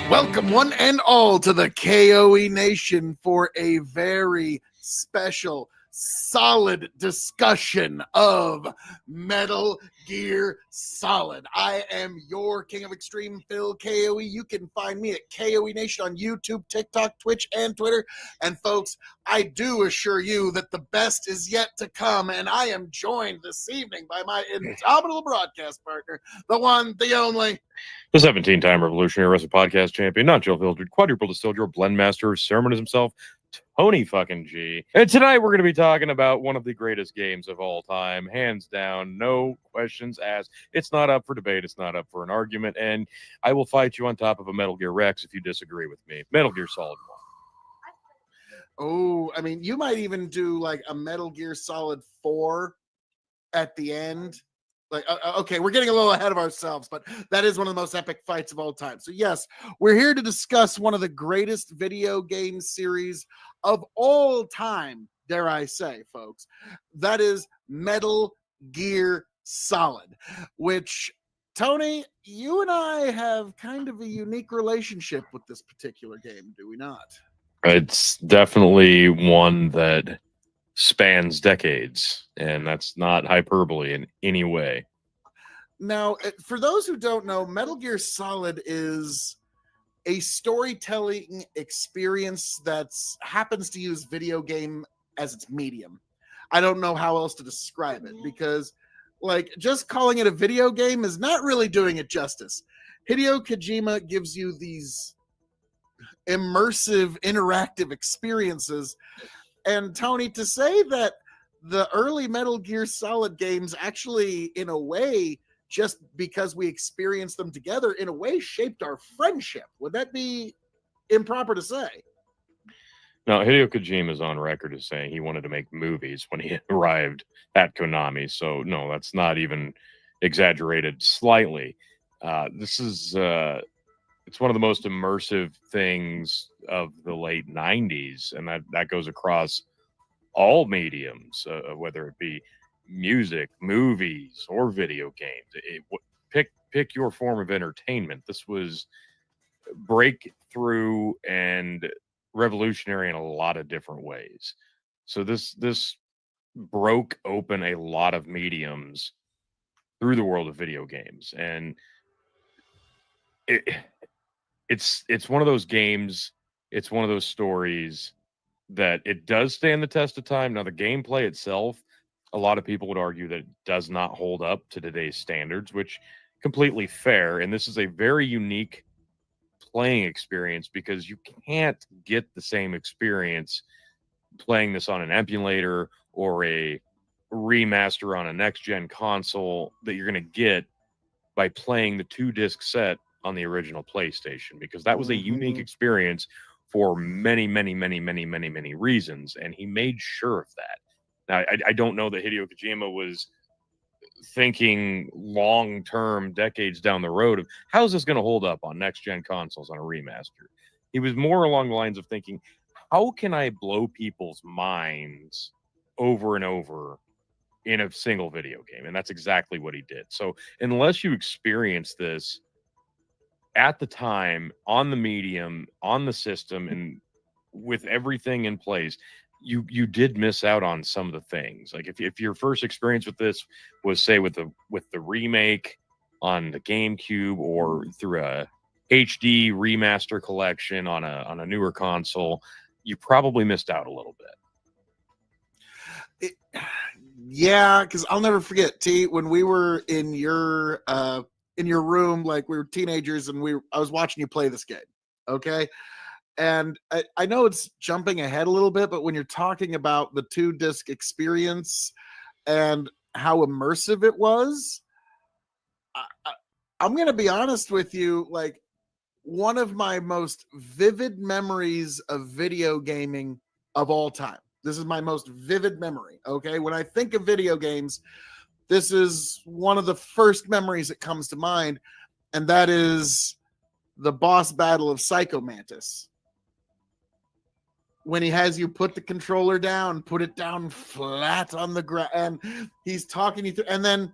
Welcome, one and all, to the K.O.E. Nation for a very special, solid discussion of Metal Gear Solid. I am your King of Extreme, Phil K.O.E. You can find me at K.O.E. Nation on YouTube, TikTok, Twitch, and Twitter. And folks, I do assure you that the best is yet to come, and I am joined this evening by my indomitable broadcast partner, the one, the only, the 17-time Revolutionary Wrestling Podcast champion, not Joe Filtered, quadruple distilled, your blend master, ceremonies himself, Tony fucking G. And tonight we're going to be talking about one of the greatest games of all time, hands down, no questions asked. It's not up for debate. It's not up for an argument. And I will fight you on top of a Metal Gear Rex if you disagree with me. Metal Gear Solid 1. Oh, I mean, you might even do like a Metal Gear Solid 4 at the end. Like, okay, we're getting a little ahead of ourselves, but that is one of the most epic fights of all time. So yes, we're here to discuss one of the greatest video game series of all time, dare I say, folks. That is Metal Gear Solid, which, Tony, you and I have kind of a unique relationship with this particular game, do we not? It's definitely one that spans decades, and that's not hyperbole in any way. Now, for those who don't know, Metal Gear Solid is a storytelling experience that happens to use video game as its medium. I don't know how else to describe it, because like just calling it a video game is not really doing it justice. Hideo Kojima gives you these immersive, interactive experiences. And Tony, to say that the early Metal Gear Solid games actually, in a way, just because we experienced them together, in a way, shaped our friendship. Would that be improper to say? Now, Hideo Kojima is on record as saying he wanted to make movies when he arrived at Konami. So, no, that's not even exaggerated slightly. This is it's one of the most immersive things of the late 90s, and that goes across all mediums, whether it be music, movies, or video games. Pick your form of entertainment. This was breakthrough and revolutionary in a lot of different ways. So this broke open a lot of mediums through the world of video games, and it's one of those games, it's one of those stories that it does stand the test of time. Now, the gameplay itself, a lot of people would argue that it does not hold up to today's standards, which completely fair. And this is a very unique playing experience because you can't get the same experience playing this on an emulator or a remaster on a next-gen console that you're going to get by playing the 2-disc set on the original PlayStation, because that was a unique experience for many, many, many, many, many, many reasons, and he made sure of that. Now, I don't know that Hideo Kojima was thinking long-term, decades down the road of how's this going to hold up on next-gen consoles on a remaster. He was more along the lines of thinking, how can I blow people's minds over and over in a single video game? And that's exactly what he did. So unless you experience this at the time, on the medium, on the system, and with everything in place, you did miss out on some of the things. Like if your first experience with this was, say, with the remake on the GameCube or through a HD remaster collection on a newer console, you probably missed out a little bit. Yeah, because I'll never forget, T, when we were in your room, like we were teenagers, and I was watching you play this game, okay? And I know it's jumping ahead a little bit, but when you're talking about the 2-disc experience and how immersive it was, I'm going to be honest with you, like one of my most vivid memories of video gaming of all time. This is my most vivid memory, okay? When I think of video games, this is one of the first memories that comes to mind, and that is the boss battle of Psycho Mantis. When he has you put the controller down, put it down flat on the ground, and he's talking you through, and then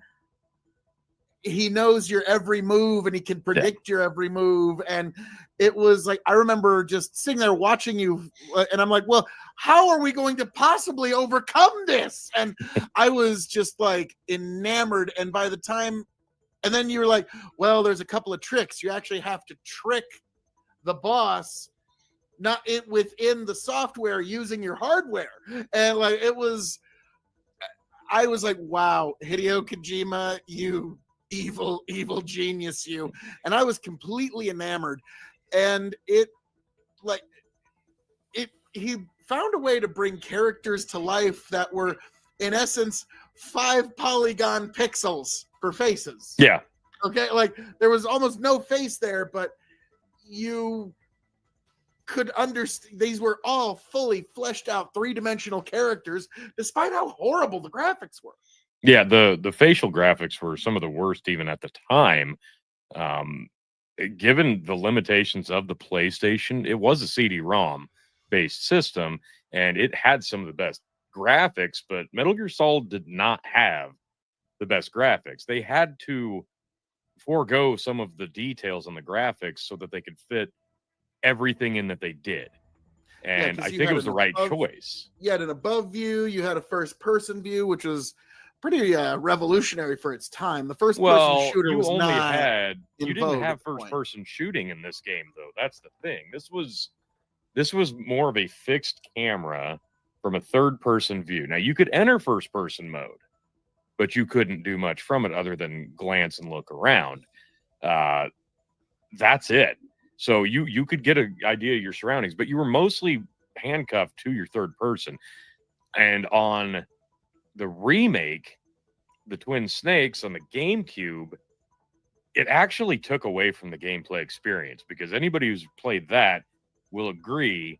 he knows your every move and he can predict your every move. And it was like, I remember just sitting there watching you and I'm like, well, how are we going to possibly overcome this? And I was just like enamored. And by the time, and then you were like, well, there's a couple of tricks. You actually have to trick the boss, not it within the software, using your hardware. And like, it was, I was like, wow, Hideo Kojima, you evil, evil genius, you. And I was completely enamored. And it, like, he found a way to bring characters to life that were, in essence, 5 polygon pixels for faces. Yeah. Okay. Like, there was almost no face there, but you could understand these were all fully fleshed out 3-dimensional characters, despite how horrible the graphics were. Yeah, the facial graphics were some of the worst even at the time. Given the limitations of the PlayStation, it was a CD-ROM based system, and it had some of the best graphics, but Metal Gear Solid did not have the best graphics. They had to forego some of the details on the graphics so that they could fit everything in that they did. And I think it was the right choice. You had an above view, you had a first person view, which was pretty revolutionary for its time. The first person shooter was not you didn't have first person shooting in this game, though. That's the thing. This was more of a fixed camera from a third person view. Now you could enter first person mode, but you couldn't do much from it other than glance and look around. That's it. So you could get an idea of your surroundings, but you were mostly handcuffed to your third person. And on the remake, the Twin Snakes on the GameCube, it actually took away from the gameplay experience, because anybody who's played that will agree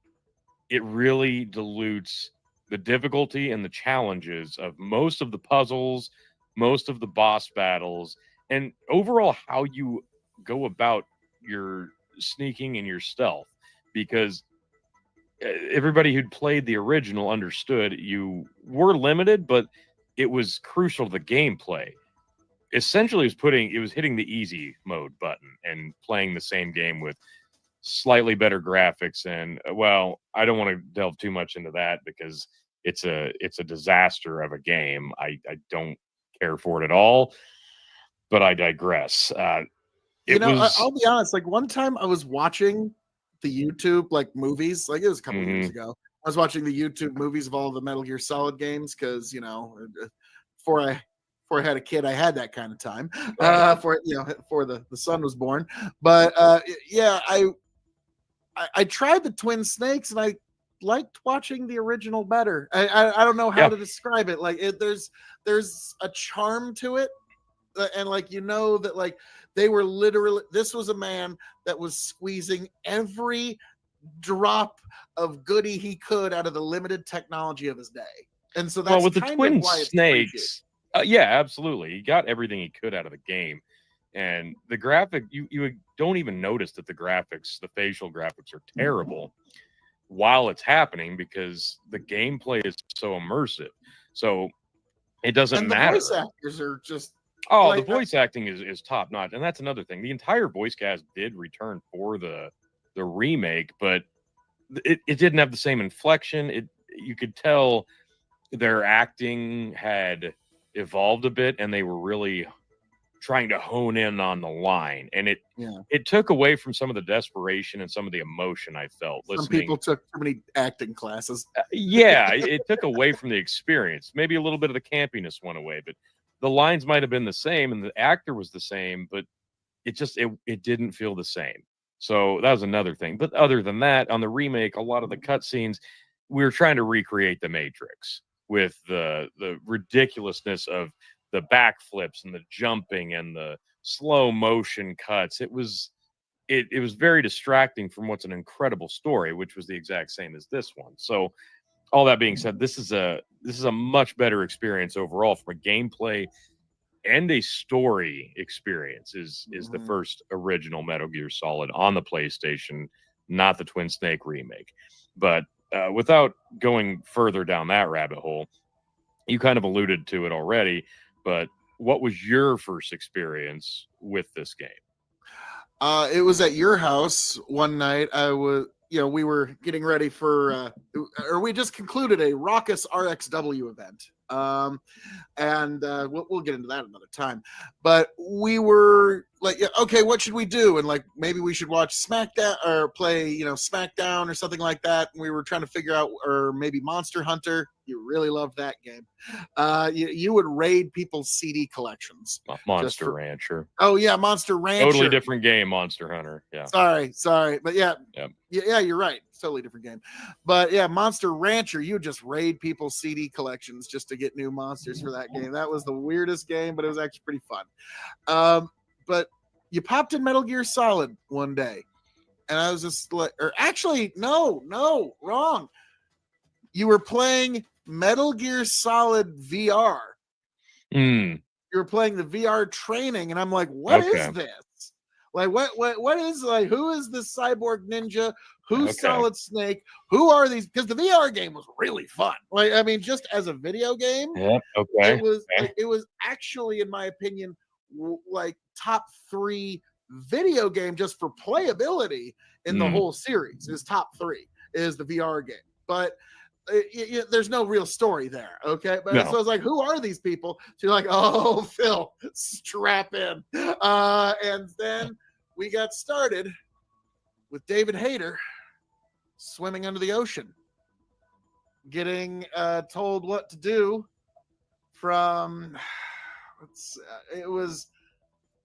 it really dilutes the difficulty and the challenges of most of the puzzles, most of the boss battles, and overall how you go about your sneaking and your stealth. Because everybody who'd played the original understood you were limited, but it was crucial to the gameplay. Essentially, it was hitting the easy mode button and playing the same game with slightly better graphics. And well, I don't want to delve too much into that because it's a disaster of a game. I don't care for it at all, but I digress. I'll be honest. Like, one time I was watching the YouTube movies, it was a couple years ago. I was watching the YouTube movies of all the Metal Gear Solid games because before I had a kid, I had that kind of time. Right. Before the son was born. But I tried the Twin Snakes and I liked watching the original better. I don't know how to describe it. There's a charm to it, and that they were literally, this was a man that was squeezing every drop of goodie he could out of the limited technology of his day. And so that's with the Twin Snakes, yeah, absolutely. He got everything he could out of the game. And the graphic, you don't even notice that the facial graphics are terrible while it's happening, because the gameplay is so immersive. So it doesn't matter. The voice actors are just... the voice acting is top notch. And that's another thing. The entire voice cast did return for the remake, but it didn't have the same inflection. You could tell their acting had evolved a bit, and they were really trying to hone in on the line, and it took away from some of the desperation and some of the emotion I felt listening. Some people took too many acting classes. It took away from the experience. Maybe a little bit of the campiness went away, but the lines might have been the same and the actor was the same, but it didn't feel the same. So that was another thing. But other than that, on the remake, a lot of the cutscenes, we were trying to recreate the Matrix with the ridiculousness of the backflips and the jumping and the slow motion cuts. It was very distracting from what's an incredible story, which was the exact same as this one. So all that being said, this is a much better experience overall from a gameplay and a story experience. Is the first original Metal Gear Solid on the PlayStation, not the Twin Snake remake. But without going further down that rabbit hole, you kind of alluded to it already, but what was your first experience with this game? It was at your house one night. We were getting ready for, or we just concluded a raucous RXW event. And we'll get into that another time. But we were like, okay, what should we do? And like, maybe we should watch SmackDown or play, SmackDown or something like that. And we were trying to figure out, or maybe Monster Hunter. You really loved that game. You would raid people's CD collections. Monster Rancher. Oh yeah, Monster Rancher. Totally different game, Monster Hunter. Yeah. Sorry, but yeah, you're right. It's a totally different game. But yeah, Monster Rancher, you would just raid people's CD collections just to get new monsters for that game. That was the weirdest game, but it was actually pretty fun. But you popped in Metal Gear Solid one day, and I was just like, or actually, no, wrong. You were playing Metal Gear Solid VR. You were playing the VR training, and I'm like, what is this? Like, what is, like, who is this cyborg ninja? Who's Solid Snake? Who are these? Because the VR game was really fun. Like, I mean, just as a video game, it was actually, in my opinion, like top 3 video game just for playability in the whole series. Is top 3 is the VR game, but there's no real story there. Okay. But so I was like, who are these people? So you're like, oh, Phil, strap in. And then we got started with David Hayter swimming under the ocean, getting told what to do from,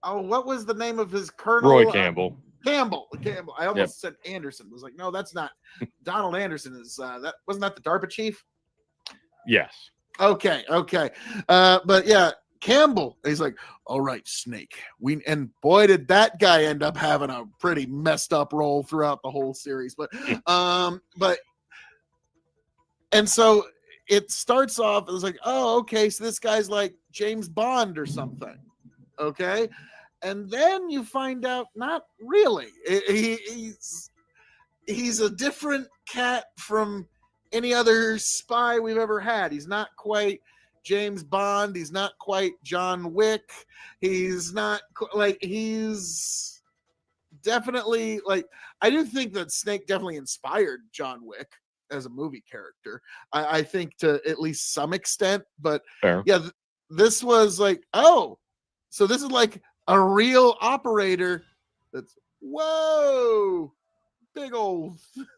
what was the name of his colonel? Roy Campbell. Campbell. I almost said Anderson. I was like, no, that's not. Donald Anderson is wasn't that the DARPA chief? Yes. Okay. But yeah, Campbell. He's like, all right, Snake. And boy, did that guy end up having a pretty messed up role throughout the whole series. And so it starts off. It was like, oh, okay, so this guy's like James Bond or something. Okay. And then you find out, not really. He's a different cat from any other spy we've ever had. He's not quite James Bond. He's not quite John Wick. He's not like, he's definitely like, I do think that Snake definitely inspired John Wick as a movie character. I think to at least some extent, but this was like, oh, so this is like a real operator that's, whoa, big old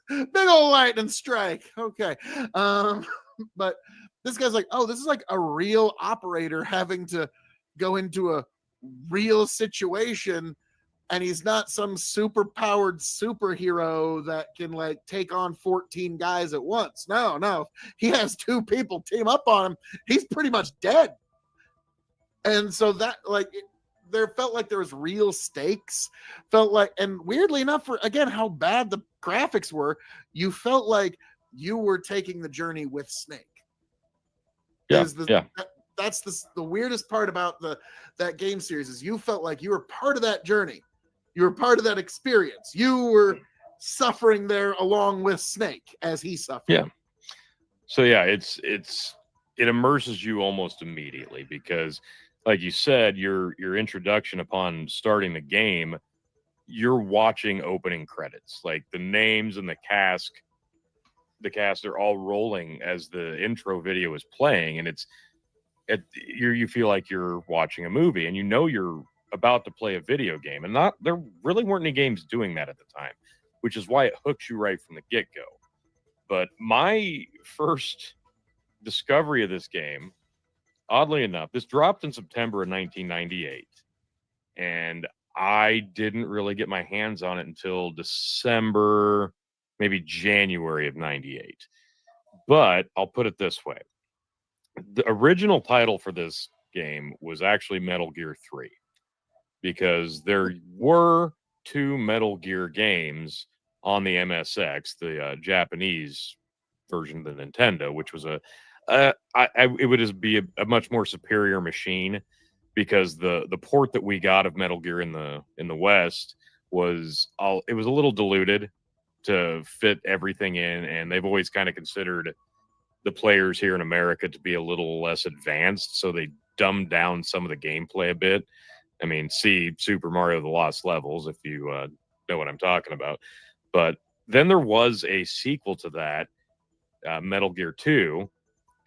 lightning strike. Okay. But this guy's like, oh, this is like a real operator having to go into a real situation, and he's not some super powered superhero that can like take on 14 guys at once. No. He has 2 people team up on him. He's pretty much dead. And so that, like, there felt like there was real stakes. Felt like, and weirdly enough, for again how bad the graphics were, you felt like you were taking the journey with Snake. That's the weirdest part about that game series, is you felt like you were part of that journey. You were part of that experience. You were suffering there along with Snake as he suffered. Yeah. So yeah, it immerses you almost immediately, because like you said, your introduction upon starting the game, you're watching opening credits. Like the names and the cast are all rolling as the intro video is playing, and you feel like you're watching a movie, and you're about to play a video game. And there really weren't any games doing that at the time, which is why it hooks you right from the get-go. But my first discovery of this game, oddly enough, this dropped in September of 1998, and I didn't really get my hands on it until December, maybe January of 98. But I'll put it this way. The original title for this game was actually Metal Gear 3, because there were 2 Metal Gear games on the MSX, the Japanese version of the Nintendo, which was it would just be a much more superior machine, because the port that we got of Metal Gear in the West was a little diluted to fit everything in, and they've always kind of considered the players here in America to be a little less advanced, so they dumbed down some of the gameplay a bit. I mean, see Super Mario: The Lost Levels if you know what I'm talking about. But then there was a sequel to that, Metal Gear 2,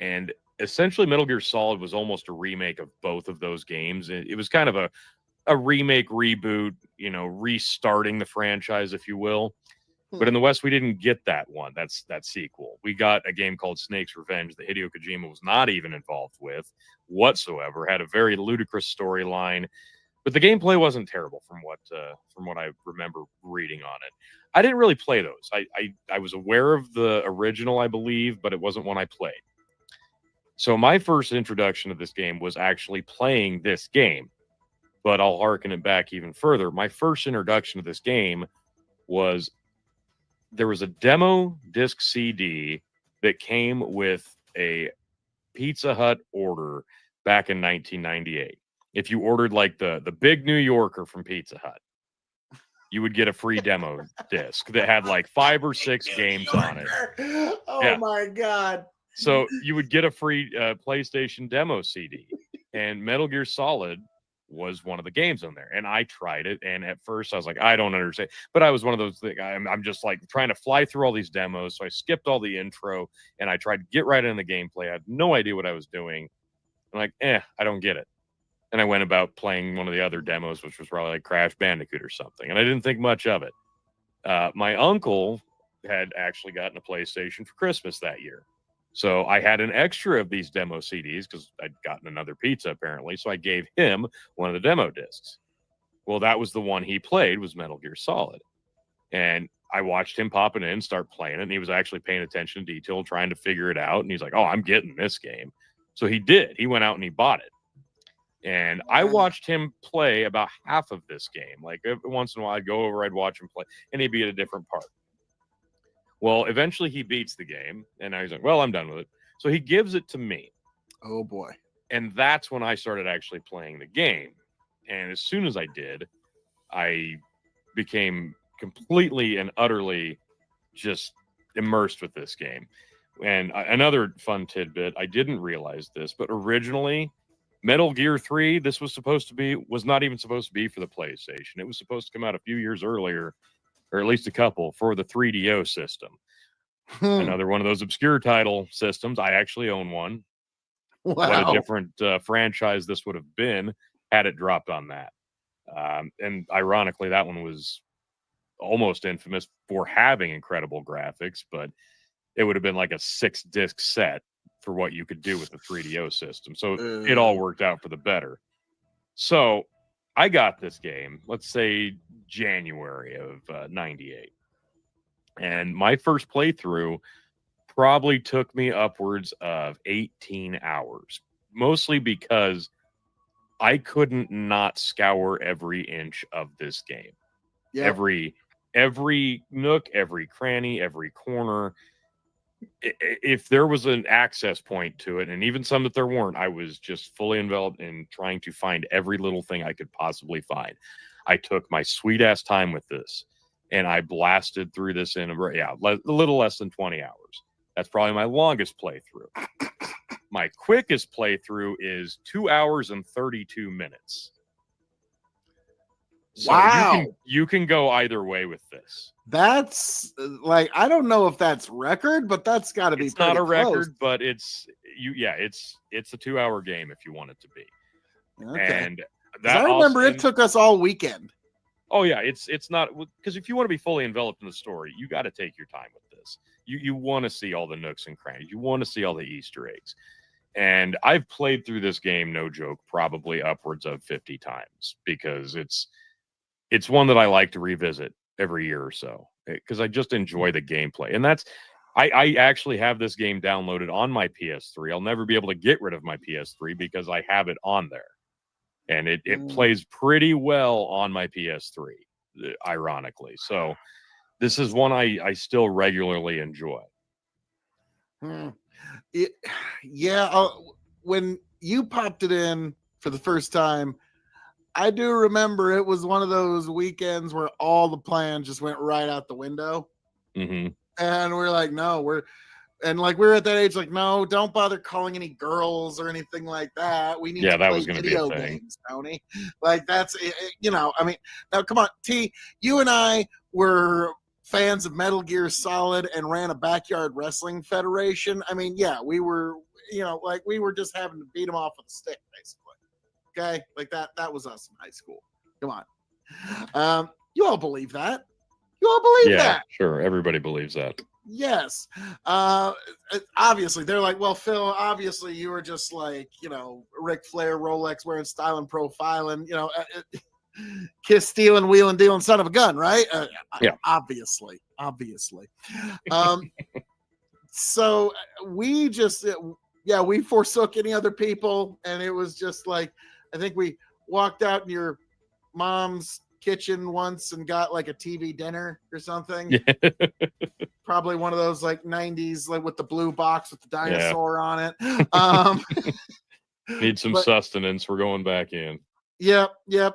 and essentially Metal Gear Solid was almost a remake of both of those games. It was kind of a remake, reboot, restarting the franchise, if you will. But in the West, we didn't get that one. That's that sequel. We got a game called Snake's Revenge that Hideo Kojima was not even involved with whatsoever. Had a very ludicrous storyline, but the gameplay wasn't terrible from what I remember reading on it. I didn't really play those. I was aware of the original, I believe, but it wasn't one I played. So my first introduction to this game was actually playing this game, but I'll harken it back even further. My first introduction to this game was there was a demo disc CD that came with a Pizza Hut order back in 1998. If you ordered like the big New Yorker from Pizza Hut, you would get a free demo disc that had like 5 or 6 games on it. Oh my God. So you would get a free PlayStation demo CD, and Metal Gear Solid was one of the games on there. And I tried it, and at first I was like, I don't understand. But I was one of those things. I'm just like trying to fly through all these demos. So I skipped all the intro, and I tried to get right in the gameplay. I had no idea what I was doing. I'm like, I don't get it. And I went about playing one of the other demos, which was probably like Crash Bandicoot or something. And I didn't think much of it. My uncle had actually gotten a PlayStation for Christmas that year. So I had an extra of these demo CDs because I'd gotten another pizza apparently. So I gave him one of the demo discs. Well, that was the one he played, was Metal Gear Solid. And I watched him pop it in, start playing it. And he was actually paying attention to detail, trying to figure it out. And he's like, oh, I'm getting this game. So he did. He went out and he bought it. And I watched him play about half of this game. Like every once in a while, I'd go over, I'd watch him play, and he'd be at a different part. Well, eventually he beats the game, and now he's like, well, I'm done with it. So he gives it to me. Oh, boy. And that's when I started actually playing the game. And as soon as I did, I became completely and utterly just immersed with this game. And another fun tidbit, I didn't realize this, but originally Metal Gear 3, this was not even supposed to be for the PlayStation. It was supposed to come out a few years earlier, or at least a couple, for the 3DO system. Another one of those obscure title systems. I actually own one. Wow. What a different franchise this would have been had it dropped on that. And ironically, that one was almost infamous for having incredible graphics, but it would have been like a 6-disc set for what you could do with the 3DO system. So it all worked out for the better. So I got this game, let's say January of 98. And my first playthrough probably took me upwards of 18 hours, mostly because I couldn't not scour every inch of this game. Yep. Every nook, every cranny, every corner. If there was an access point to it, and even some that there weren't, I was just fully enveloped in trying to find every little thing I could possibly find. I took my sweet ass time with this, and I blasted through this in a little less than 20 hours. That's probably my longest playthrough. My quickest playthrough is 2 hours and 32 minutes. So wow. You can go either way with this. That's like, I don't know if that's record, but that's got to be. It's not a record, but it's a 2-hour game if you want it to be. Okay. And I remember it took us all weekend. Oh yeah, it's not, because if you want to be fully enveloped in the story, you got to take your time with this. You want to see all the nooks and crannies. You want to see all the Easter eggs. And I've played through this game, no joke, probably upwards of 50 times because it's one that I like to revisit every year or so because I just enjoy the gameplay. And I actually have this game downloaded on my PS3. I'll never be able to get rid of my PS3 because I have it on there. And it plays pretty well on my PS3, ironically. So this is one I still regularly enjoy. When you popped it in for the first time, I do remember it was one of those weekends where all the plans just went right out the window. Mm-hmm. And we're like, no, And like we were at that age, like, no, don't bother calling any girls or anything like that. We need to that play was going to be a video thing. games, Tony. Like that's I mean, now come on, T, you and I were fans of Metal Gear Solid and ran a backyard wrestling federation. I mean, yeah, we were, like we were just having to beat them off with a stick, basically. Okay, like that was us in high school. Come on, you all believe that? You all believe that? Sure, everybody believes that. Yes. Obviously, they're like, well, Phil, obviously you were just like, Ric Flair, Rolex wearing, style and profiling, kiss stealing, wheeling, dealing, son of a gun, right? Yeah. Obviously. So we just, we forsook any other people. And it was just like, I think we walked out in your mom's kitchen once and got like a TV dinner or something. Yeah. Probably one of those like 90s, like with the blue box with the dinosaur on it. Need some sustenance. We're going back in. Yep.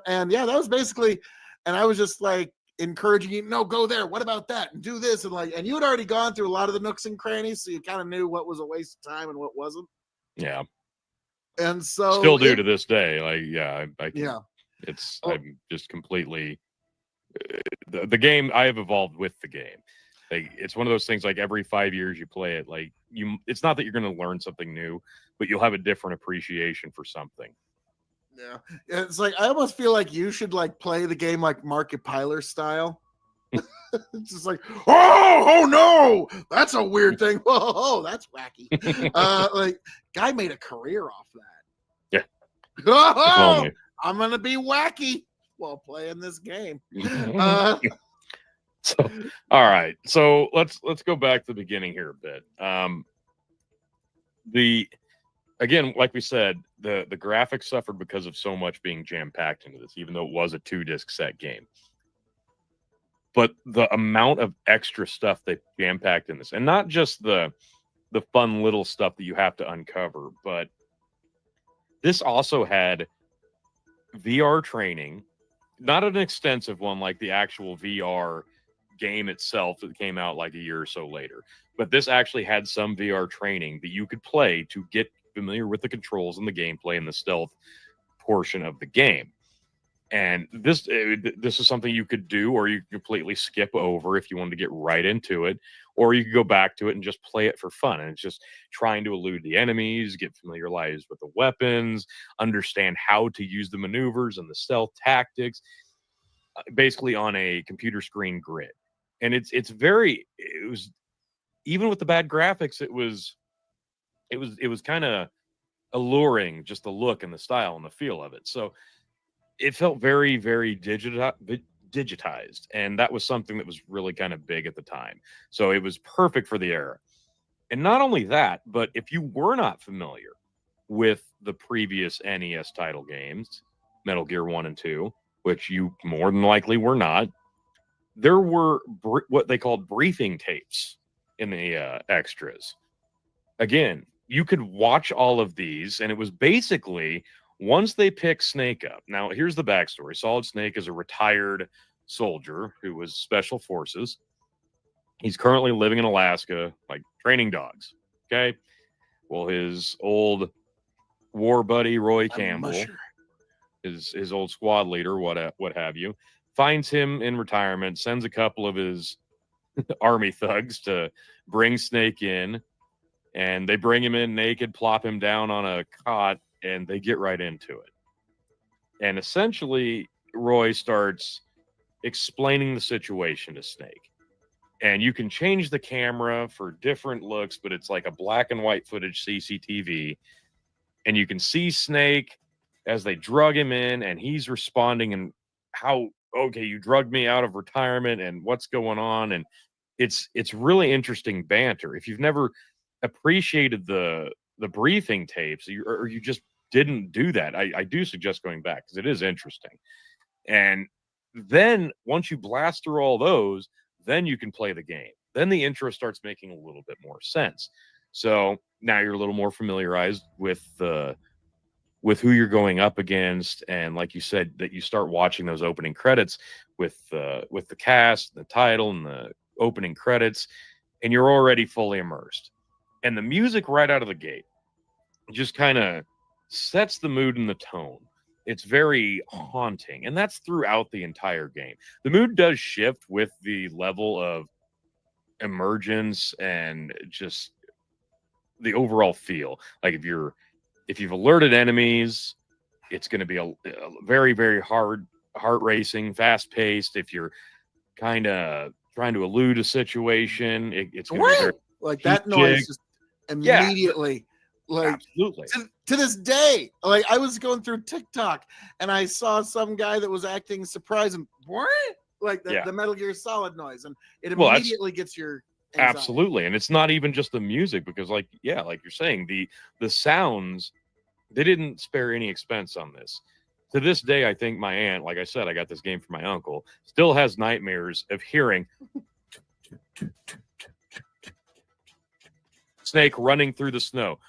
And that was basically, and I was just like encouraging you, no, go there. What about that? And do this. And you had already gone through a lot of the nooks and crannies. So you kind of knew what was a waste of time and what wasn't. Yeah. And so still do to this day. Like, I can, yeah. I'm just completely the game. I have evolved with the game. Like it's one of those things. Like every 5 years you play it. Like it's not that you're going to learn something new, but you'll have a different appreciation for something. Yeah, it's like I almost feel like you should like play the game like Markiplier style. It's just like, oh no, that's a weird thing. Oh, that's wacky. Like guy made a career off that. Yeah. Oh, I'm gonna be wacky while playing this game. So, all right. So let's go back to the beginning here a bit. Again, like we said, the graphics suffered because of so much being jam-packed into this, even though it was a 2-disc set game. But the amount of extra stuff they jam-packed in this, and not just the fun little stuff that you have to uncover, but this also had VR training, not an extensive one like the actual VR game itself that came out like a year or so later, but this actually had some VR training that you could play to get familiar with the controls and the gameplay and the stealth portion of the game. And this is something you could do, or you could completely skip over if you wanted to get right into it, or you could go back to it and just play it for fun. And it's just trying to elude the enemies, get familiarized with the weapons, understand how to use the maneuvers and the stealth tactics, basically on a computer screen grid. And it was, even with the bad graphics, it was kind of alluring, just the look and the style and the feel of it. So it felt very, very digitized. And that was something that was really kind of big at the time. So it was perfect for the era. And not only that, but if you were not familiar with the previous NES title games, Metal Gear 1 and 2, which you more than likely were not, there were what they called briefing tapes in the extras. Again, you could watch all of these, and it was basically once they pick Snake up. Now, here's the backstory. Solid Snake is a retired soldier who was special forces. He's currently living in Alaska, like training dogs. Okay. Well, his old war buddy, Roy Campbell, his old squad leader, what have you, finds him in retirement, sends a couple of his army thugs to bring Snake in, and they bring him in naked, plop him down on a cot, and they get right into it. And essentially, Roy starts explaining the situation to Snake. And you can change the camera for different looks, but it's like a black and white footage CCTV. And you can see Snake as they drug him in, and he's responding and how, okay, you drugged me out of retirement and what's going on. And it's really interesting banter. If you've never appreciated the briefing tapes, or you just didn't do that, I do suggest going back because it is interesting. And then once you blast through all those, then you can play the game. Then the intro starts making a little bit more sense. So now you're a little more familiarized with who you're going up against, and like you said, that you start watching those opening credits with the cast, the title, and the opening credits, and you're already fully immersed. And the music right out of the gate just kind of sets the mood and the tone. It's very haunting, and that's throughout the entire game. The mood does shift with the level of emergence and just the overall feel. Like if you've alerted enemies, it's going to be a very very heart racing, fast paced. If you're kind of trying to elude a situation, it's going to be very like heat that noise jig. just immediately like Absolutely. to this day, like I was going through TikTok and I saw some guy that was acting surprised and what like the Metal Gear Solid noise, and it immediately gets your anxiety. Absolutely. And it's not even just the music, because like like you're saying, the sounds, they didn't spare any expense on this. To this day, I think my aunt, like I said, I got this game from my uncle, still has nightmares of hearing Snake running through the snow.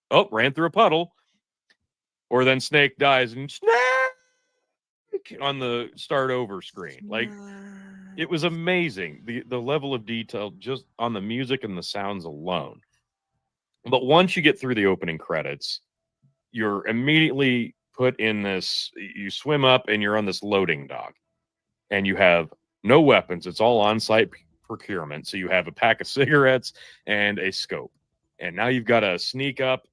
Oh, ran through a puddle. Or then Snake dies and Snake on the start over screen. Like, it was amazing. The level of detail just on the music and the sounds alone. But once you get through the opening credits, you're immediately put in this, you swim up and you're on this loading dock. And you have no weapons. It's all on-site procurement. So you have a pack of cigarettes and a scope. And now you've got to sneak up,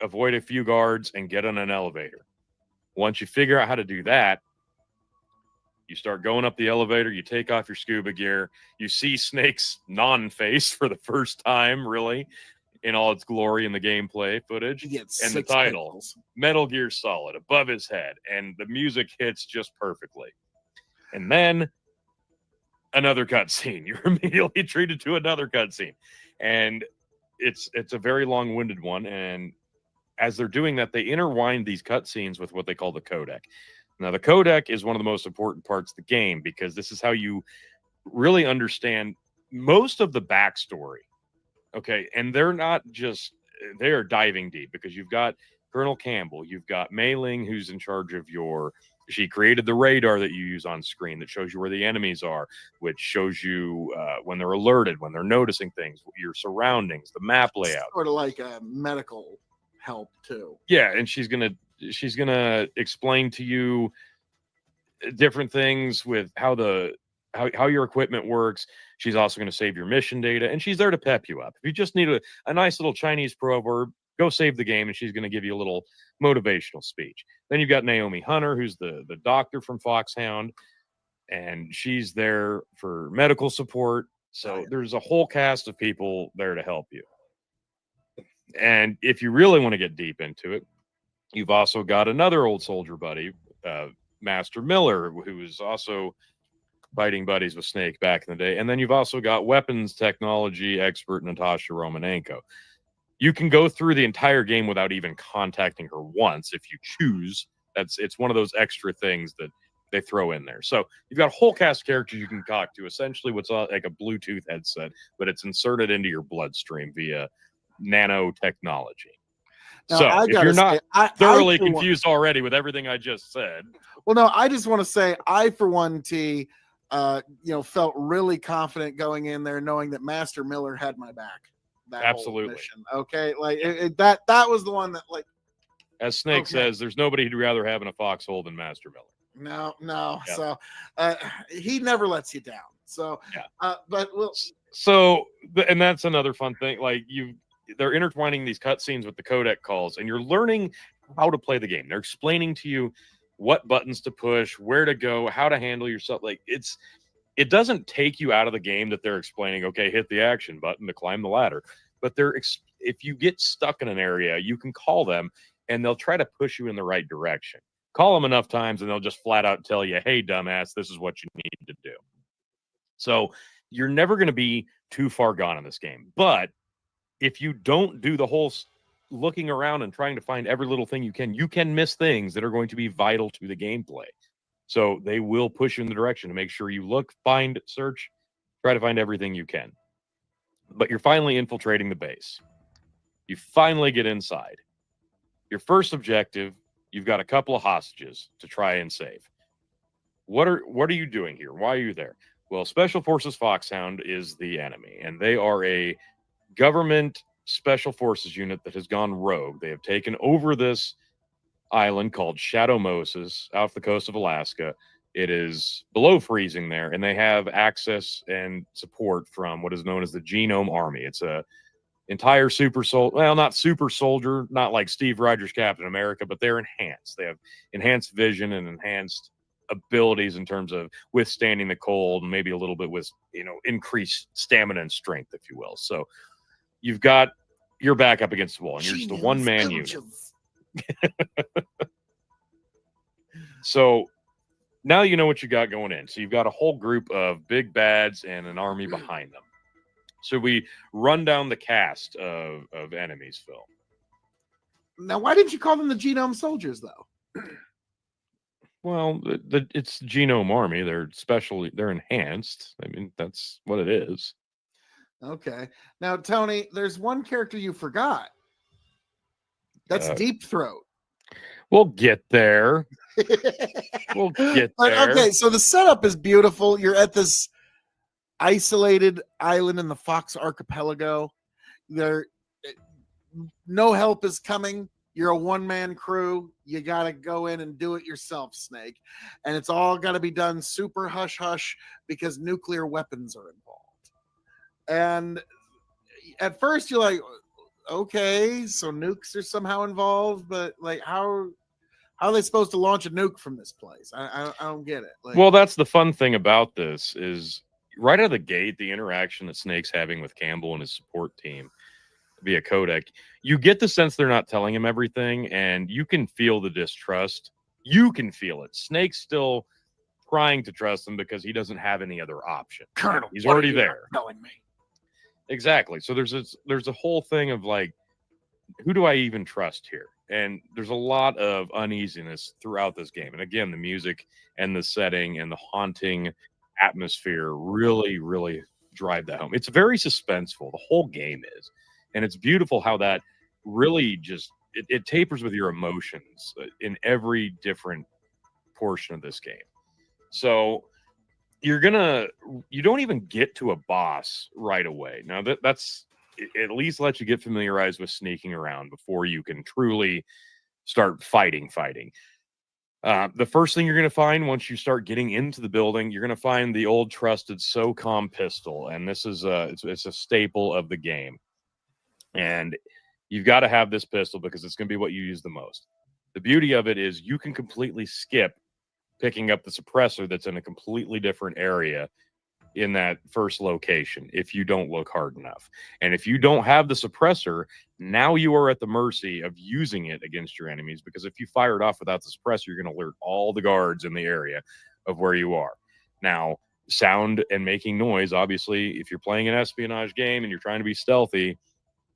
avoid a few guards, and get on an elevator. Once you figure out how to do that, you start going up the elevator, you take off your scuba gear, you see Snake's non-face for the first time, really, in all its glory in the gameplay footage. And the title, Metal Gear Solid, above his head. And the music hits just perfectly. And then another cutscene. You're immediately treated to another cutscene. And it's a very long-winded one. And as they're doing that, they intertwine these cutscenes with what they call the codec. Now, the codec is one of the most important parts of the game, because this is how you really understand most of the backstory. Okay, and they're not just, they are diving deep, because you've got Colonel Campbell, you've got Mei Ling, who's in charge of she created the radar that you use on screen that shows you where the enemies are, which shows you when they're alerted, when they're noticing things, your surroundings, the map layout. Sort of like a medical help too. Yeah, and she's gonna explain to you different things with how your equipment works. She's also going to save your mission data, and she's there to pep you up. If you just need a nice little Chinese proverb, go save the game, and she's going to give you a little motivational speech. Then you've got Naomi Hunter, who's the doctor from Foxhound, and she's there for medical support. So there's a whole cast of people there to help you. And if you really want to get deep into it, you've also got another old soldier buddy, Master Miller, who is also fighting buddies with Snake back in the day. And then you've also got weapons technology expert Natasha Romanenko. You can go through the entire game without even contacting her once if you choose. It's one of those extra things that they throw in there. So you've got a whole cast of characters you can talk to, essentially what's like a Bluetooth headset, but it's inserted into your bloodstream via nanotechnology. Now, so if you're not thoroughly confused already with everything I just said. Well, no, I just want to say I, for one, felt really confident going in there knowing that Master Miller had my back. Absolutely. Okay, like that was the one that, like, as Snake says, there's nobody who'd rather have in a foxhole than Master Miller. No. Yep. So he never lets you down. So and that's another fun thing. Like they're intertwining these cutscenes with the codec calls, and you're learning how to play the game. They're explaining to you what buttons to push, where to go, how to handle yourself. Like it doesn't take you out of the game that they're explaining, okay, hit the action button to climb the ladder. But if you get stuck in an area, you can call them and they'll try to push you in the right direction. Call them enough times and they'll just flat out tell you, hey, dumbass, this is what you need to do. So you're never going to be too far gone in this game. But if you don't do the whole looking around and trying to find every little thing you can miss things that are going to be vital to the gameplay. So they will push you in the direction to make sure you look, find, search, try to find everything you can. But you're finally infiltrating the base. You finally get inside. Your first objective, you've got a couple of hostages to try and save. What are you doing here? Why are you there? Well, Special Forces Foxhound is the enemy, and they are a government special forces unit that has gone rogue. They have taken over this island called Shadow Moses off the coast of Alaska. It is below freezing there, and they have access and support from what is known as the Genome Army. It's a entire super soldier, well, not super soldier, not like Steve Rogers Captain America, but they're enhanced. They have enhanced vision and enhanced abilities in terms of withstanding the cold and maybe a little bit with, increased stamina and strength, if you will. So you've got your back up against the wall, and you're just a one-man unit. So now you know what you got going in. So you've got a whole group of big bads and an army behind them. So we run down the cast of enemies, Phil. Now, why didn't you call them the Genome Soldiers, though? Well, it's Genome Army. They're enhanced. I mean, that's what it is. Okay. Now, Tony, there's one character you forgot. That's Deep Throat. We'll get there. We'll get there. Okay, so the setup is beautiful. You're at this isolated island in the Fox Archipelago. No help is coming. You're a one-man crew. You got to go in and do it yourself, Snake. And it's all got to be done super hush-hush because nuclear weapons are involved. And at first you're like, okay, so nukes are somehow involved, but like how are they supposed to launch a nuke from this place? I don't get it. Well, that's the fun thing about this is right out of the gate, the interaction that Snake's having with Campbell and his support team via codec, you get the sense they're not telling him everything, and you can feel the distrust. You can feel it. Snake's still trying to trust him because he doesn't have any other option. Colonel, he's already there. Knowing me. Exactly. So there's a whole thing of like, who do I even trust here? And there's a lot of uneasiness throughout this game. And again, the music and the setting and the haunting atmosphere really, really drive that home. It's very suspenseful. The whole game is. And it's beautiful how that really just, it tapers with your emotions in every different portion of this game. So you don't even get to a boss right away. Now that's at least let you get familiarized with sneaking around before you can truly start fighting. The first thing you're going to find once you start getting into the building, you're going to find the old trusted SOCOM pistol. And this is it's a staple of the game. And you've got to have this pistol because it's going to be what you use the most. The beauty of it is you can completely skip picking up the suppressor that's in a completely different area in that first location if you don't look hard enough. And if you don't have the suppressor, now you are at the mercy of using it against your enemies, because if you fire it off without the suppressor, you're going to alert all the guards in the area of where you are. Now, sound and making noise, obviously, if you're playing an espionage game and you're trying to be stealthy,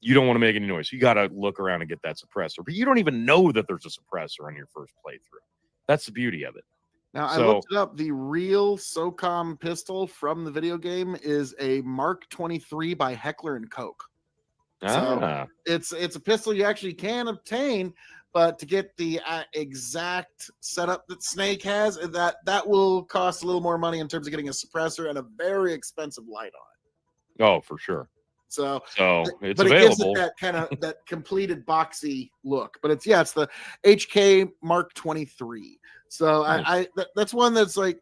you don't want to make any noise. You got to look around and get that suppressor, but you don't even know that there's a suppressor on your first playthrough. That's the beauty of it. Now, I looked it up. The real SOCOM pistol from the video game is a Mark 23 by Heckler & Koch. So it's a pistol you actually can obtain, but to get the exact setup that Snake has, that will cost a little more money in terms of getting a suppressor and a very expensive light on it. Oh, for sure. So it's but available. It gives it that kind of that completed boxy look. But it's the HK Mark 23. So nice. That's one that's like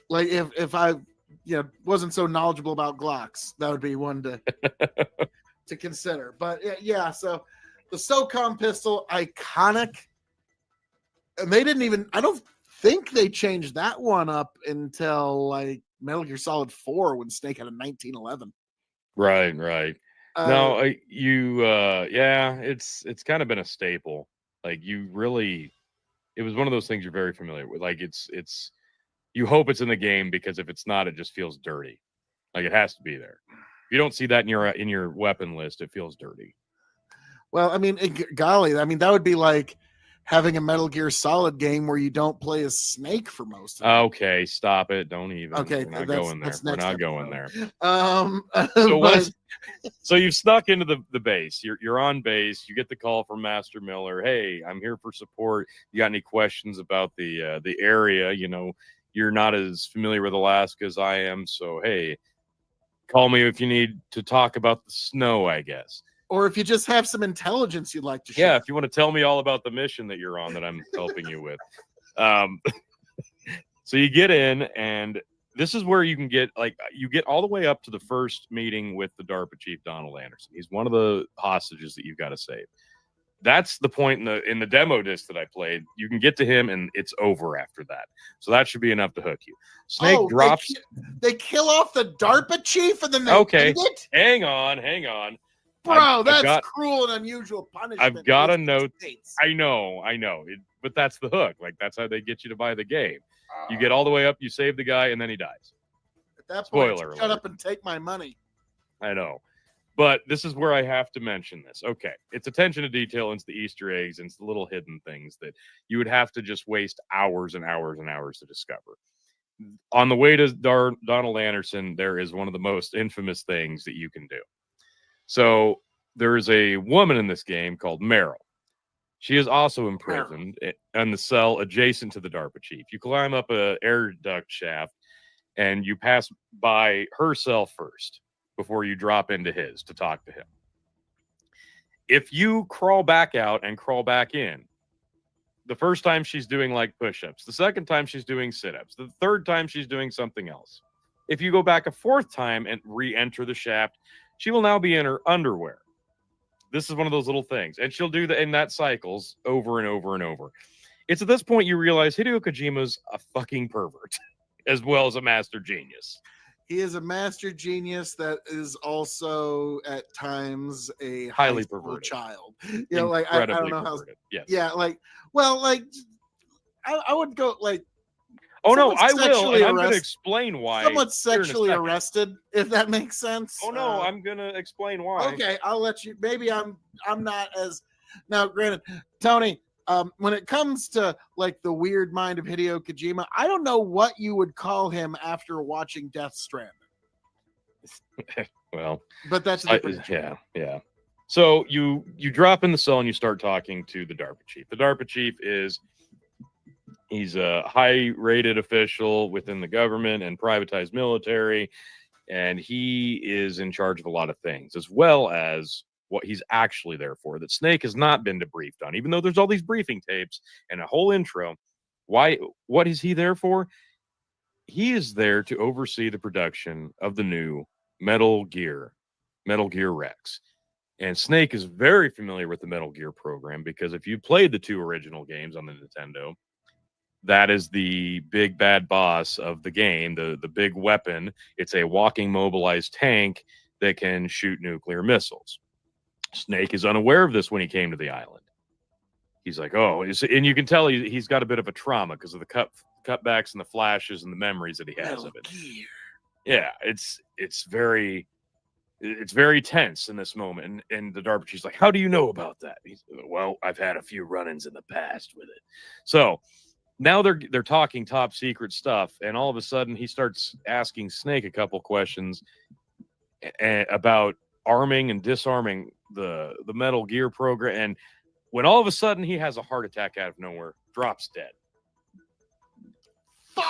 if I wasn't so knowledgeable about Glocks, that would be one to consider. But yeah, so the SOCOM pistol, iconic, and they didn't even. I don't think they changed that one up until like Metal Gear Solid 4 when Snake had a 1911. Right. No, it's kind of been a staple. Like it was one of those things you're very familiar with. Like it's you hope it's in the game, because if it's not, it just feels dirty. Like it has to be there. If you don't see that in your weapon list, it feels dirty. Well, I mean, golly, I mean that would be like having a Metal Gear Solid game where you don't play as Snake for most of it. Okay, stop it. Don't even. Okay, we're not going there. We're not going there. So you've snuck into the base. You're on base. You get the call from Master Miller. Hey, I'm here for support. You got any questions about the area? you're not as familiar with Alaska as I am, so hey, call me if you need to talk about the snow, I guess. Or if you just have some intelligence you'd like to share. Yeah, if you want to tell me all about the mission that you're on that I'm helping you with. So you get in, and this is where you can get, like, you get all the way up to the first meeting with the DARPA chief, Donald Anderson. He's one of the hostages that you've got to save. That's the point in the demo disc that I played. You can get to him, and it's over after that. So that should be enough to hook you. Snake drops. They kill off the DARPA chief, and then they okay. eat it? Hang on. Bro, that's cruel and unusual punishment. I've got a note. I know. But that's the hook. Like, that's how they get you to buy the game. You get all the way up, you save the guy, and then he dies. At that point, shut up and take my money. I know. But this is where I have to mention this. Okay, it's attention to detail, and it's the Easter eggs, and it's the little hidden things that you would have to just waste hours and hours and hours to discover. On the way to Donald Anderson, there is one of the most infamous things that you can do. So there is a woman in this game called Meryl. She is also imprisoned in the cell adjacent to the DARPA chief. You climb up an air duct shaft, and you pass by her cell first before you drop into his to talk to him. If you crawl back out and crawl back in, the first time she's doing like push-ups, the second time she's doing sit-ups, the third time she's doing something else. If you go back a fourth time and re-enter the shaft, she will now be in her underwear. This is one of those little things. And she'll do that, and that cycles over and over and over. It's at this point you realize Hideo Kojima's a fucking pervert as well as a master genius. He is a master genius that is also at times a highly perverted child. You know, like I don't know perverted. Yes. Yeah, like, well, like I would go like. Oh no, I will. And I'm going to explain why. Someone's sexually arrested, if that makes sense. Oh no, I'm going to explain why. Okay, I'll let you. Maybe I'm not as now. Granted, Tony. When it comes to like the weird mind of Hideo Kojima, I don't know what you would call him after watching Death Stranding. Well, but that's yeah. So you drop in the cell and you start talking to the DARPA chief. The DARPA chief he's a high-rated official within the government and privatized military, and he is in charge of a lot of things, as well as what he's actually there for, that Snake has not been debriefed on, even though there's all these briefing tapes and a whole intro. What is he there for? He is there to oversee the production of the new Metal Gear Rex. And Snake is very familiar with the Metal Gear program, because if you played the two original games on the Nintendo, that is the big bad boss of the game, the big weapon. It's a walking mobilized tank that can shoot nuclear missiles. Snake is unaware of this when he came to the island. He's like, oh, and you can tell he's got a bit of a trauma because of the cutbacks and the flashes and the memories that he has of it. Yeah, it's very tense in this moment. And the DARPA chief's like, how do you know about that? He's, well, I've had a few run-ins in the past with it. So now they're talking top secret stuff, and all of a sudden he starts asking Snake a couple questions about arming and disarming the Metal Gear program, and when all of a sudden he has a heart attack out of nowhere, drops dead.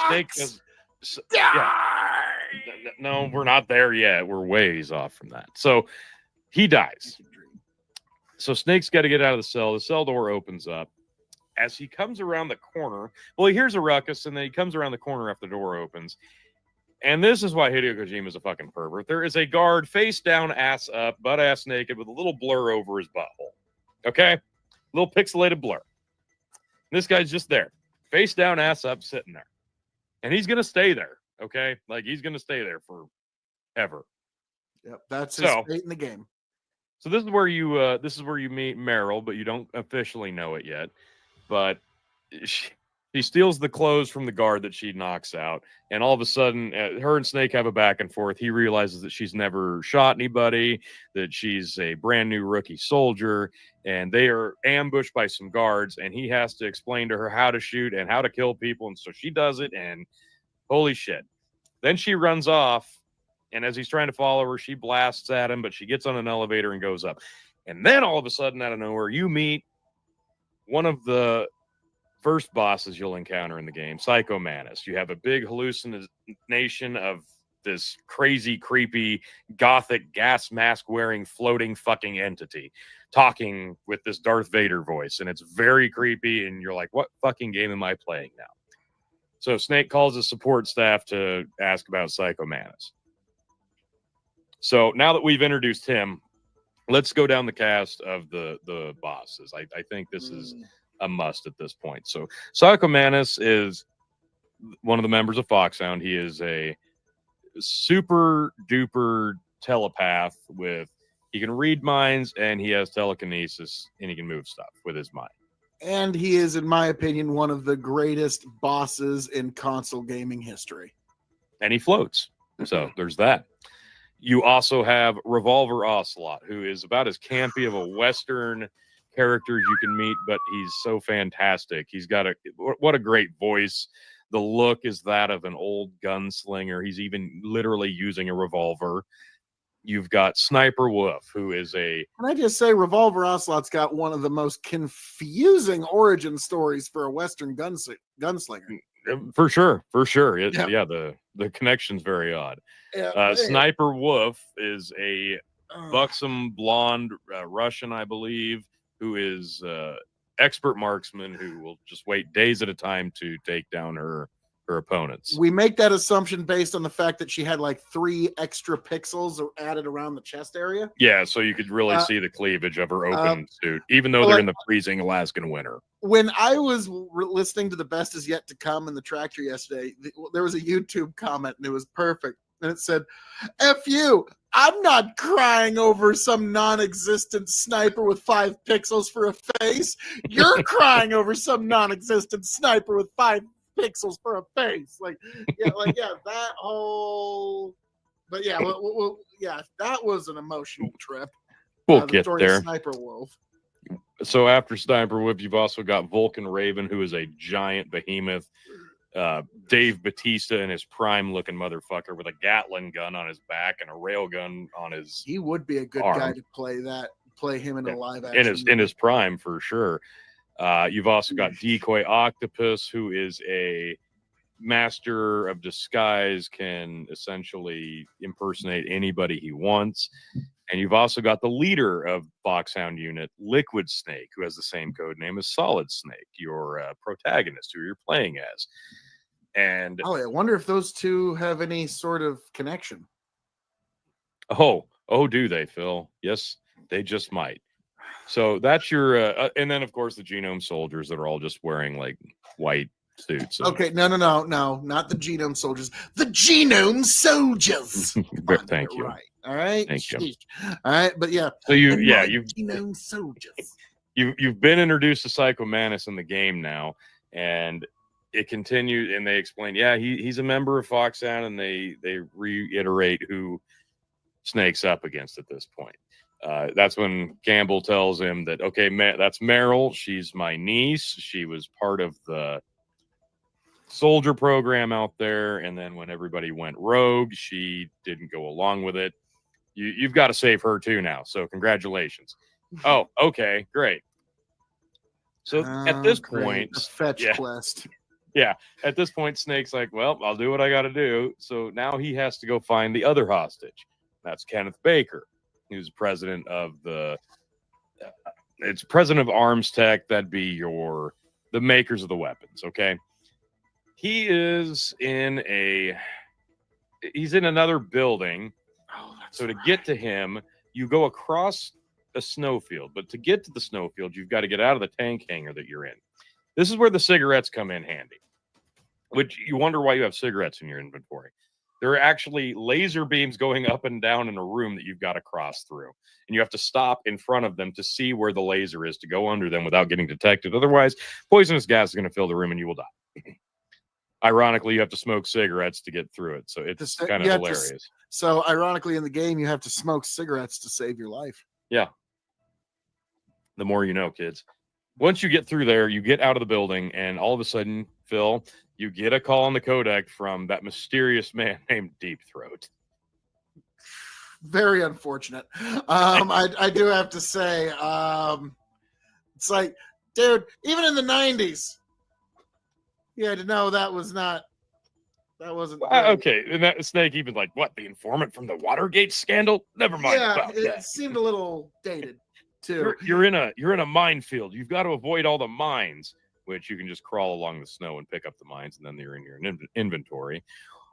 Snake does, yeah. No, we're not there yet. We're ways off from that. So he dies. So Snake's got to get out of the cell. The cell door opens up. As he comes around the corner, well, he hears a ruckus, and then he comes around the corner after the door opens. And this is why Hideo Kojima is a fucking pervert. There is a guard face down, ass up, butt ass naked, with a little blur over his butthole. Okay? Little pixelated blur. And this guy's just there. Face down, ass up, sitting there. And he's going to stay there. Okay? Like, he's going to stay there forever. Yep, that's his fate in the game. So this is where you meet Meryl, but you don't officially know it yet. But she steals the clothes from the guard that she knocks out, and all of a sudden, her and Snake have a back and forth. He realizes that she's never shot anybody, that she's a brand new rookie soldier, and they are ambushed by some guards, and he has to explain to her how to shoot and how to kill people, and so she does it, and holy shit. Then she runs off, and as he's trying to follow her, she blasts at him, but she gets on an elevator and goes up. And then all of a sudden, out of nowhere, you meet one of the first bosses you'll encounter in the game, Psycho Manus. You have a big hallucination of this crazy, creepy, gothic, gas mask wearing, floating fucking entity talking with this Darth Vader voice. And it's very creepy. And you're like, what fucking game am I playing now? So Snake calls his support staff to ask about Psycho Manus. So now that we've introduced him, let's go down the cast of the bosses. I think this is a must at this point. So Psycho Manus is one of the members of Foxhound. He is a super duper telepath he can read minds, and he has telekinesis, and he can move stuff with his mind. And he is, in my opinion, one of the greatest bosses in console gaming history. And he floats. So there's that. You also have Revolver Ocelot, who is about as campy of a Western character as you can meet, but he's so fantastic. He's got what a great voice. The look is that of an old gunslinger. He's even literally using a revolver. You've got Sniper Wolf, who is Can I just say, Revolver Ocelot's got one of the most confusing origin stories for a Western gunslinger. For sure. The connection's very odd. Sniper Wolf is a buxom blonde Russian, I believe, who is expert marksman who will just wait days at a time to take down her opponents. We make that assumption based on the fact that she had like 3 extra pixels added around the chest area. Yeah, so you could really see the cleavage of her open suit, even though they're in the freezing Alaskan winter. When I was listening to The Best Is Yet to Come in the tractor yesterday, there was a YouTube comment, and it was perfect. And it said, F you, I'm not crying over some non-existent sniper with 5 pixels for a face. You're crying over some non-existent sniper with 5 pixels for a face. That whole... But yeah, that was an emotional trip. We'll get there. Sniper Wolf. So after Sniper Wolf, you've also got Vulcan Raven, who is a giant behemoth. Dave Bautista in his prime looking motherfucker with a Gatling gun on his back and a railgun on his He would be a good arm. guy to play him in a live action in his prime for sure. You've also got Decoy Octopus, who is a master of disguise, can essentially impersonate anybody he wants. And you've also got the leader of Foxhound unit, Liquid Snake, who has the same code name as Solid Snake, your protagonist who you're playing as. And I wonder if those two have any sort of connection. Oh, do they, Phil? Yes, they just might. So that's your, and then of course the Genome Soldiers that are all just wearing like white suits. Okay, no, not the Genome Soldiers. The Genome Soldiers. Thank you. Right. All right. Thank you. All right, but yeah. So you've Genome Soldiers. You've been introduced to Psycho Manus in the game now, and it continued. And they explain, he's a member of Foxhound, and they reiterate who Snake's up against at this point. That's when Campbell tells him that, okay, that's Meryl. She's my niece. She was part of the soldier program out there. And then when everybody went rogue, she didn't go along with it. You've got to save her too now. So congratulations. Oh, okay, great. So at this point, the fetch quest. Yeah. At this point, Snake's like, well, I'll do what I got to do. So now he has to go find the other hostage. That's Kenneth Baker, who's president of it's president of Arms Tech. That'd be the makers of the weapons. Okay. He is he's in another building. So to get to him, you go across a snowfield, but to get to the snowfield, you've got to get out of the tank hangar that you're in. This is where the cigarettes come in handy, which you wonder why you have cigarettes in your inventory. There are actually laser beams going up and down in a room that you've got to cross through. And you have to stop in front of them to see where the laser is to go under them without getting detected. Otherwise, poisonous gas is going to fill the room and you will die. Ironically, you have to smoke cigarettes to get through it. So it's kind of hilarious. So ironically, in the game, you have to smoke cigarettes to save your life. Yeah. The more you know, kids. Once you get through there, you get out of the building, and all of a sudden, Phil, you get a call on the codec from that mysterious man named Deep Throat. Very unfortunate. I do have to say, it's like, dude, even in the 90s, Yeah, to know that was not. That wasn't Okay, and that Snake even like, what, the informant from the Watergate scandal? Never mind Yeah, about it that. seemed a little dated too. You're in a minefield. You've got to avoid all the mines, which you can just crawl along the snow and pick up the mines, and then they're in your inventory.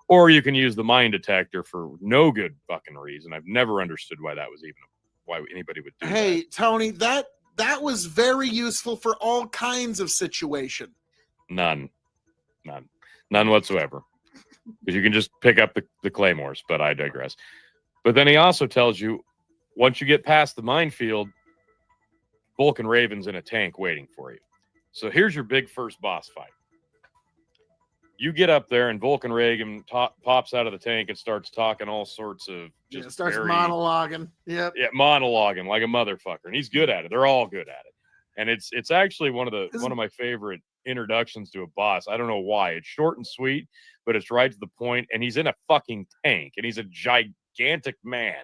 Or you can use the mine detector for no good fucking reason. I've never understood why that was even why anybody would do that. Hey, Tony, that was very useful for all kinds of situation. None whatsoever. Because you can just pick up the claymores, but I digress. But then he also tells you, once you get past the minefield, Vulcan Raven's in a tank waiting for you. So here's your big first boss fight. You get up there, and Vulcan Raven pops out of the tank and starts talking all sorts of just starts monologuing. Yep. Yeah, monologuing like a motherfucker, and he's good at it. They're all good at it, and it's actually one of my favorite introductions to a boss. I don't know why. It's short and sweet, but it's right to the point, and he's in a fucking tank, and he's a gigantic man.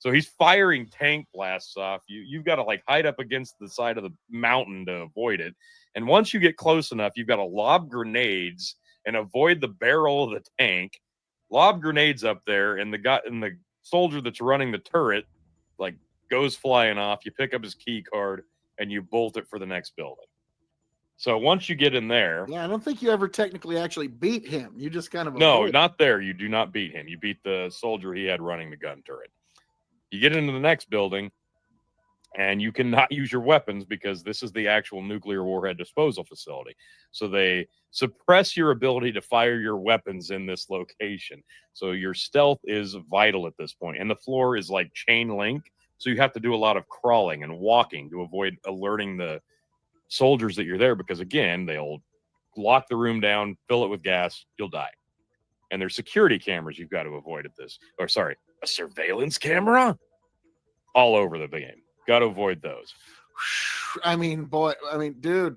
So he's firing tank blasts off. You've got to like hide up against the side of the mountain to avoid it. And once you get close enough, you've got to lob grenades and avoid the barrel of the tank. Lob grenades up there, and the soldier that's running the turret like goes flying off. You pick up his key card and you bolt it for the next building. So once you get in there, yeah, I don't think you ever technically actually beat him. You just kind of not there. You do not beat him. You beat the soldier he had running the gun turret. You get into the next building, and you cannot use your weapons because this is the actual nuclear warhead disposal facility. So they suppress your ability to fire your weapons in this location. So your stealth is vital at this point. And the floor is like chain link. So you have to do a lot of crawling and walking to avoid alerting the soldiers that you're there, because again, they'll lock the room down, fill it with gas, you'll die. And there's security cameras you've got to avoid at this. Or sorry, a surveillance camera all over the game. Got to avoid those. I mean, dude,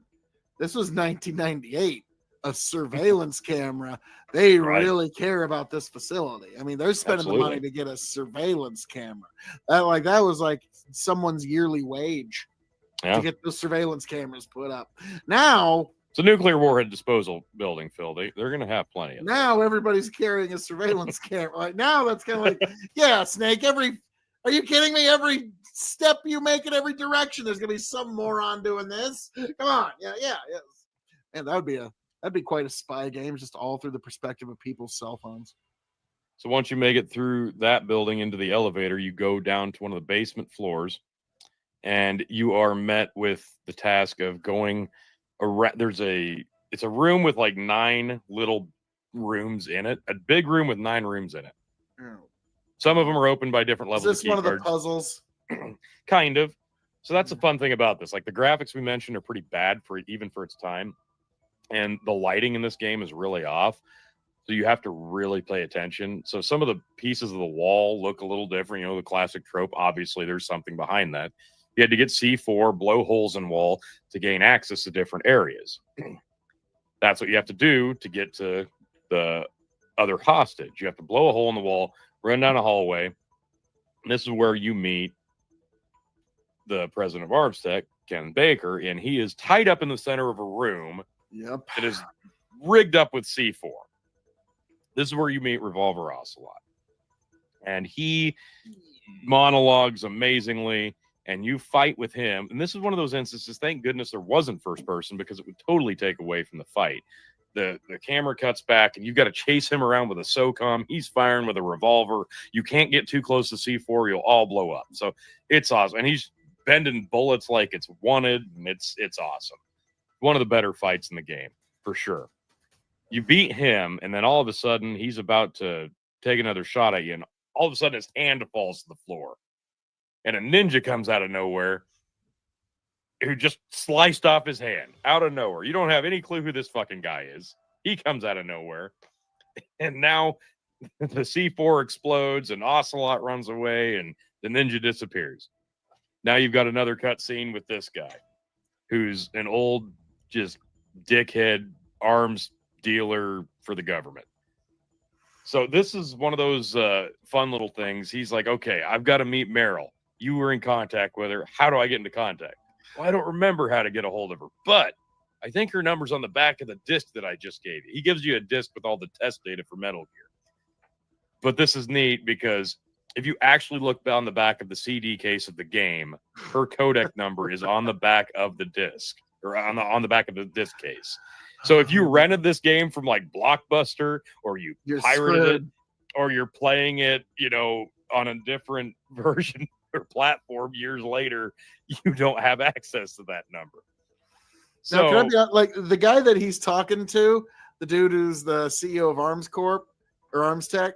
this was 1998. A surveillance camera. They really care about this facility. I mean, they're spending the money to get a surveillance camera. That was like someone's yearly wage to get those surveillance cameras put up. Now it's a nuclear warhead disposal building, Phil. They're going to have plenty of now everybody's carrying a surveillance camera. Like now that's kind of like, yeah, Snake, are you kidding me? Every step you make in every direction, there's gonna be some moron doing this. Come on, yeah. And that'd be quite a spy game, just all through the perspective of people's cell phones. So once you make it through that building into the elevator, you go down to one of the basement floors, and you are met with the task of going around. It's a room with like 9 little rooms in it, a big room with 9 rooms in it. Some of them are open by different levels. Is this one of the puzzles? Kind of. So that's the fun thing about this. Like the graphics we mentioned are pretty bad even for its time. And the lighting in this game is really off. So you have to really pay attention. So some of the pieces of the wall look a little different. You know, the classic trope. Obviously, there's something behind that. You had to get C4, blow holes in wall to gain access to different areas. That's what you have to do to get to the other hostage. You have to blow a hole in the wall, run down a hallway. And this is where you meet the president of ArmsTech, Ken Baker, and he is tied up in the center of a room that is rigged up with C4. This is where you meet Revolver Ocelot. And he monologues amazingly, and you fight with him. And this is one of those instances, thank goodness there wasn't first person, because it would totally take away from the fight. The camera cuts back, and you've got to chase him around with a SOCOM. He's firing with a revolver. You can't get too close to C4. You'll all blow up. So it's awesome. And he's bending bullets like it's wanted, and it's awesome. One of the better fights in the game, for sure. You beat him, and then all of a sudden, he's about to take another shot at you, and all of a sudden, his hand falls to the floor. And a ninja comes out of nowhere who just sliced off his hand out of nowhere. You don't have any clue who this fucking guy is. He comes out of nowhere. And now the C4 explodes, and Ocelot runs away, and the ninja disappears. Now you've got another cutscene with this guy, who's an old, just dickhead arms dealer for the government. So this is one of those fun little things. He's like, okay, I've got to meet Meryl. You were in contact with her. How do I get into contact? Well, I don't remember how to get a hold of her, but I think her number's on the back of the disc that I just gave you. He gives you a disc with all the test data for Metal Gear. But this is neat because if you actually look on the back of the CD case of the game, her codec number is on the back of the disc, or on the back of the disc case. So if you rented this game from like Blockbuster, or you're pirated it, or you're playing it, on a different version or platform years later, you don't have access to that number. So now, can I be like the guy that he's talking to, the dude who's the CEO of Arms Corp or Arms Tech?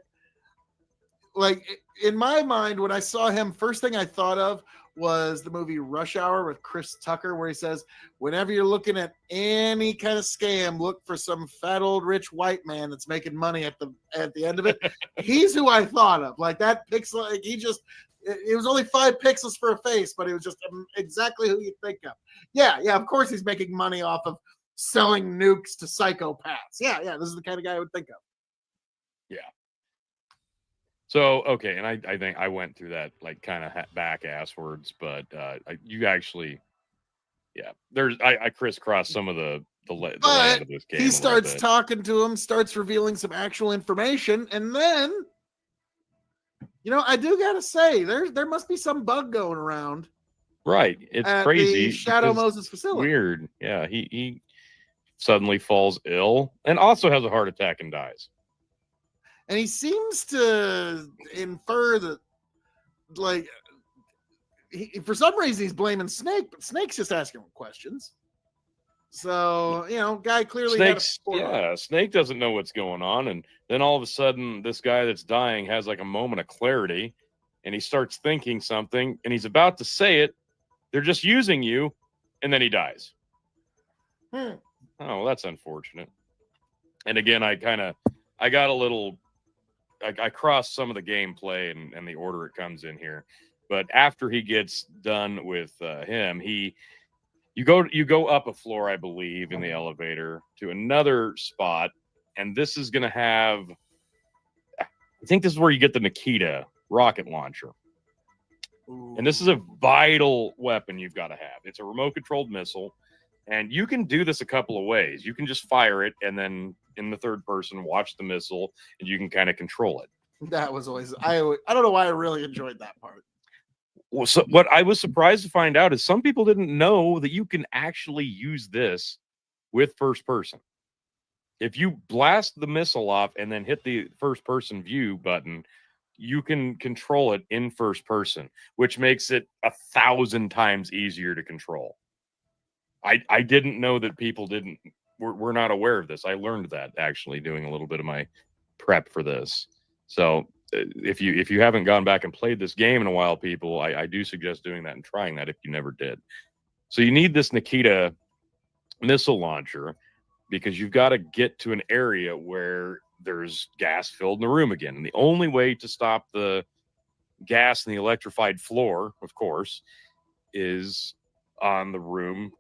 Like in my mind, when I saw him, first thing I thought of was the movie Rush Hour with Chris Tucker, where he says, whenever you're looking at any kind of scam, look for some fat old rich white man that's making money at the end of it. He's who I thought of. Like that pixel, like it was only 5 pixels for a face, but it was just exactly who you'd think of. Yeah, of course he's making money off of selling nukes to psychopaths. Yeah, this is the kind of guy I would think of. Yeah. So, okay, and I think I went through that like kind of back asswards, but you actually, I crisscrossed some of the land of this game. He starts talking to him, starts revealing some actual information, and then, I do gotta say, there must be some bug going around. Right, it's crazy. The Shadow Moses facility. Weird, yeah. He suddenly falls ill and also has a heart attack and dies. And he seems to infer that, like, for some reason he's blaming Snake, but Snake's just asking him questions. So, guy clearly Snake doesn't know what's going on. And then all of a sudden, this guy that's dying has like a moment of clarity, and he starts thinking something, and he's about to say it. They're just using you, and then he dies. Oh, well, that's unfortunate. And again, I got a little... I crossed some of the gameplay and the order it comes in here, but after he gets done with him, you go up a floor, I believe, in the elevator to another spot, and this is going to have, I think this is where you get the Nikita rocket launcher. Ooh. And this is a vital weapon you've got to have. It's a remote controlled missile, and you can do this a couple of ways. You can just fire it and then in the third person watch the missile, and you can kind of control it. That was always I don't know why I really enjoyed that part. Well, so what I was surprised to find out is some people didn't know that you can actually use this with first person. If you blast the missile off and then hit the first person view button, you can control it in first person, which makes it 1,000 times easier to control. I didn't know that people were not aware of this. I learned that actually doing a little bit of my prep for this. So if you haven't gone back and played this game in a while, people, I do suggest doing that and trying that if you never did. So you need this Nikita missile launcher because you've got to get to an area where there's gas filled in the room again. And the only way to stop the gas in the electrified floor, of course, is on the room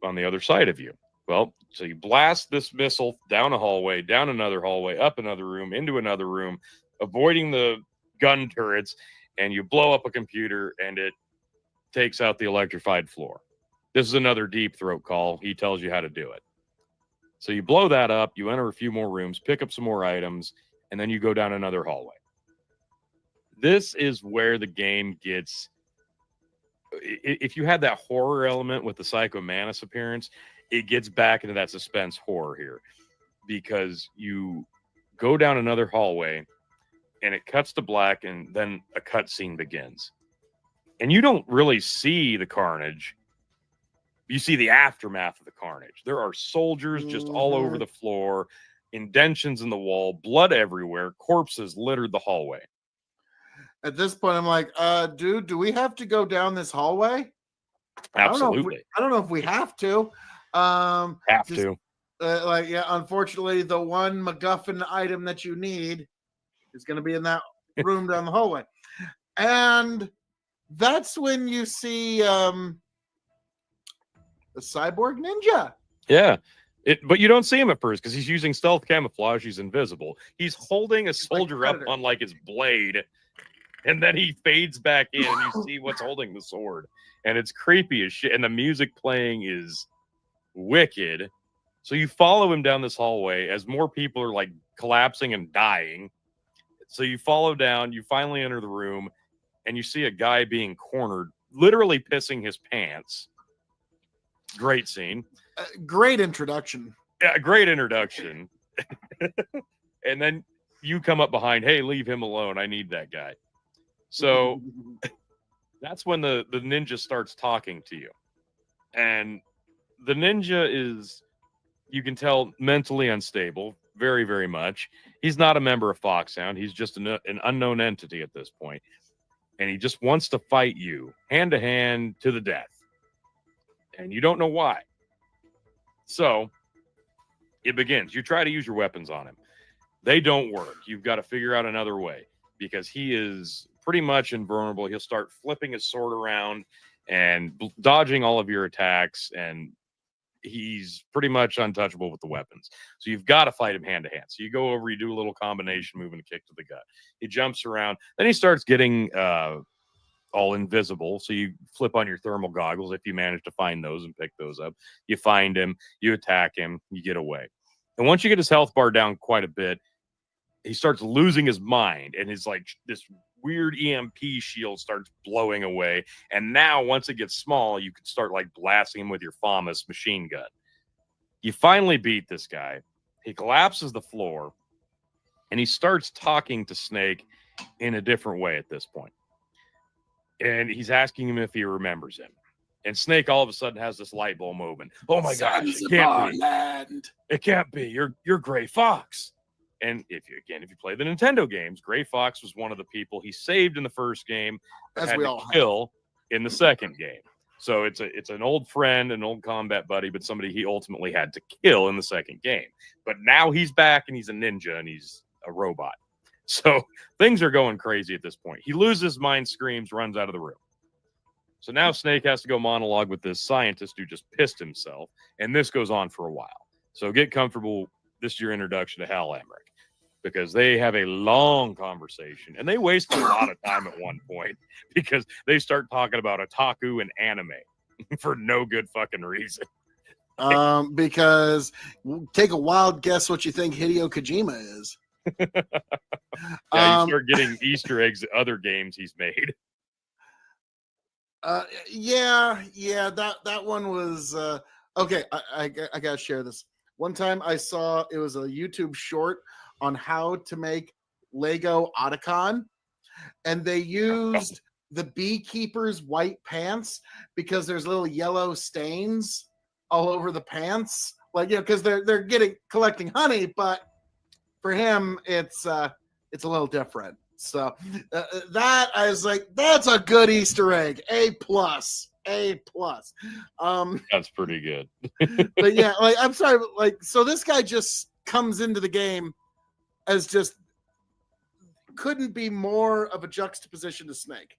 on the other side of you. Well, so you blast this missile down a hallway, down another hallway, up another room, into another room, avoiding the gun turrets, and you blow up a computer, and it takes out the electrified floor. This is another Deep Throat call. He tells you how to do it. So you blow that up, you enter a few more rooms, pick up some more items, and then you go down another hallway. This is where the game gets... If you had that horror element with the Psycho Mantis appearance, it gets back into that suspense horror here, because you go down another hallway and it cuts to black, and then a cutscene begins. And you don't really see the carnage. You see the aftermath of the carnage. There are soldiers just all over the floor, indentions in the wall, blood everywhere, corpses littered the hallway. At this point, I'm like, dude, do we have to go down this hallway? Absolutely. I don't know if we have to. Unfortunately, the one MacGuffin item that you need is going to be in that room down the hallway. And that's when you see the cyborg ninja. Yeah. But you don't see him at first because he's using stealth camouflage. He's invisible. He's holding a soldier up on like his blade, and then he fades back in and you see what's holding the sword. And it's creepy as shit. And the music playing is wicked. So you follow him down this hallway as more people are like collapsing and dying. So you follow down, you finally enter the room, and you see a guy being cornered, literally pissing his pants. Great scene. Great introduction. Yeah, great introduction. And then you come up behind, hey, leave him alone. I need that guy. So that's when the ninja starts talking to you. And the ninja is, you can tell, mentally unstable, very, very much. He's not a member of Foxhound. He's just an unknown entity at this point. And he just wants to fight you hand to hand to the death. And you don't know why. So it begins. You try to use your weapons on him. They don't work. You've got to figure out another way because he is pretty much invulnerable. He'll start flipping his sword around and dodging all of your attacks, and he's pretty much untouchable with the weapons. So you've got to fight him hand to hand. So you go over, you do a little combination move and a kick to the gut. He jumps around. Then he starts getting all invisible. So you flip on your thermal goggles if you manage to find those and pick those up. You find him, you attack him, you get away. And once you get his health bar down quite a bit, he starts losing his mind, and his like this weird EMP shield starts blowing away. And now once it gets small, you can start like blasting him with your FAMAS machine gun. You finally beat this guy. He collapses the floor, and he starts talking to Snake in a different way at this point. And he's asking him if he remembers him. And Snake all of a sudden has this light bulb moment. Oh my gosh, it can't be. It can't be. You're Gray Fox. And if you play the Nintendo games, Gray Fox was one of the people he saved in the first game, but had to kill in the second game. So it's an old friend, an old combat buddy, but somebody he ultimately had to kill in the second game. But now he's back, and he's a ninja, and he's a robot. So things are going crazy at this point. He loses his mind, screams, runs out of the room. So now Snake has to go monologue with this scientist who just pissed himself, and this goes on for a while. So get comfortable. This is your introduction to Hal Emmerich, because they have a long conversation, and they waste a lot of time at one point because they start talking about otaku and anime for no good fucking reason. Because take a wild guess what you think Hideo Kojima is. Yeah, you start getting Easter eggs at other games he's made. Yeah, that one was okay. I gotta share this. One time I saw, it was a YouTube short on how to make Lego Otacon, and they used the beekeeper's white pants because there's little yellow stains all over the pants, like, you know, because they're collecting honey, but for him it's a little different. So that, I was like, that's a good Easter egg. A+. That's pretty good. But yeah, like, I'm sorry, but like, so this guy just comes into the game as just couldn't be more of a juxtaposition to Snake.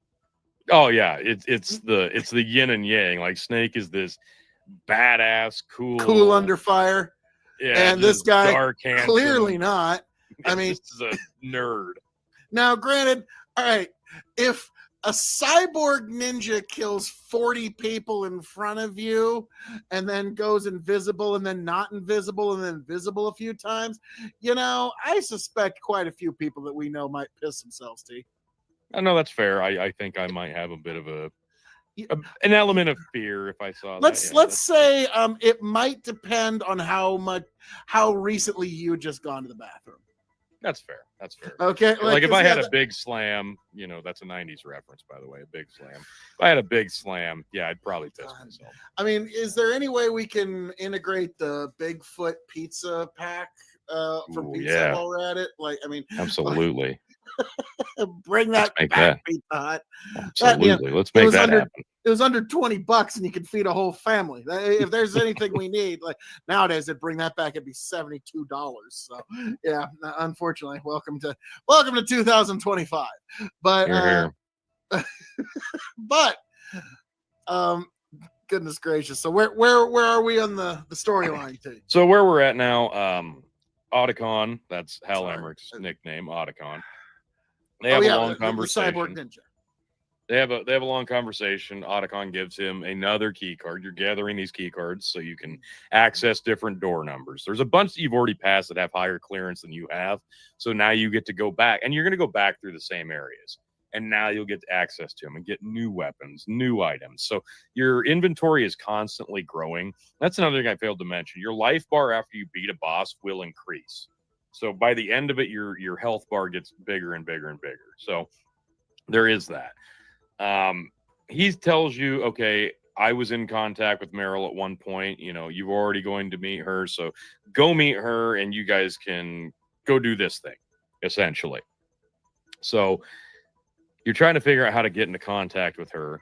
Oh yeah, it's the yin and yang. Like Snake is this badass, cool under fire. Yeah, and this guy dark, clearly not. I mean, this is a nerd. Now, granted, all right, if a cyborg ninja kills 40 people in front of you and then goes invisible and then not invisible and then visible a few times, you know, I suspect quite a few people that we know might piss themselves, T. I know that's fair. I think I might have a bit of an element of fear if I saw that. Let's say it might depend on how recently you had just gone to the bathroom. That's fair. Okay. Like if I had a big slam, you know, that's a 90s reference, by the way, a big slam. If I had a big slam, yeah, I'd probably piss myself. I mean, is there any way we can integrate the Bigfoot pizza pack from Pizza while we're at it? Like, I mean, absolutely. Bring that back, Pizza Hut. Absolutely. Let's make that happen. It was under $20 and you could feed a whole family. If there's anything we need, like nowadays, they'd bring that back, it'd be $72. So yeah, unfortunately, welcome to 2025. But but goodness gracious. So where are we on the storyline, T? So where we're at now, Otacon, that's Hal Emmerich's nickname, Otacon. They have a long conversation. The cyborg ninja. They have a long conversation. Otacon gives him another key card. You're gathering these key cards so you can access different door numbers. There's a bunch that you've already passed that have higher clearance than you have. So now you get to go back, and you're going to go back through the same areas. And now you'll get access to them and get new weapons, new items. So your inventory is constantly growing. That's another thing I failed to mention. Your life bar after you beat a boss will increase. So by the end of it, your health bar gets bigger and bigger and bigger. So there is that. He tells you, okay, I was in contact with Meryl at one point. You know, you're already going to meet her, so go meet her, and you guys can go do this thing, essentially. So you're trying to figure out how to get into contact with her.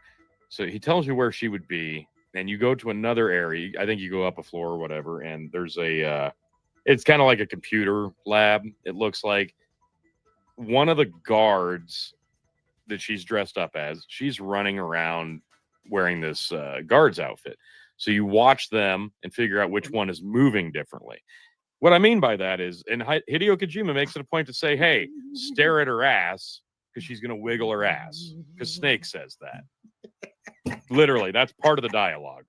So he tells you where she would be, and you go to another area. I think you go up a floor or whatever, and there's it's kind of like a computer lab. It looks like one of the guards that she's dressed up as, she's running around wearing this guard's outfit. So you watch them and figure out which one is moving differently. What I mean by that is, and Hideo Kojima makes it a point to say, hey, stare at her ass because she's going to wiggle her ass because Snake says that. Literally, that's part of the dialogue.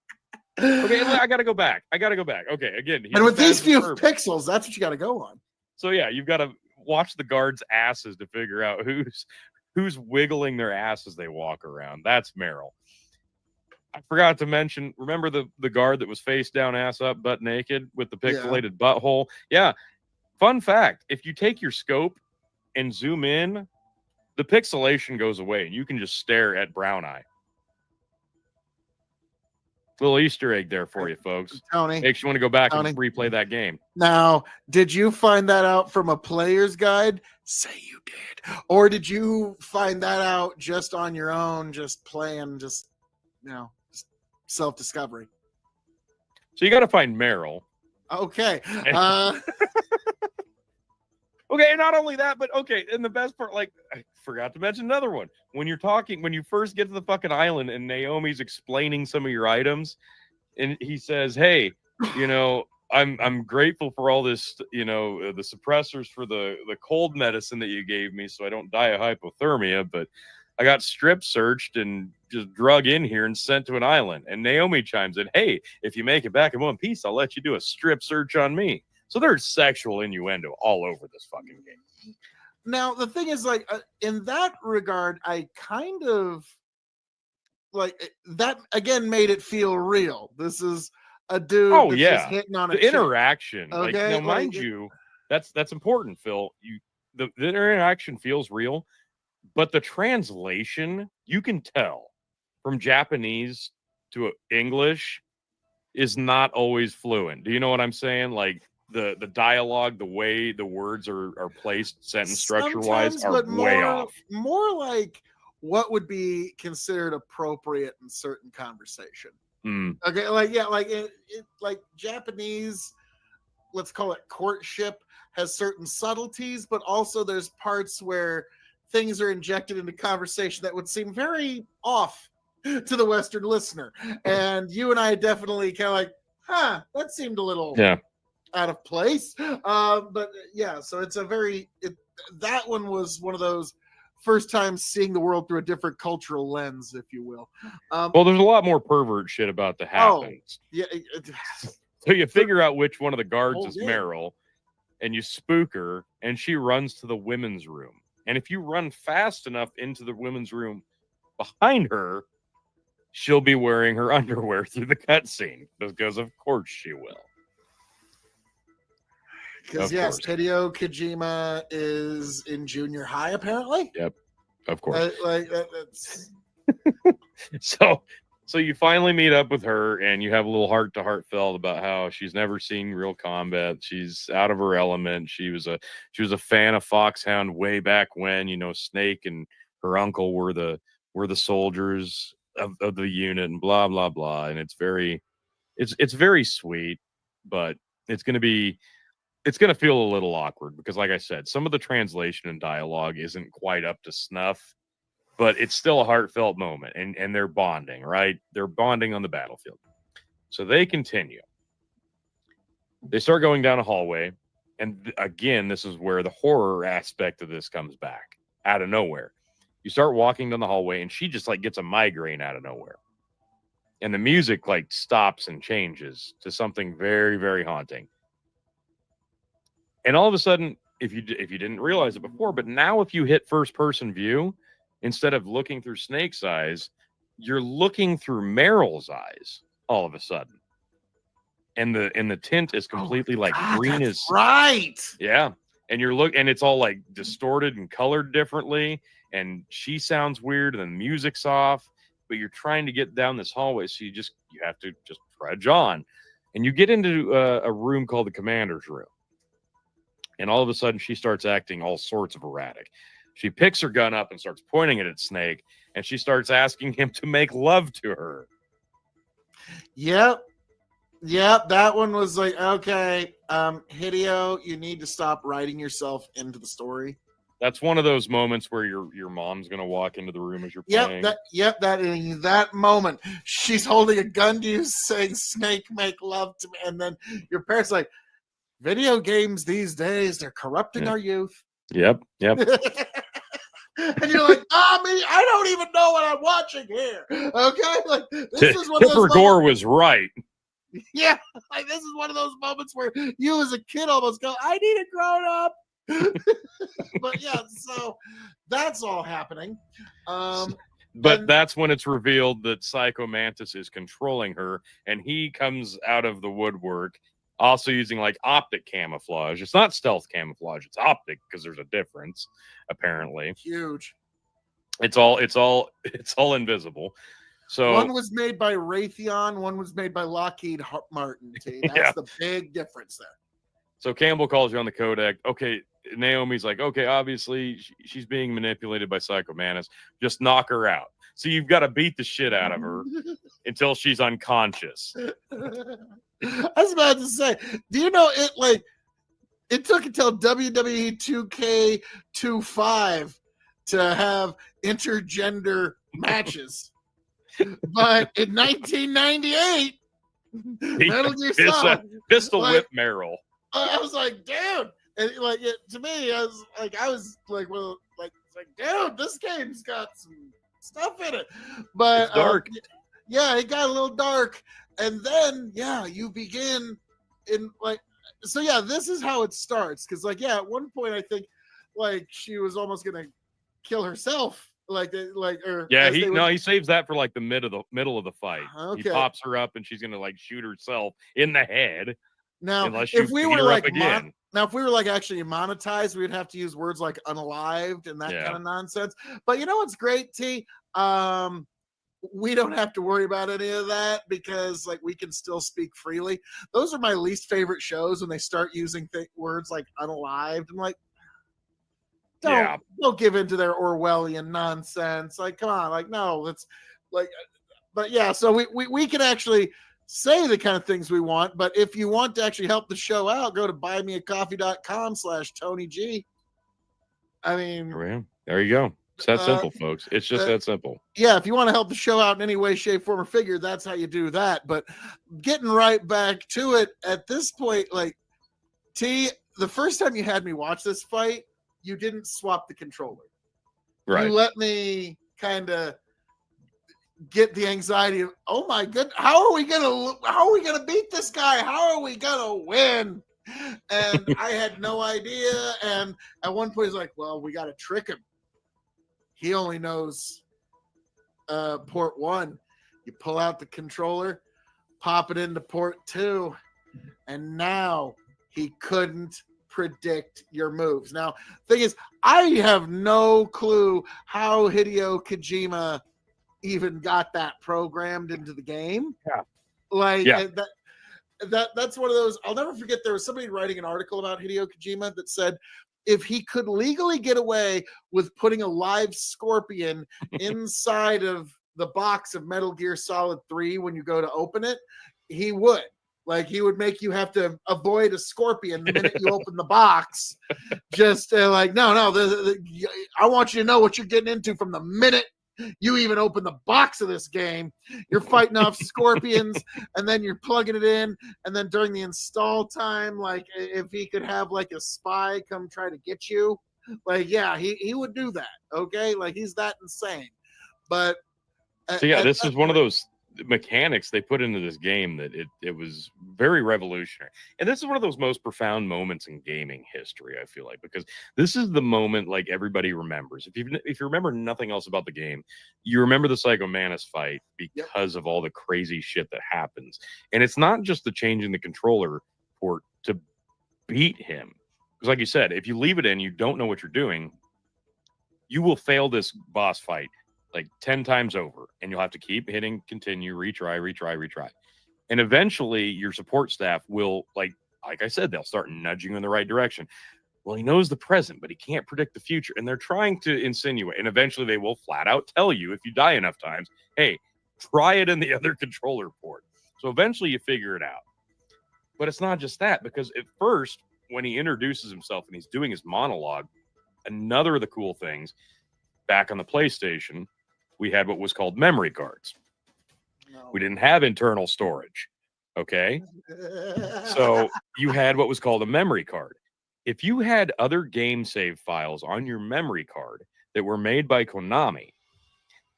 Okay, I got to go back. Okay, again. And with these few pixels, that's what you got to go on. So yeah, you've got to watch the guards' asses to figure out who's wiggling their ass as they walk around. That's Meryl. I forgot to mention, remember the guard that was face down, ass up, butt naked with the pixelated butthole? Yeah. Fun fact, if you take your scope and zoom in, the pixelation goes away and you can just stare at Brown Eye. Little Easter egg there for you, folks. Tony, makes you want to go back and replay that game. Now, did you find that out from a player's guide? Say you did. Or did you find that out just on your own, just playing, just self-discovery? So you got to find Meryl. Okay. Okay, not only that, but okay, and the best part, like, I forgot to mention another one. When you first get to the fucking island and Naomi's explaining some of your items, and he says, hey, I'm grateful for all this, the suppressors for the cold medicine that you gave me so I don't die of hypothermia, but I got strip searched and just drug in here and sent to an island. And Naomi chimes in, hey, if you make it back in one piece, I'll let you do a strip search on me. So there's sexual innuendo all over this fucking game. Now, the thing is, like, in that regard, I kind of like that again made it feel real. This is a dude that's just hitting on a chick. Interaction. Okay? Like, now, mind you, that's important, Phil. The interaction feels real, but the translation, you can tell from Japanese to English is not always fluent. Do you know what I'm saying? Like, the dialogue, the way the words are placed, sentence structure wise, are way off. More like what would be considered appropriate in certain conversation. Okay, like Japanese, let's call it courtship, has certain subtleties, but also there's parts where things are injected into conversation that would seem very off to the Western listener. And you and I definitely kind of like, that seemed a little out of place. But yeah, so it's that one was one of those first time seeing the world through a different cultural lens, if you will. Well, there's a lot more pervert shit about to happen. So you figure out which one of the guards is Meryl, and you spook her, and she runs to the women's room. And if you run fast enough into the women's room behind her, she'll be wearing her underwear through the cutscene, because of course she will. Because yes, Hideo Kojima is in junior high, apparently. Yep, of course. That's... So you finally meet up with her, and you have a little heart-to-heart felt about how she's never seen real combat. She's out of her element. She was a fan of Foxhound way back when. Snake and her uncle were the soldiers of the unit, and blah blah blah. And it's very sweet, but it's going to feel a little awkward because, like I said, some of the translation and dialogue isn't quite up to snuff, but it's still a heartfelt moment, and they're bonding, right? They're bonding on the battlefield. So they continue. They start going down a hallway, and again, this is where the horror aspect of this comes back out of nowhere. You start walking down the hallway, and she just like gets a migraine out of nowhere. And the music like stops and changes to something very, very haunting. And all of a sudden, if you didn't realize it before, but now if you hit first person view, instead of looking through Snake's eyes, you're looking through Meryl's eyes all of a sudden. And the tint is completely green as right. Yeah. And and it's all like distorted and colored differently, and she sounds weird, and the music's off, but you're trying to get down this hallway, so you have to just trudge on. And you get into a room called the commander's room. And all of a sudden she starts acting all sorts of erratic. She picks her gun up and starts pointing it at Snake, and she starts asking him to make love to her. Yep, that one was like, okay, Hideo, you need to stop writing yourself into the story. That's one of those moments where your mom's gonna walk into the room as you're playing. That in that moment, she's holding a gun to you, saying, "Snake, make love to me," and then your parents like, video games these days, they're corrupting our youth. Yep. And you're like, I don't even know what I'm watching here. Okay, like this is one of those Tipper Gore was right. Yeah, like this is one of those moments where you as a kid almost go, I need a grown up. But yeah, so that's all happening. But that's when it's revealed that Psycho Mantis is controlling her, and he comes out of the woodwork, also using like optic camouflage. It's not stealth camouflage; it's optic, because there's a difference, apparently. Huge. It's all invisible. So one was made by Raytheon, one was made by Lockheed Martin. That's the big difference there. So Campbell calls you on the codec. Okay, Naomi's like, okay, obviously she's being manipulated by Psycho Mantis. Just knock her out. So you've got to beat the shit out of her until she's unconscious. I was about to say, do you know it took until WWE 2K25 to have intergender matches. But in 1998, Metal Gear Solid pistol whip Meryl. I was like, dude, and to me, I was like, well, dude, this game's got some stuff in it, but it's dark. Yeah, it got a little dark, and then you begin in so this is how it starts, because at one point I think she was almost gonna kill herself. He saves that for the middle of the fight. Okay. He pops her up, and she's gonna shoot herself in the head. Now, if we were actually monetized, we'd have to use words like unalived and that kind of nonsense. But you know what's great, T? We don't have to worry about any of that, because we can still speak freely. Those are my least favorite shows, when they start using words like unalived. I'm like, don't give into their Orwellian nonsense. Come on, no, it's but yeah, so we can actually say the kind of things we want. But if you want to actually help the show out, go to buymeacoffee.com/TonyG. I mean, there you go. It's that simple, folks. It's just that simple. Yeah, if you want to help the show out in any way, shape, form, or figure, that's how you do that. But getting right back to it, at this point, T, the first time you had me watch this fight, you didn't swap the controller. Right. You let me kind of get the anxiety of, oh my goodness, how are we gonna beat this guy? How are we gonna win? And I had no idea. And at one point, he's like, well, we got to trick him. He only knows port 1. You pull out the controller, pop it into port 2, and now he couldn't predict your moves. Now, thing is, I have no clue how Hideo Kojima even got that programmed into the game. That's one of those. I'll never forget, there was somebody writing an article about Hideo Kojima that said, if he could legally get away with putting a live scorpion inside of the box of Metal Gear Solid 3 when you go to open it, he would. He would make you have to avoid a scorpion the minute you open the box. Just no, I want you to know what you're getting into from the minute you even open the box of this game. You're fighting off scorpions, and then you're plugging it in, and then during the install time, if he could have a spy come try to get you, Like, yeah, he would do that. Okay, like he's that insane. But So yeah, at this that is one of point, those mechanics they put into this game that it was very revolutionary. And this is one of those most profound moments in gaming history, I feel like, because this is the moment like everybody remembers. If you remember nothing else about the game, you remember the Psycho Mantis fight yep, because of all the crazy shit that happens. And it's not just the change in the controller port to beat him. Because like you said, if you leave it in, you don't know what you're doing, you will fail this boss fight like 10 times over, and you'll have to keep hitting continue, retry. And eventually your support staff will like I said, they'll start nudging you in the right direction. Well, he knows the present, but he can't predict the future. And they're trying to insinuate, and eventually they will flat out tell you if you die enough times, hey, try it in the other controller port. So eventually you figure it out. But it's not just that, because at first, when he introduces himself and he's doing his monologue, another of the cool things back on the PlayStation, we had what was called memory cards. no. We didn't have internal storage. Okay. So you had what was called a memory card. If you had other game save files on your memory card that were made by Konami,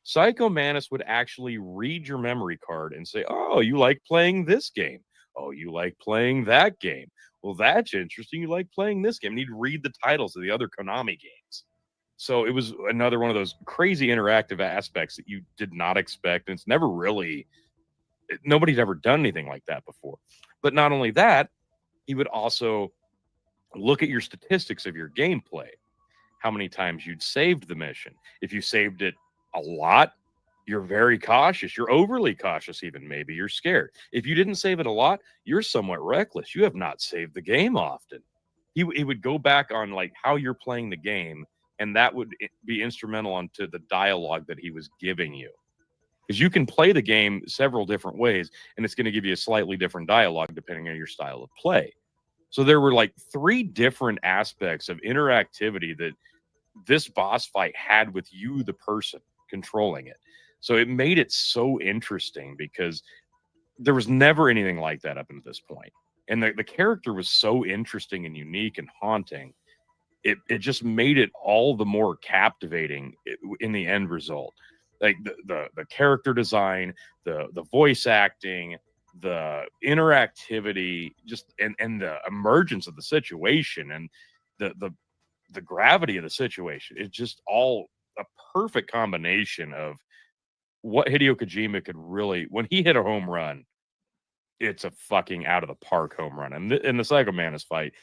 Psycho Mantis would actually read your memory card and say, "Oh, you like playing this game. Oh, you like playing that game. Well, that's interesting. You like playing this game." And he'd read the titles of the other Konami games. So it was another one of those crazy interactive aspects that you did not expect. And it's never really, nobody's ever done anything like that before. But not only that, he would also look at your statistics of your gameplay, how many times you'd saved the mission. If you saved it a lot, you're very cautious. You're overly cautious, even maybe. You're scared. If you didn't save it a lot, you're somewhat reckless. You have not saved the game often. He would go back on like how you're playing the game, and that would be instrumental onto the dialogue that he was giving you. Because you can play the game several different ways, and it's going to give you a slightly different dialogue depending on your style of play. So there were like 3 different aspects of interactivity that this boss fight had with you, the person controlling it. So it made it so interesting because there was never anything like that up until this point. And the character was so interesting and unique and haunting. It just made it all the more captivating in the end result. Like the character design, the voice acting, the interactivity, just and the emergence of the situation and the gravity of the situation. It's just all a perfect combination of what Hideo Kojima could really, when he hit a home run, it's a fucking out of the park home run. And the Psycho Mantis fight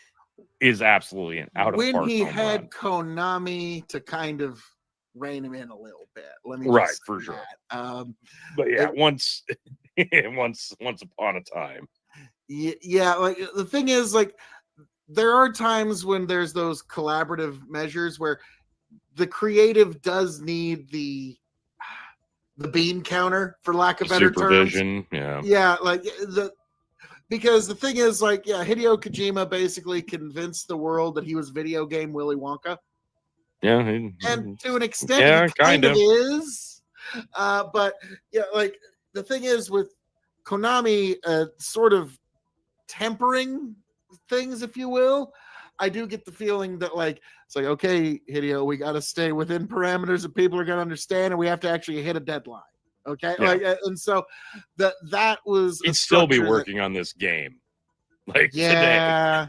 is absolutely an out of the when park he home had run. Konami to kind of rein him in a little bit. Let me Right, just for say sure. that. But yeah, it- once upon a time. yeah, like the thing is, like there are times when there's those collaborative measures where the creative does need the bean counter, for lack of better terms. Supervision, yeah. Yeah, like because the thing is, like, yeah, Hideo Kojima basically convinced the world that he was video game Willy Wonka. Yeah, And to an extent, he yeah, kind kind of of. is. But yeah, like the thing is with Konami, sort of tempering things, if you will. I do get the feeling that like it's like, okay, Hideo, we got to stay within parameters that people are going to understand, and we have to actually hit a deadline. Okay, Yeah. like, and so that was a He'd still be structure that, working on this game like today. yeah,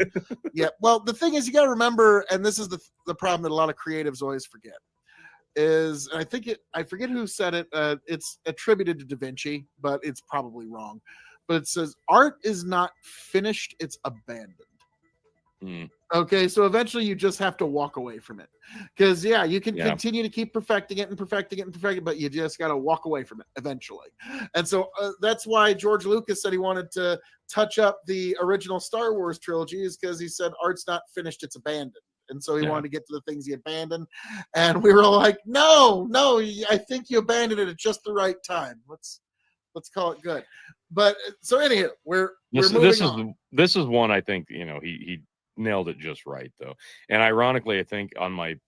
yeah. Well, the thing is, you got to remember, and this is the problem that a lot of creatives always forget is, and I forget who said it. It's attributed to Da Vinci, but it's probably wrong. But it says art is not finished; it's abandoned. Hmm. Okay, so eventually you just have to walk away from it, because yeah, you can Yeah. continue to keep perfecting it and perfecting it and perfecting it, but you just got to walk away from it eventually. And so that's why George Lucas said he wanted to touch up the original Star Wars trilogy, is because he said art's not finished; it's abandoned. And so he Yeah. wanted to get to the things he abandoned, and we were like, no, I think you abandoned it at just the right time. Let's call it good. But so anyhow, we're moving on. This is one I think he nailed it just right though. And ironically, I think on my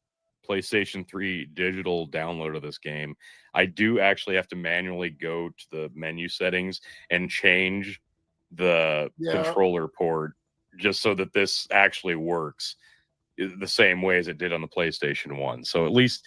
PlayStation 3 digital download of this game, I do actually have to manually go to the menu settings and change the Yeah. controller port just so that this actually works. the same way as it did on the PlayStation 1. So at least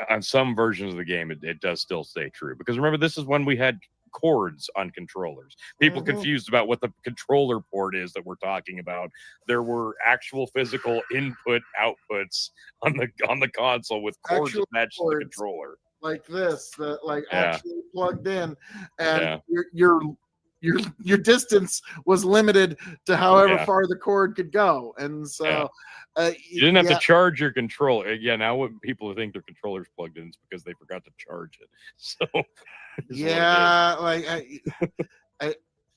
on some versions of the game, it does still stay true. Because remember, this is when we had cords on controllers. People confused about what the controller port is that we're talking about. There were actual physical input outputs on the console with cords Actual attached to the controller. Like this, that actually plugged in, and Yeah. your distance was limited to however far the cord could go, and so you didn't have to charge your controller. Yeah, now when people think their controller's plugged in, it's because they forgot to charge it. So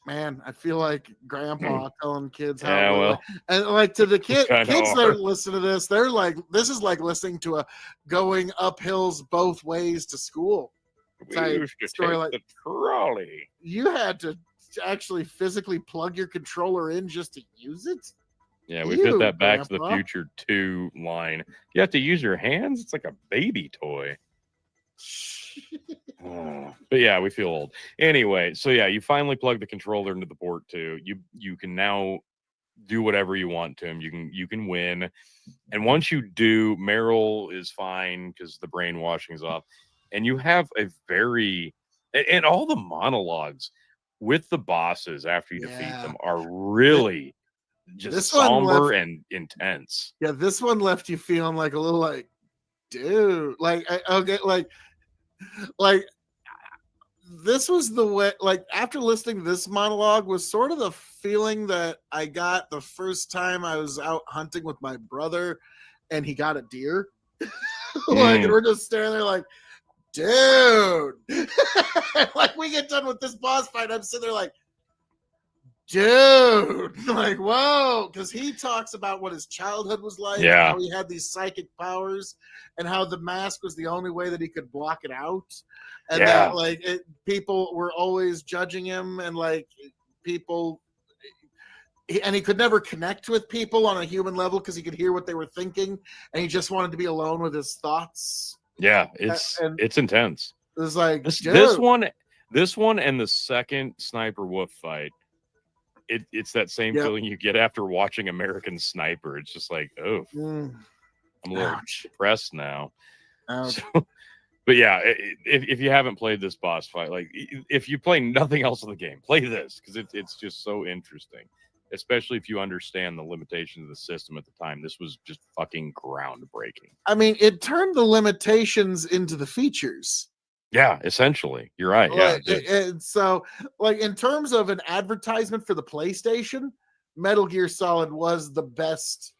man, I feel like grandpa telling kids how well, and like to the kids that are listening to this, they're like, this is like listening to a going up hills both ways to school. We used to take the trolley. You had to actually physically plug your controller in just to use it. Yeah, we fit that Back to the Future 2 line. You have to use your hands? It's like a baby toy. But yeah, we feel old. Anyway, so yeah, you finally plug the controller into the port too. You can now do whatever you want to him. You can win. And once you do, Meryl is fine because the brainwashing is off. And you have a and all the monologues with the bosses after you defeat them are really just somber and intense. Yeah, this one left you feeling like a little like, dude, like this was the way, like after listening to this monologue was sort of the feeling that I got the first time I was out hunting with my brother and he got a deer. And we're just staring there like, dude. Like we get done with this boss fight, I'm sitting there like, dude, like, whoa, because he talks about what his childhood was like, how he had these psychic powers, and how the mask was the only way that he could block it out, and that like people were always judging him, and like people, and he could never connect with people on a human level because he could hear what they were thinking, and he just wanted to be alone with his thoughts. Yeah, it's intense. It was like this one and the second Sniper Wolf fight. It's that same feeling you get after watching American Sniper. It's just like, oh, I'm a little depressed now. So, but yeah, if you haven't played this boss fight, like if you play nothing else in the game, play this because it's just so interesting. Especially if you understand the limitations of the system at the time. This was just fucking groundbreaking. I mean, it turned the limitations into the features. Yeah, essentially. You're right. Yeah. And so, like, in terms of an advertisement for the PlayStation, Metal Gear Solid was the best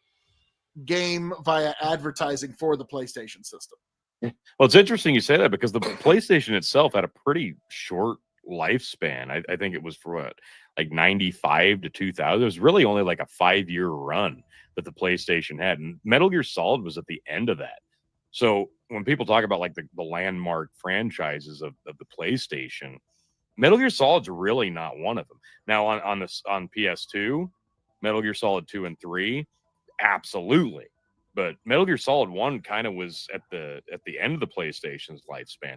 game via advertising for the PlayStation system. Well, it's interesting you say that because the PlayStation itself had a pretty short lifespan. I think it was for what, like 95 to 2000. It was really only like a 5-year run that the PlayStation had. And Metal Gear Solid was at the end of that. So when people talk about like the landmark franchises of the PlayStation, Metal Gear Solid's really not one of them. Now on PS2, Metal Gear Solid 2 and 3, absolutely. But Metal Gear Solid 1 kind of was at the end of the PlayStation's lifespan.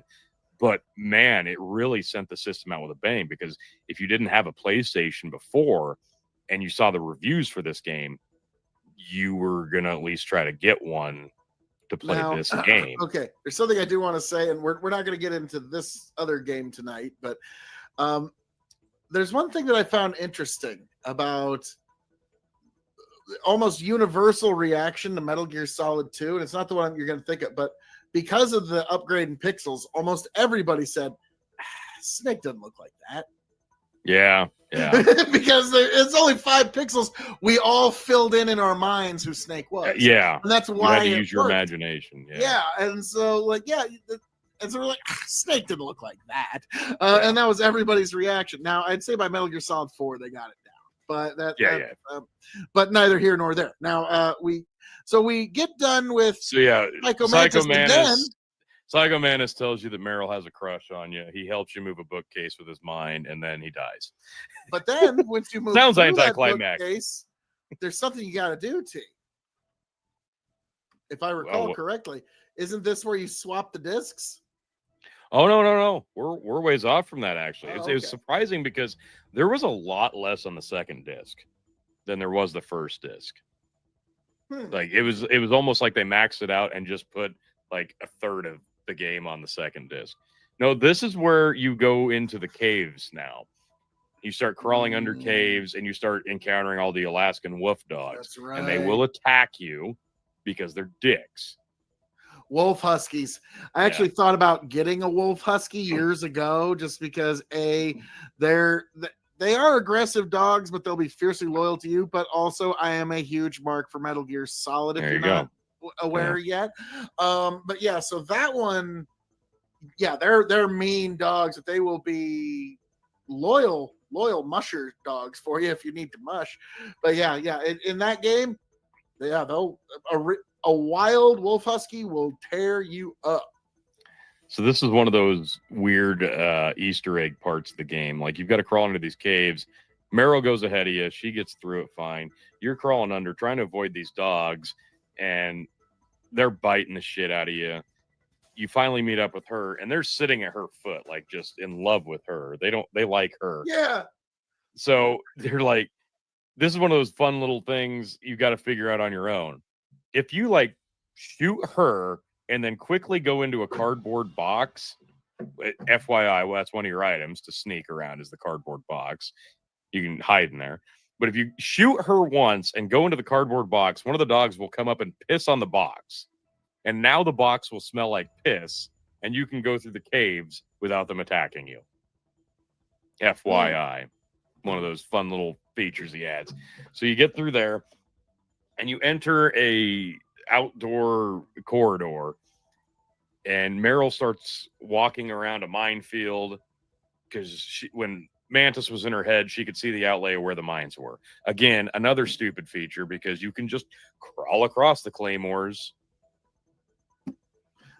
But man, it really sent the system out with a bang, because if you didn't have a PlayStation before and you saw the reviews for this game, you were going to at least try to get one to play this game. Okay, there's something I do want to say, and we're not going to get into this other game tonight, but there's one thing that I found interesting about almost universal reaction to Metal Gear Solid 2, and it's not the one you're going to think of, but because of the upgrade in pixels, almost everybody said, Snake doesn't look like that. Yeah. Because it's only 5 pixels. We all filled in our minds who Snake was. Yeah. And that's why you had to use your imagination. Yeah. And so, like, and so we're like, Snake didn't look like that. And that was everybody's reaction. Now, I'd say by Metal Gear Solid 4, they got it down. But but neither here nor there. Now, we get done with Psycho Mantis. Psycho Mantis tells you that Meryl has a crush on you. He helps you move a bookcase with his mind, and then he dies. But then once you move sounds through anticlimactic. That bookcase, there's something you got to do, T. If I recall correctly, isn't this where you swap the discs? Oh no. We're ways off from that, actually. It was surprising because there was a lot less on the second disc than there was the first disc. Like it was almost like they maxed it out and just put like a third of the game on the second disc. No, this is where you go into the caves now. You start crawling under caves and you start encountering all the Alaskan wolf dogs. That's right. And they will attack you because they're dicks. Wolf huskies. I actually thought about getting a wolf husky years ago just because they are aggressive dogs, but they'll be fiercely loyal to you. But also, I am a huge mark for Metal Gear Solid. If you're not aware yet, but yeah, so that one, yeah, they're mean dogs, but they will be loyal musher dogs for you if you need to mush. But yeah, in that game, yeah, they'll a wild wolf husky will tear you up. So this is one of those weird Easter egg parts of the game. Like you've got to crawl into these caves. Meryl goes ahead of you. She gets through it fine. You're crawling under, trying to avoid these dogs, and they're biting the shit out of you. You finally meet up with her, and they're sitting at her foot, like just in love with her. They like her. Yeah. So they're like, this is one of those fun little things you got to figure out on your own. If you like shoot her and then quickly go into a cardboard box, FYI, well, that's one of your items to sneak around is the cardboard box. You can hide in there. But if you shoot her once and go into the cardboard box, one of the dogs will come up and piss on the box. And now the box will smell like piss, and you can go through the caves without them attacking you. FYI. One of those fun little features he adds. So you get through there, and you enter a outdoor corridor, and Meryl starts walking around a minefield because when Mantis was in her head, she could see the outlay of where the mines were. Again, another stupid feature because you can just crawl across the claymores.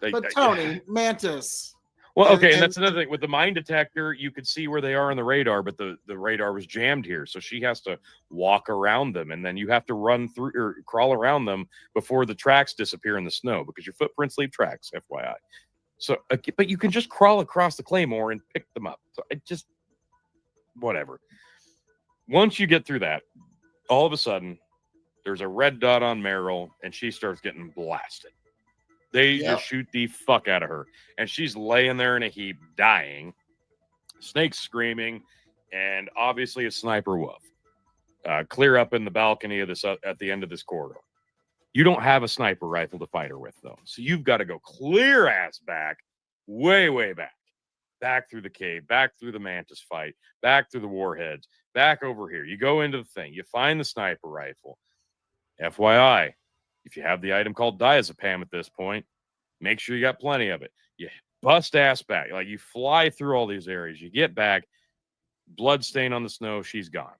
But Tony, Mantis. Well, okay, and that's another thing. With the mine detector, you could see where they are on the radar, but the radar was jammed here. So she has to walk around them, and then you have to run through or crawl around them before the tracks disappear in the snow because your footprints leave tracks, FYI. So, but you can just crawl across the claymore and pick them up. So it just, whatever. Once you get through that, all of a sudden, there's a red dot on Meryl, and she starts getting blasted. They just shoot the fuck out of her. And she's laying there in a heap, dying. Snake's screaming. And obviously a sniper wolf. Clear up in the balcony of this at the end of this corridor. You don't have a sniper rifle to fight her with, though. So you've got to go clear ass back, way, way back. Back through the cave, back through the Mantis fight, back through the warheads, back over here. You go into the thing. You find the sniper rifle. FYI. If you have the item called diazepam at this point, make sure you got plenty of it. You bust ass back. Like you fly through all these areas. You get back, blood stain on the snow, she's gone.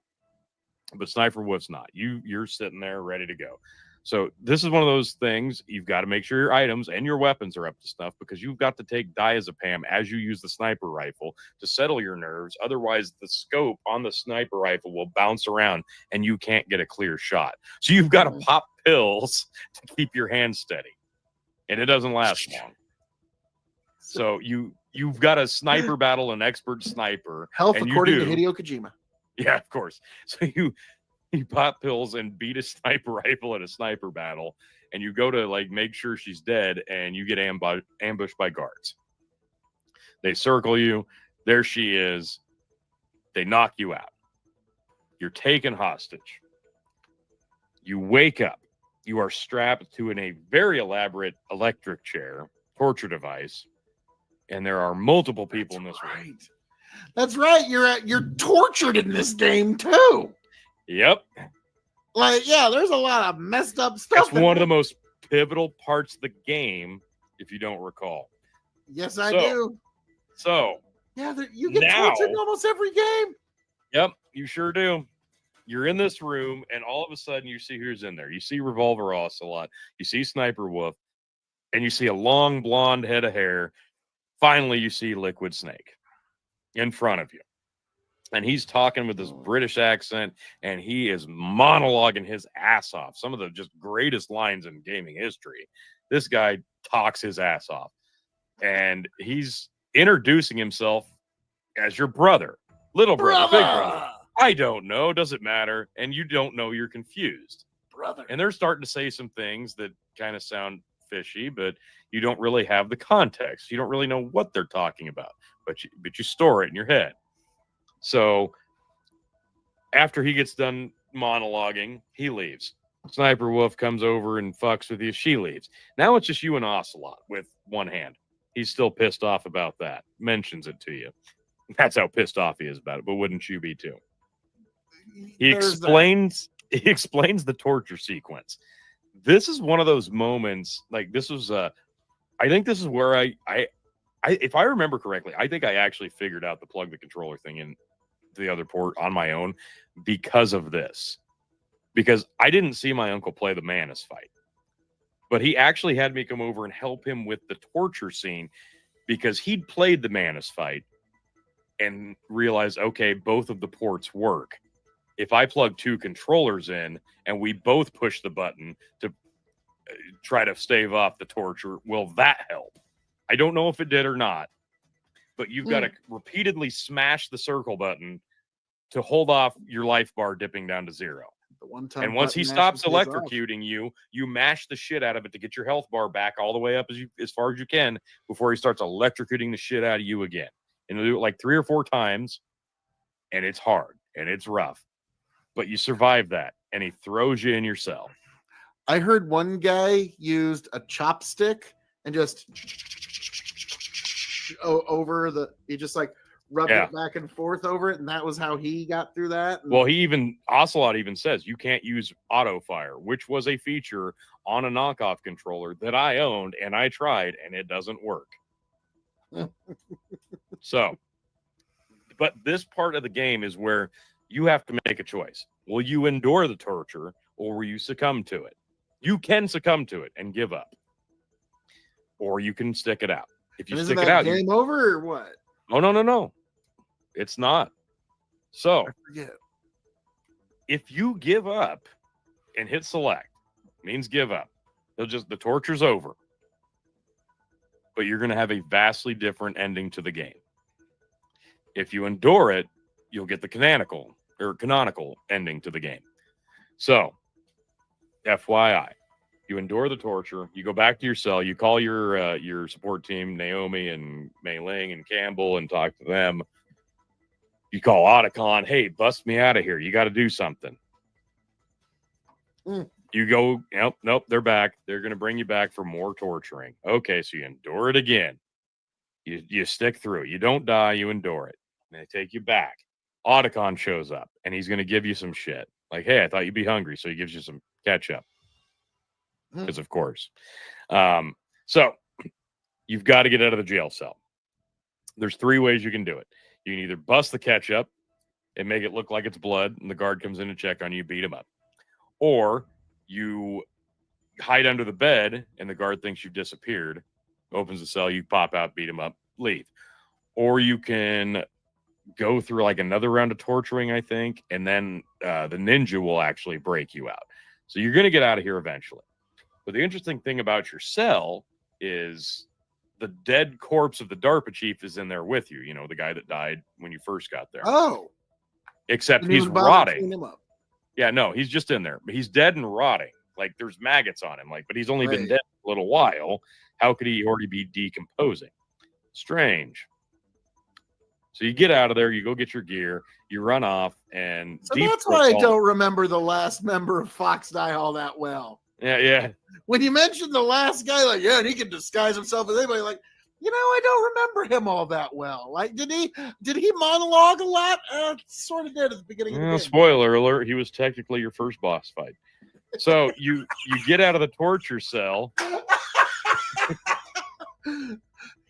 But Sniper Wolf's not. You're sitting there ready to go. So this is one of those things. You've got to make sure your items and your weapons are up to snuff because you've got to take diazepam as you use the sniper rifle to settle your nerves. Otherwise, the scope on the sniper rifle will bounce around and you can't get a clear shot. So you've got to pop pills to keep your hand steady. And it doesn't last long. So you've got a sniper battle, an expert sniper. Health according to Hideo Kojima. Yeah, of course. So you pop pills and beat a sniper rifle in a sniper battle, and you go to like make sure she's dead, and you get ambushed by guards. They circle you. There she is. They knock you out. You're taken hostage. You wake up. You are strapped to a very elaborate electric chair, torture device, and there are multiple people in this room. That's right. You're tortured in this game too. Yep. Like, yeah, there's a lot of messed up stuff. That's one of the most pivotal parts of the game, if you don't recall. Yes, I do. So, yeah, you get tortured in almost every game. Yep, you sure do. You're in this room, and all of a sudden, you see who's in there. You see Revolver Ocelot. You see Sniper Wolf, and you see a long blonde head of hair. Finally, you see Liquid Snake in front of you. And he's talking with this British accent, and he is monologuing his ass off. Some of the just greatest lines in gaming history. This guy talks his ass off. And he's introducing himself as your brother. Little brother, big brother. I don't know. Doesn't matter. And you don't know, you're confused. brother. And they're starting to say some things that kind of sound fishy, but you don't really have the context. You don't really know what they're talking about, but you store it in your head. So after he gets done monologuing, he leaves. Sniper Wolf comes over and fucks with you. She leaves. Now it's just you and Ocelot with one hand. He's still pissed off about that. Mentions it to you. That's how pissed off he is about it. But wouldn't you be too? He explains the torture sequence. This is one of those moments. Like this was I think this is where I if I remember correctly, I think I actually figured out the plug the controller thing in the other port on my own because of this. Because I didn't see my uncle play the Manus fight. But he actually had me come over and help him with the torture scene because he'd played the Manus fight and realized, okay, both of the ports work. If I plug two controllers in and we both push the button to try to stave off the torture, will that help? I don't know if it did or not, but you've got to repeatedly smash the circle button to hold off your life bar dipping down to 0. The one time and once he stops electrocuting you, you mash the shit out of it to get your health bar back all the way up as far as you can before he starts electrocuting the shit out of you again. And you'll do it like 3 or 4 times, and it's hard and it's rough. But you survive that, and he throws you in your cell. I heard one guy used a chopstick and just over he just like rubbed it back and forth over it, and that was how he got through that. Well, Ocelot even says you can't use auto fire, which was a feature on a knockoff controller that I owned, and I tried, and it doesn't work. So, but this part of the game is where you have to make a choice. Will you endure the torture, or will you succumb to it? You can succumb to it and give up, or you can stick it out. If you stick it out, game over or what? Oh, no. It's not. So, if you give up and hit select, means give up. The torture's over. But you're going to have a vastly different ending to the game. If you endure it, you'll get the canonical ending to the game. So, FYI, you endure the torture, you go back to your cell, you call your support team, Naomi and Mei Ling and Campbell, and talk to them. You call Otacon, hey, bust me out of here. You got to do something. You go, nope, they're back. They're going to bring you back for more torturing. Okay, so you endure it again. You stick through. You don't die, you endure it. And they take you back. Otacon shows up, and he's going to give you some shit. Like, hey, I thought you'd be hungry, so he gives you some ketchup. Because, of course. So, you've got to get out of the jail cell. There's 3 ways you can do it. You can either bust the ketchup and make it look like it's blood, and the guard comes in to check on you, beat him up. Or you hide under the bed, and the guard thinks you've disappeared, opens the cell, you pop out, beat him up, leave. Or you can go through like another round of torturing, I think, and then the ninja will actually break you out. So you're going to get out of here eventually. But the interesting thing about your cell is the dead corpse of the DARPA chief is in there with you. You know, the guy that died when you first got there. Oh. Except he's rotting. Yeah, no, he's just in there. But he's dead and rotting. Like, there's maggots on him. Like, but he's only been dead for a little while. How could he already be decomposing? Strange. So you get out of there, you go get your gear, you run off, and so that's why I don't remember the last member of Fox Die all that well. Yeah. When you mentioned the last guy, like, and he can disguise himself as anybody, like, I don't remember him all that well. Like, did he monologue a lot? Sort of did at the beginning of the game. Spoiler alert, he was technically your first boss fight. So you get out of the torture cell.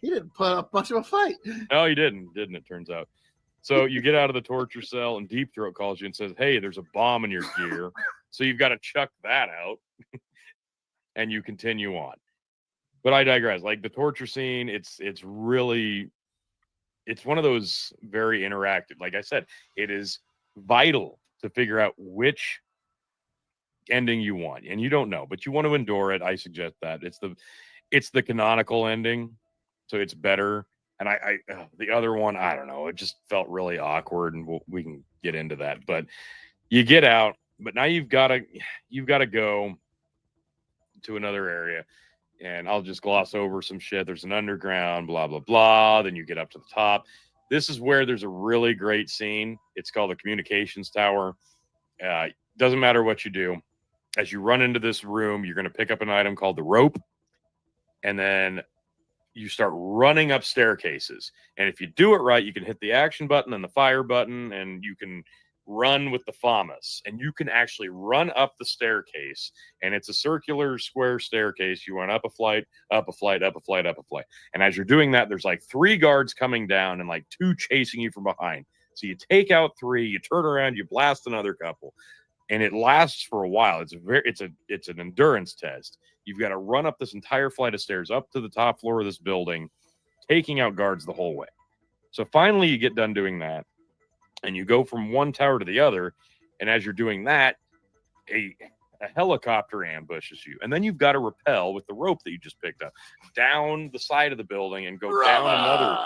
He didn't put up much of a fight. No, he didn't, it turns out. So you get out of the torture cell, and Deep Throat calls you and says, hey, there's a bomb in your gear. So you've got to chuck that out, and you continue on. But I digress. Like, the torture scene, it's one of those very interactive. Like I said, it is vital to figure out which ending you want. And you don't know, but you want to endure it. I suggest that. It's the canonical ending. So it's better. And I the other one, I don't know. It just felt really awkward, and we can get into that. But you get out, But now you've got to go to another area, and I'll just gloss over some shit. There's an underground, blah blah blah. Then you get up to the top. This is where there's a really great scene. It's called the communications tower. Doesn't matter what you do. As you run into this room, you're going to pick up an item called the rope, and then you start running up staircases. And if you do it right, you can hit the action button and the fire button, and you can run with the FAMAS. And you can actually run up the staircase, and it's a circular square staircase. You run up a flight, up a flight, up a flight, up a flight. And as you're doing that, there's like 3 guards coming down and like 2 chasing you from behind. So you take out 3, you turn around, you blast another couple. And it lasts for a while. It's an endurance test. You've got to run up this entire flight of stairs up to the top floor of this building, taking out guards the whole way. So finally you get done doing that, and you go from one tower to the other, and as you're doing that, a helicopter ambushes you, and then you've got to rappel with the rope that you just picked up down the side of the building and go down another.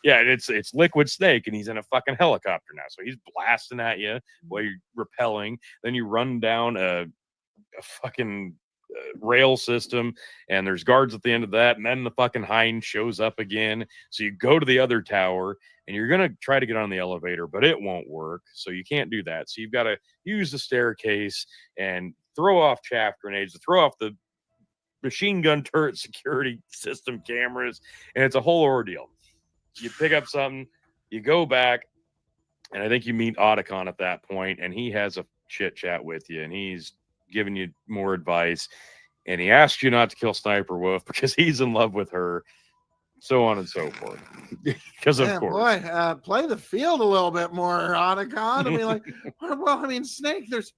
Yeah, it's Liquid Snake, and he's in a fucking helicopter now. So he's blasting at you while you're rappelling. Then you run down a fucking rail system, and there's guards at the end of that. And then the fucking hind shows up again. So you go to the other tower, and you're going to try to get on the elevator, but it won't work. So you can't do that. So you've got to use the staircase and throw off chaff grenades, to throw off the machine gun turret security system cameras. And it's a whole ordeal. You pick up something, you go back, and I think you meet Otacon at that point, and he has a chit chat with you, and he's giving you more advice, and he asks you not to kill Sniper Wolf because he's in love with her, so on and so forth. Because of course, boy, play the field a little bit more, Otacon. I mean, like, well, I mean, Snake, there's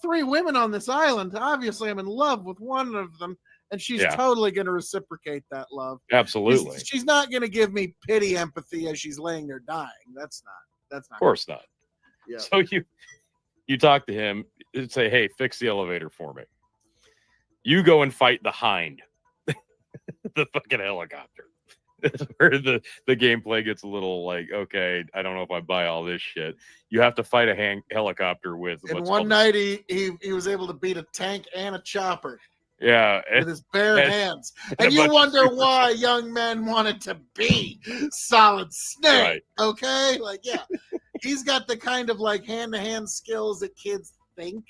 3 women on this island. Obviously, I'm in love with one of them. And she's totally going to reciprocate that love. Absolutely. She's not going to give me pity empathy as she's laying there dying. That's not. Of course not. Yeah. So you talk to him and say, hey, fix the elevator for me. You go and fight the hind, the fucking helicopter. That's where the gameplay gets a little like, okay, I don't know if I buy all this shit. You have to fight a helicopter with. In one night, he was able to beat a tank and a chopper. Yeah, with his bare hands. And you wonder why young men wanted to be Solid Snake. Right. Okay? Like, yeah. He's got the kind of like hand-to-hand skills that kids think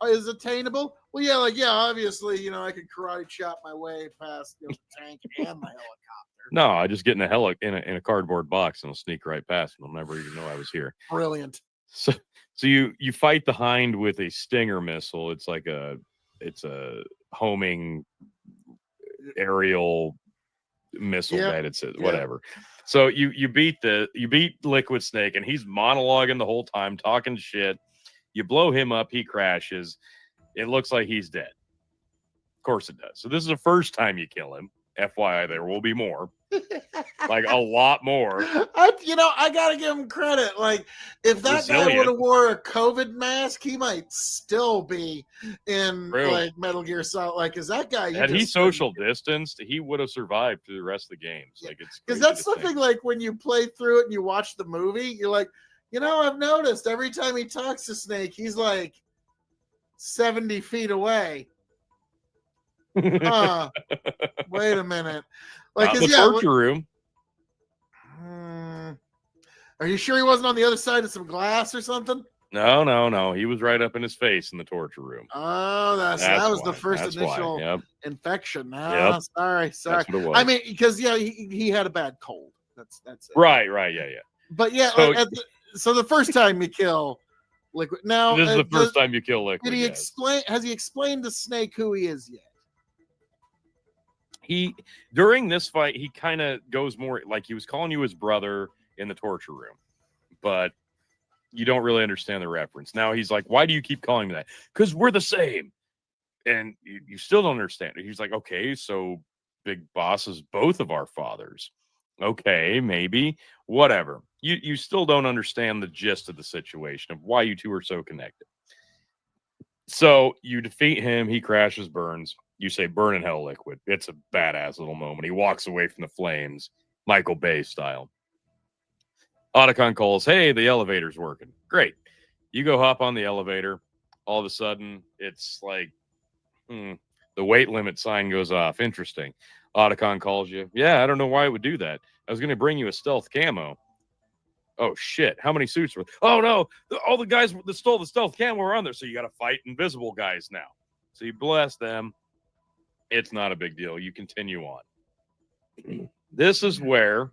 is attainable. Well, yeah, obviously, I could karate chop my way past the tank and the helicopter. No, I just get in a cardboard box and I'll sneak right past and I'll never even know I was here. Brilliant. So you fight the hind with a Stinger missile. It's like it's a homing aerial missile that it's whatever. So you beat Liquid Snake, and he's monologuing the whole time, talking shit. You blow him up, he crashes. It looks like he's dead. Of course it does. So this is the first time you kill him. FYI, there will be more. Like a lot more. I gotta give him credit. Like, if that guy would have wore a COVID mask, he might still be in like Metal Gear Solid. Like, is that guy? Had he social distanced, he would have survived through the rest of the games. Like, it's because that's something like when you play through it and you watch the movie, you're like, I've noticed every time he talks to Snake, he's like 70 feet away. Wait a minute. Like, the torture room. Are you sure he wasn't on the other side of some glass or something? No. He was right up in his face in the torture room. Oh, that was the first initial infection. Sorry. That's what it was. I mean, because he had a bad cold. That's it. Right. Yeah. But so the first time you kill Liquid. Now this is the first time you kill Liquid. Did he explain? Has he explained to Snake who he is yet? During this fight, he kind of goes more like he was calling you his brother in the torture room, but you don't really understand the reference. Now he's like, why do you keep calling me that? Because we're the same. And you still don't understand it. He's like, okay, so Big Boss is both of our fathers. Okay, maybe, whatever. You still don't understand the gist of the situation of why you two are so connected. So you defeat him. He crashes, burns. You say, burn in hell, Liquid. It's a badass little moment. He walks away from the flames, Michael Bay style. Otacon calls, hey, the elevator's working. Great. You go hop on the elevator. all of a sudden it's like, the weight limit sign goes off. Interesting. Otacon calls you. Yeah, I don't know why it would do that. I was going to bring you a stealth camo. Oh, shit. How many suits were? Oh, no. All the guys that stole the stealth camo were on there. So you got to fight invisible guys now. So you bless them. It's not a big deal. You continue on. This is where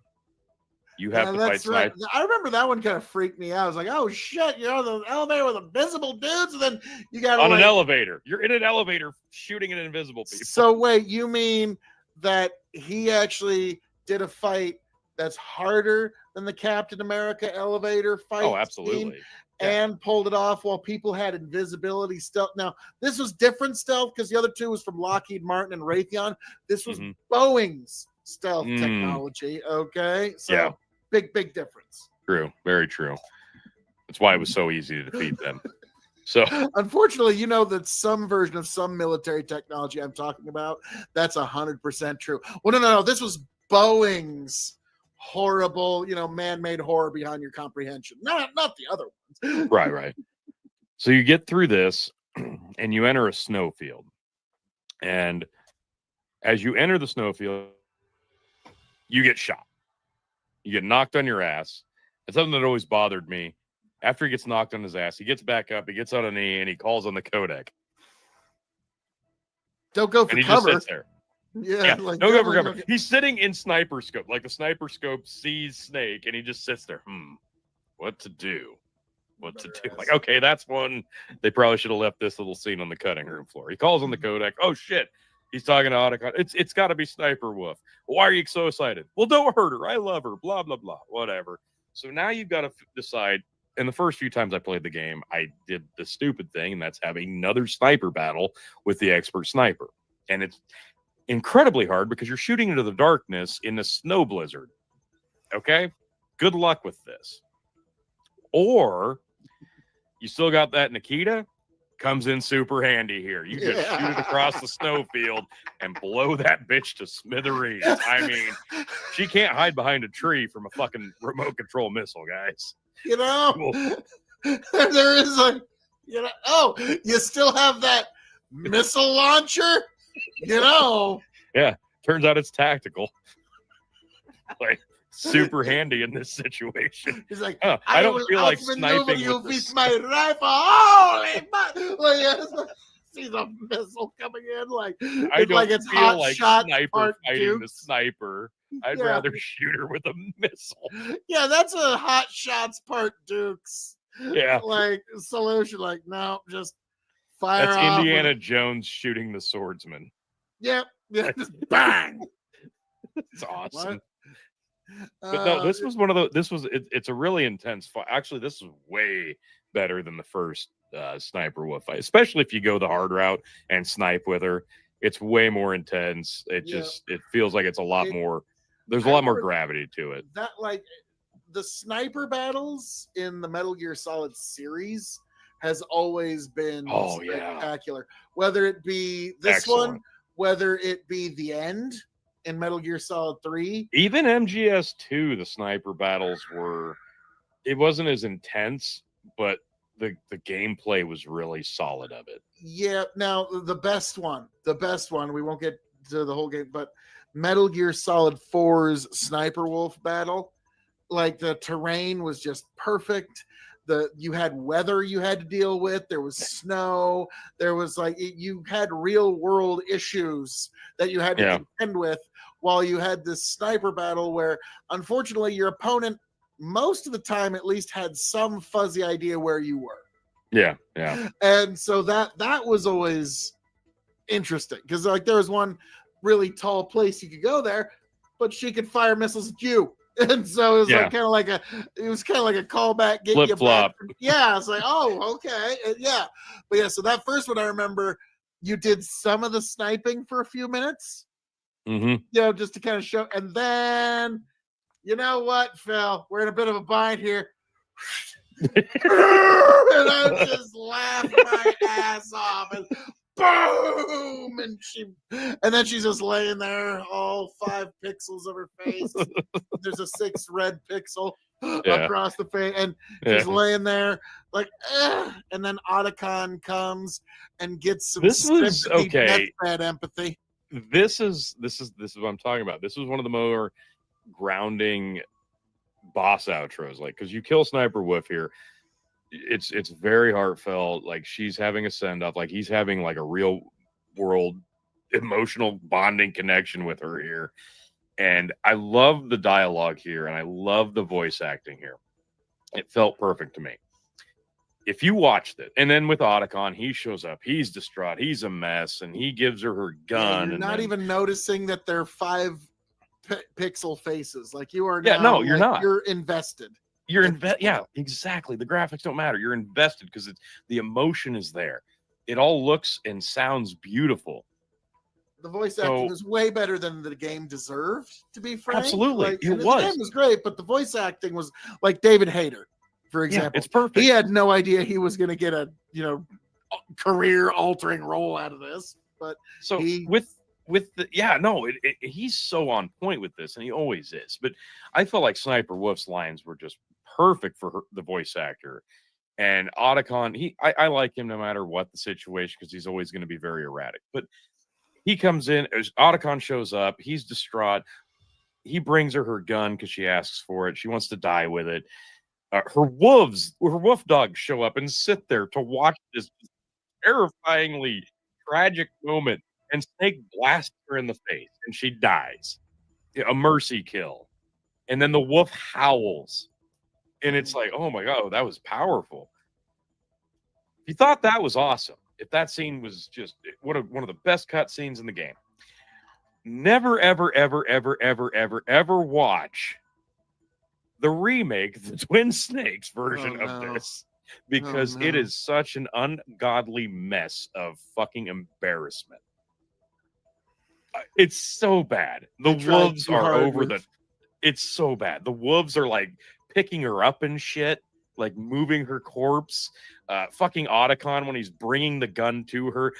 you have to fight right. snipers. I remember that one kind of freaked me out. I was like, oh, shit. You're on the elevator with invisible dudes. And then you got on an elevator. You're in an elevator shooting at invisible people. So wait, you mean that he actually did a fight that's harder than the Captain America elevator fight? Oh, absolutely. And pulled it off while people had invisibility stealth. Now, this was different stealth because the other two was from Lockheed Martin and Raytheon. This was Boeing's stealth technology. Okay. So big difference. True. Very true. That's why it was so easy to defeat them. So unfortunately, you know that some version of some military technology I'm talking about, that's 100% true. Well, no. This was Boeing's horrible, man-made horror beyond your comprehension. Not the other ones. Right. So you get through this and you enter a snowfield. And as you enter the snowfield, you get shot. You get knocked on your ass. It's something that always bothered me. After he gets knocked on his ass, he gets back up, he gets on a knee, and he calls on the codec. Don't go for and he cover. Just sits there. Yeah, don't go for cover. He's sitting in sniper scope, like the sniper scope sees Snake, and he just sits there. What to do? What to do? Like, okay, that's one. They probably should have left this little scene on the cutting room floor. He calls on the codec. Oh shit, he's talking to Otacon. It's got to be Sniper Wolf. Why are you so excited? Well, don't hurt her. I love her. Blah blah blah. Whatever. So now you've got to decide. And the first few times I played the game, I did the stupid thing, and that's having another sniper battle with the expert sniper. And it's incredibly hard because you're shooting into the darkness in a snow blizzard. Okay? Good luck with this. Or you still got that Nikita, comes in super handy here. You just shoot it across the snowfield and blow that bitch to smithereens. I mean, she can't hide behind a tree from a fucking remote control missile, guys. There is you still have that missile launcher? Yeah, turns out it's tactical. Like, super handy in this situation. He's like, I don't feel like sniping you with my rifle. Holy see the missile coming in I don't it's feel hot like shot sniper fighting Dukes. the sniper. I'd rather shoot her with a missile. Yeah, that's a hot shots part Dukes. Yeah, solution. No, just fire. That's Indiana Jones shooting the swordsman. Yep. Yeah, just bang. It's awesome. But no, this was one of the. It's a really intense fight. Actually, this is way better than the first Sniper Wolf fight, especially if you go the hard route and snipe with her. It's way more intense. It feels like it's a lot more. There's a lot more gravity to it. That the sniper battles in the Metal Gear Solid series has always been spectacular. Whether it be this one, whether it be the end in Metal Gear Solid 3. Even MGS2, the sniper battles it wasn't as intense, but the gameplay was really solid of it. Yeah, now the best one, we won't get to the whole game, but Metal Gear Solid 4's Sniper Wolf battle, the terrain was just perfect. You had weather you had to deal with. There was snow. There was you had real world issues that you had to contend with while you had this sniper battle where unfortunately your opponent most of the time at least had some fuzzy idea where you were. Yeah. And so that was always interesting because there was one really tall place you could go there, but she could fire missiles at you. And so it was kind of like a callback, get you flip-flop. back. Yeah, it's oh, okay, yeah. But so that first one I remember, you did some of the sniping for a few minutes, just to kind of show, and then you know what, Phil, we're in a bit of a bind here, and I just laughed my ass off, and boom, and then she's just laying there, all 5 pixels of her face. There's a 6th red pixel across the face, and she's laying there like, and then Otacon comes and gets some This was sympathy, okay. deathbed empathy. This is what I'm talking about. This was one of the more grounding boss outros, like, because you kill Sniper Wolf here. It's very heartfelt. Like, she's having a send off, like he's having like a real world emotional bonding connection with her here. And I love the dialogue here, and I love the voice acting here. It felt perfect to me. If you watched it, and then with Otacon, he shows up, he's distraught, he's a mess, and he gives her gun. You're and not then, even noticing that they're 5 pixel faces. Like, you are yeah, now, no, you're not. You're invested. You're invested. Yeah, exactly. The graphics don't matter. You're invested because the emotion is there. It all looks and sounds beautiful. The voice acting was way better than the game deserved, to be frank. Absolutely. Like, it was. The game was great, but the voice acting was like David Hayter, for example. Yeah, it's perfect. He had no idea he was going to get a, career-altering role out of this. But so he's so on point with this, and he always is. But I felt like Sniper Wolf's lines were just perfect for the voice actor. And Otacon, I like him no matter what the situation, because he's always going to be very erratic. But he comes in, as Otacon shows up, he's distraught. He brings her gun because she asks for it. She wants to die with it. Her wolf dogs show up and sit there to watch this terrifyingly tragic moment, and Snake blasts her in the face and she dies. A mercy kill. And then the wolf howls. And it's like, oh my God, that was powerful. If you thought that was awesome, if that scene was just one of the best cut scenes in the game, never, ever, ever, ever, ever, ever, ever watch the remake, the Twin Snakes version of this, because it is such an ungodly mess of fucking embarrassment. It's so bad. The wolves are over the... It's so bad. The wolves are like picking her up and shit, like moving her corpse. Fucking Otacon, when he's bringing the gun to her,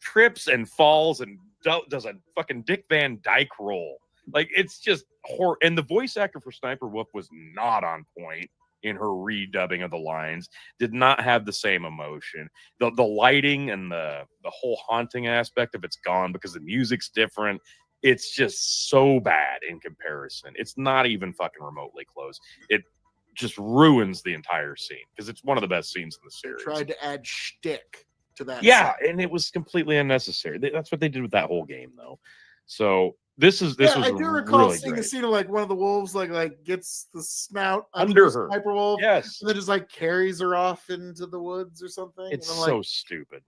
trips and falls and does a fucking Dick Van Dyke roll. Like, it's just horror. And the voice actor for Sniper Wolf was not on point in her redubbing of the lines. Did not have the same emotion. The lighting and the whole haunting aspect of it's gone because the music's different. It's just so bad in comparison. It's not even fucking remotely close. It just ruins the entire scene because it's one of the best scenes in the series. They tried to add shtick to that. Yeah, and it was completely unnecessary. That's what they did with that whole game, though. So this was I do recall really seeing a scene of like one of the wolves like gets the snout under her Sniper Wolf, yes, and then just like carries her off into the woods or something. It's so stupid.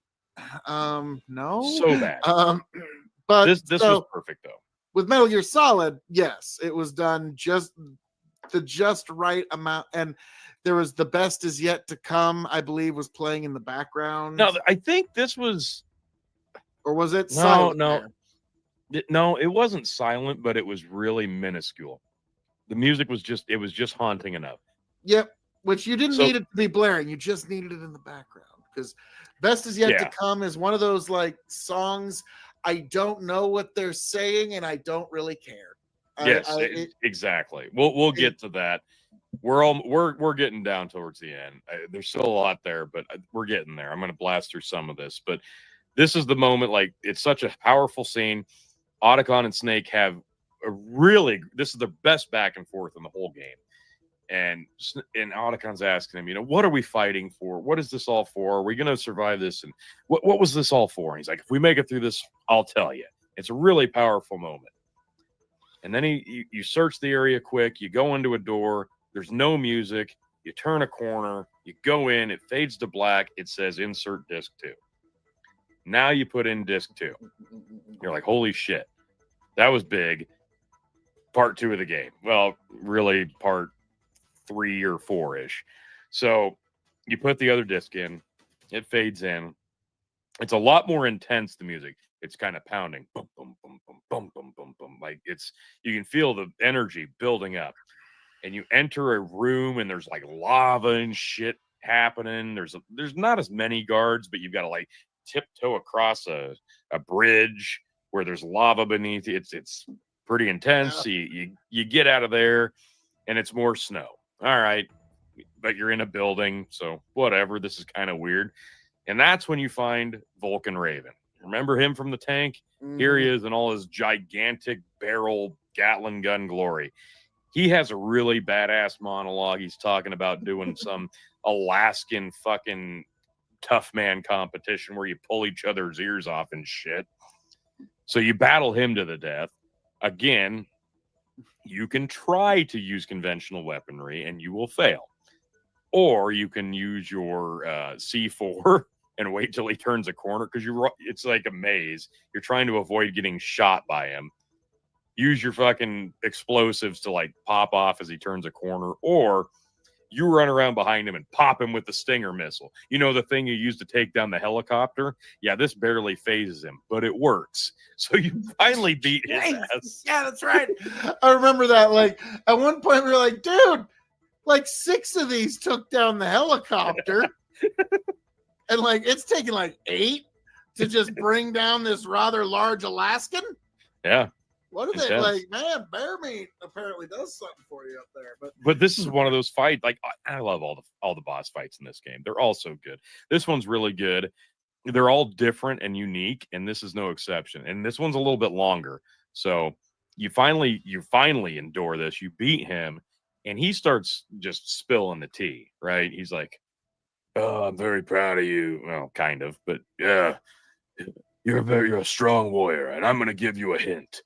No, so bad. But this was perfect though. With Metal Gear Solid, yes, it was done just right amount, and there was The Best Is Yet to Come, I believe, was playing in the background. No, I think this was, or was it silent? No, it wasn't silent, but it was really minuscule. The music was just haunting enough. Yep, which you didn't need it to be blaring. You just needed it in the background, because Best Is Yet to Come is one of those like songs I don't know what they're saying and I don't really care. Yes, exactly. We'll get to that. We're getting down towards the end. There's still a lot there, but we're getting there. I'm going to blast through some of this, but this is the moment. Like, it's such a powerful scene. Otacon and Snake have this is the best back and forth in the whole game. And Otacon's asking him, what are we fighting for? What is this all for? Are we going to survive this? And what was this all for? And he's like, if we make it through this, I'll tell you. It's a really powerful moment. And then you search the area quick. You go into a door. There's no music. You turn a corner. You go in. It fades to black. It says insert disc 2. Now you put in disc 2. You're like, holy shit. That was big. Part 2 of the game. Well, really part 3 or 4-ish. So you put the other disc in. It fades in. It's a lot more intense, the music. It's kind of pounding. Boom, boom, boom, boom, boom, boom, boom, boom. Like, you can feel the energy building up. And you enter a room and there's like lava and shit happening. There's not as many guards, but you've got to like tiptoe across a bridge where there's lava beneath you. It's pretty intense. You get out of there, and it's more snow. All right, but you're in a building, so whatever. This is kind of weird. And that's when you find Vulcan Raven. Remember him from the tank? Here he is in all his gigantic barrel Gatling gun glory. He has a really badass monologue. He's talking about doing some Alaskan fucking tough man competition where you pull each other's ears off and shit. So you battle him to the death. Again, you can try to use conventional weaponry and you will fail. Or you can use your C4 and wait till he turns a corner, because it's like a maze. You're trying to avoid getting shot by him. Use your fucking explosives to like pop off as he turns a corner, or you run around behind him and pop him with the Stinger missile. You know, the thing you use to take down the helicopter? Yeah, this barely phases him, but it works. So you finally beat his ass. Yeah, that's right. I remember that. Like, at one point we were like, dude, like 6 of these took down the helicopter. And like, it's taking like 8 to just bring down this rather large Alaskan. Yeah. What are they like, man? Bear meat apparently does something for you up there. But this is one of those fights. Like, I love all the boss fights in this game. They're all so good. This one's really good. They're all different and unique, and this is no exception. And this one's a little bit longer. So you finally endure this. You beat him, and he starts just spilling the tea. Right? He's like, "Oh, I'm very proud of you." Well, kind of, but yeah, you're a strong warrior, and I'm going to give you a hint.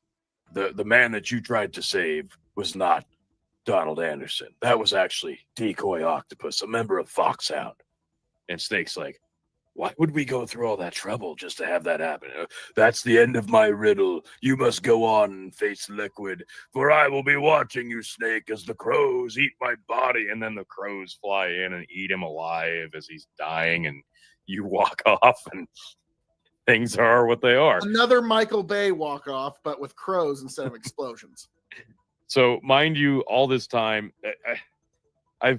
The man that you tried to save was not Donald Anderson. That was actually Decoy Octopus, a member of Foxhound. And Snake's like, why would we go through all that trouble just to have that happen? That's the end of my riddle. You must go on and face Liquid, for I will be watching you, Snake, as the crows eat my body. And then the crows fly in and eat him alive as he's dying, and you walk off, and things are what they are. Another Michael Bay walk off, but with crows instead of explosions. So, mind you, all this time, I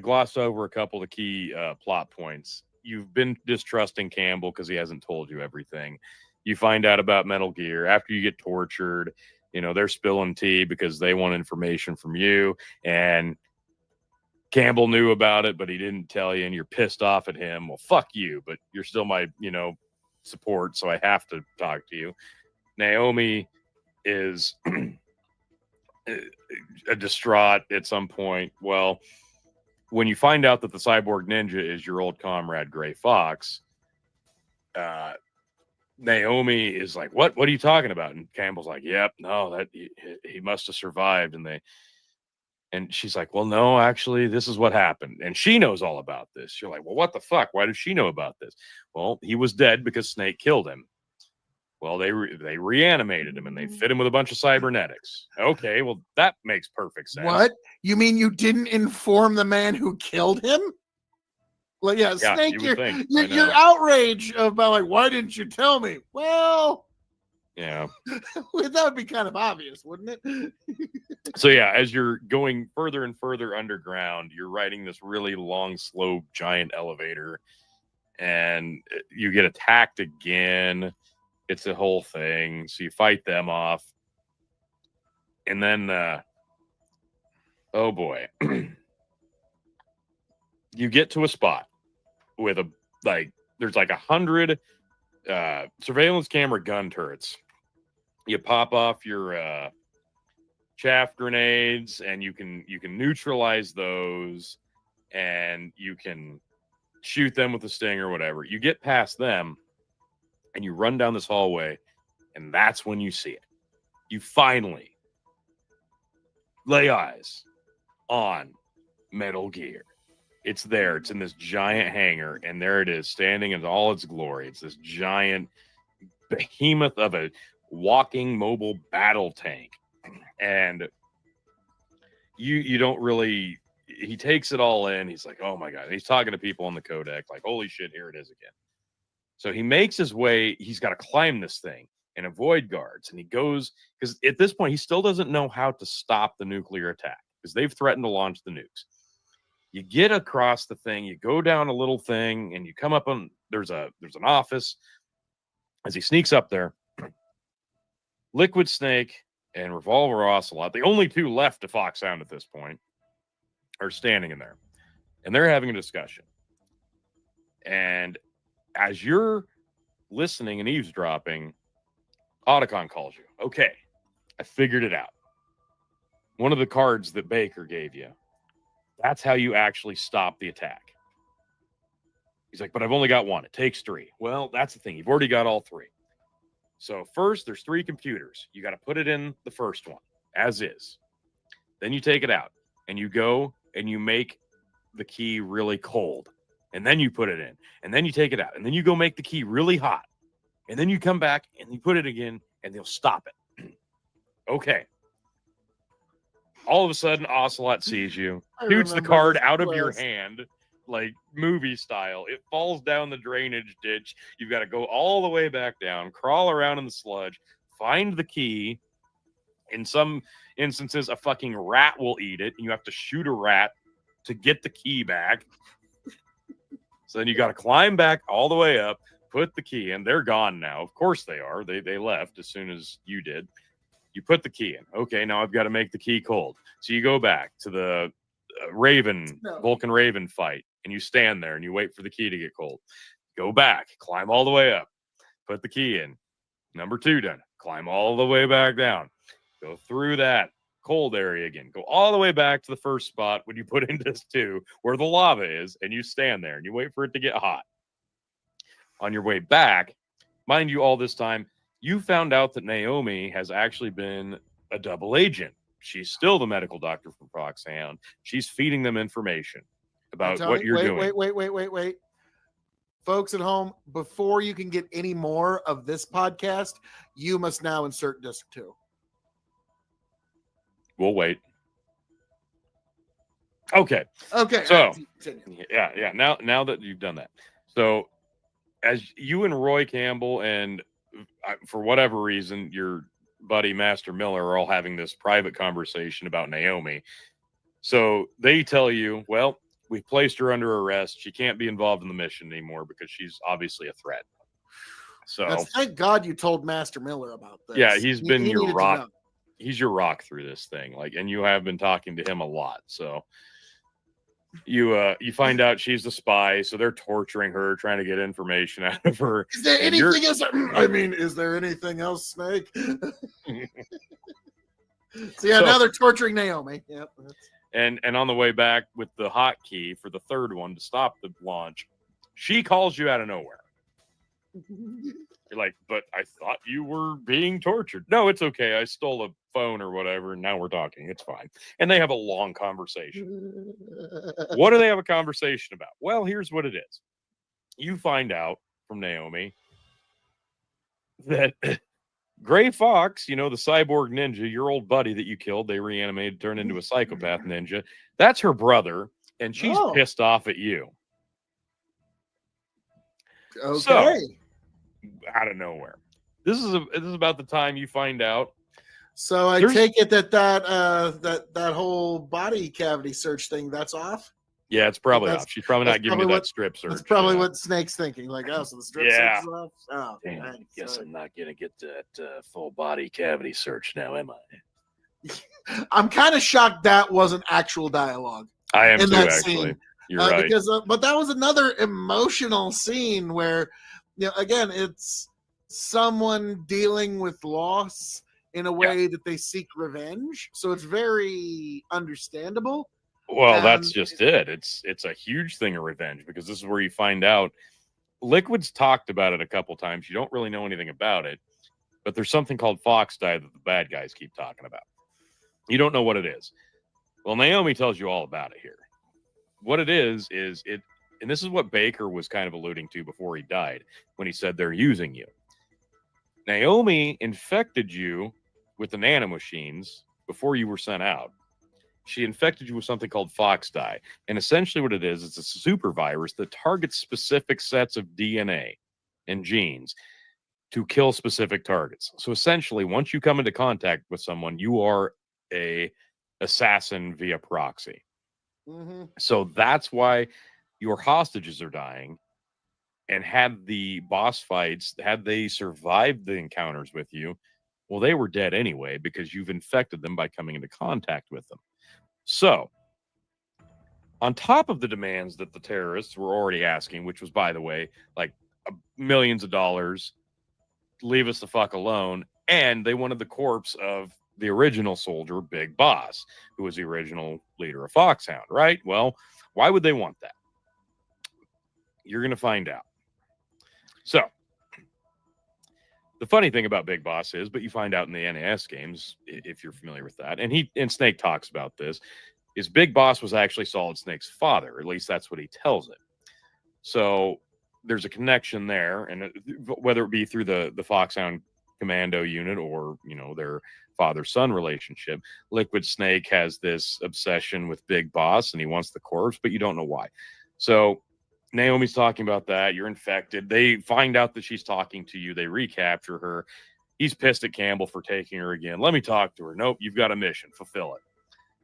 glossed over a couple of key plot points. You've been distrusting Campbell because he hasn't told you everything. You find out about Metal Gear after you get tortured. You know, they're spilling tea because they want information from you. And Campbell knew about it, but he didn't tell you, and you're pissed off at him. Well, fuck you, but you're still my, support, so I have to talk to you. Naomi is a distraught at some point. Well, when you find out that the cyborg ninja is your old comrade Gray Fox, Naomi is like, what are you talking about? And Campbell's like, yep, no, that he must have survived. And she's like, well, no, actually, this is what happened. And she knows all about this. You're like, well, what the fuck? Why does she know about this? Well, he was dead because Snake killed him. Well, they reanimated him and they fit him with a bunch of cybernetics. Okay, well, that makes perfect sense. What? You mean you didn't inform the man who killed him? Well, yeah, Snake, your outrage about like, why didn't you tell me? Well, yeah, that would be kind of obvious, wouldn't it? So yeah, as you're going further and further underground, you're riding this really long, slow, giant elevator, and you get attacked again. It's a whole thing. So you fight them off, and then, oh boy, you get to a spot with there's like 100 surveillance camera gun turrets. You pop off your chaff grenades, and you can neutralize those, and you can shoot them with a stinger or whatever. You get past them, and you run down this hallway, and that's when you see it. You finally lay eyes on Metal Gear. It's there. It's in this giant hangar, and there it is, standing in all its glory. It's this giant behemoth of a walking mobile battle tank. And you don't really, he takes it all in. He's like, oh my God. And he's talking to people on the codec, like, holy shit, here it is again. So he makes his way, he's got to climb this thing and avoid guards. And he goes, because at this point, he still doesn't know how to stop the nuclear attack, because they've threatened to launch the nukes. You get across the thing, you go down a little thing, and you come up on there's an office. As he sneaks up there, Liquid Snake and Revolver Ocelot, the only two left to Foxhound at this point, are standing in there. And they're having a discussion. And as you're listening and eavesdropping, Otacon calls you. Okay, I figured it out. One of the cards that Baker gave you, that's how you actually stop the attack. He's like, but I've only got one. It takes 3. Well, that's the thing. You've already got all 3. So first, there's 3 computers. You got to put it in the first one, as is. Then you take it out, and you go and you make the key really cold. And then you put it in. And then you take it out. And then you go make the key really hot. And then you come back, and you put it again, and they'll stop it. Okay. All of a sudden, Ocelot sees you, shoots the card out of your hand, like movie style. It falls down the drainage ditch. You've got to go all the way back down, crawl around in the sludge, find the key. In some instances, a fucking rat will eat it, and you have to shoot a rat to get the key back. So then you got to climb back all the way up, put the key in. They're gone now. Of course they are. They left as soon as you did. You put the key in. Okay, now I've got to make the key cold. So you go back to the Vulcan Raven fight, and you stand there and you wait for the key to get cold. Go back, climb all the way up, put the key in. Number 2 done. Climb all the way back down. Go through that cold area again. Go all the way back to the first spot when you put in disc 2, where the lava is, and you stand there and you wait for it to get hot. On your way back, mind you, all this time, you found out that Naomi has actually been a double agent. She's still the medical doctor from Foxhound. She's feeding them information about what you're doing. Wait. Folks at home, before you can get any more of this podcast, you must now insert disc 2. We'll wait. Okay. So, yeah. Now that you've done that. So, as you and Roy Campbell and for whatever reason, your buddy Master Miller are all having this private conversation about Naomi. So they tell you, well, we've placed her under arrest. She can't be involved in the mission anymore because she's obviously a threat. So thank God you told Master Miller about this. Yeah, he's been your rock. He's your rock through this thing. And you have been talking to him a lot. So you find out she's a spy, so they're torturing her, trying to get information out of her. Is there anything else? I mean, is there anything else, Snake? So now they're torturing Naomi. Yep. And on the way back with the hotkey for the third one to stop the launch, she calls you out of nowhere. You're like, but I thought you were being tortured. No, it's okay. I stole a phone or whatever, and now we're talking. It's fine. And they have a long conversation. What do they have a conversation about? Well, here's what it is. You find out from Naomi that Gray Fox, the cyborg ninja, your old buddy that you killed, they reanimated, turned into a psychopath ninja. That's her brother, and she's pissed off at you. Okay. So, out of nowhere. This is about the time you find out. So I take it that whole body cavity search thing, that's off? Yeah, it's probably off. She's probably not giving you that strip search. That's probably what Snake's thinking. Like, so the strip search is off? Oh, damn, I guess I'm not going to get that full body cavity search now, am I? I'm kind of shocked that wasn't actual dialogue. I am too, actually. Scene. You're right. But that was another emotional scene where, again, it's someone dealing with loss in a way that they seek revenge. So it's very understandable. Well, that's just it. It's a huge thing of revenge, because this is where you find out. Liquid's talked about it a couple times. You don't really know anything about it, but there's something called Fox Dye that the bad guys keep talking about. You don't know what it is. Well, Naomi tells you all about it here. What it is it, and this is what Baker was kind of alluding to before he died, when he said they're using you. Naomi infected you with the nanomachines before you were sent out. She infected you with something called Fox Dye. And essentially what it is, it's a super virus that targets specific sets of DNA and genes to kill specific targets. So essentially, once you come into contact with someone, you are a assassin via proxy. Mm-hmm. So that's why your hostages are dying. And had the boss fights, had they survived the encounters with you, well, they were dead anyway because you've infected them by coming into contact with them. So, on top of the demands that the terrorists were already asking, which was, by the way, like millions of dollars, leave us the fuck alone. And they wanted the corpse of the original soldier, Big Boss, who was the original leader of Foxhound, right? Well, why would they want that? You're going to find out. So, the funny thing about Big Boss is, but you find out in the NES games, if you're familiar with that, and Snake talks about this, is Big Boss was actually Solid Snake's father. At least that's what he tells it. So there's a connection there, and whether it be through the Foxhound Commando unit or their father-son relationship, Liquid Snake has this obsession with Big Boss, and he wants the corpse, but you don't know why. So Naomi's talking about that. You're infected. They find out that she's talking to you. They recapture her. He's pissed at Campbell for taking her again. Let me talk to her. Nope, you've got a mission. Fulfill it.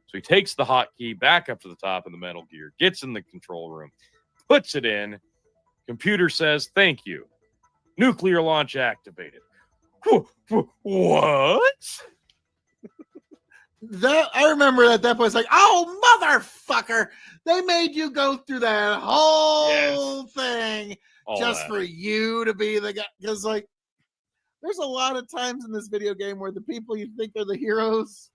So he takes the hotkey back up to the top of the Metal Gear, gets in the control room, puts it in. Computer says, thank you. Nuclear launch activated. What? That I remember at that point, it's like, oh motherfucker! They made you go through that whole thing All just that. for you to be the guy. Because like, there's a lot of times in this video game where the people you think are the heroes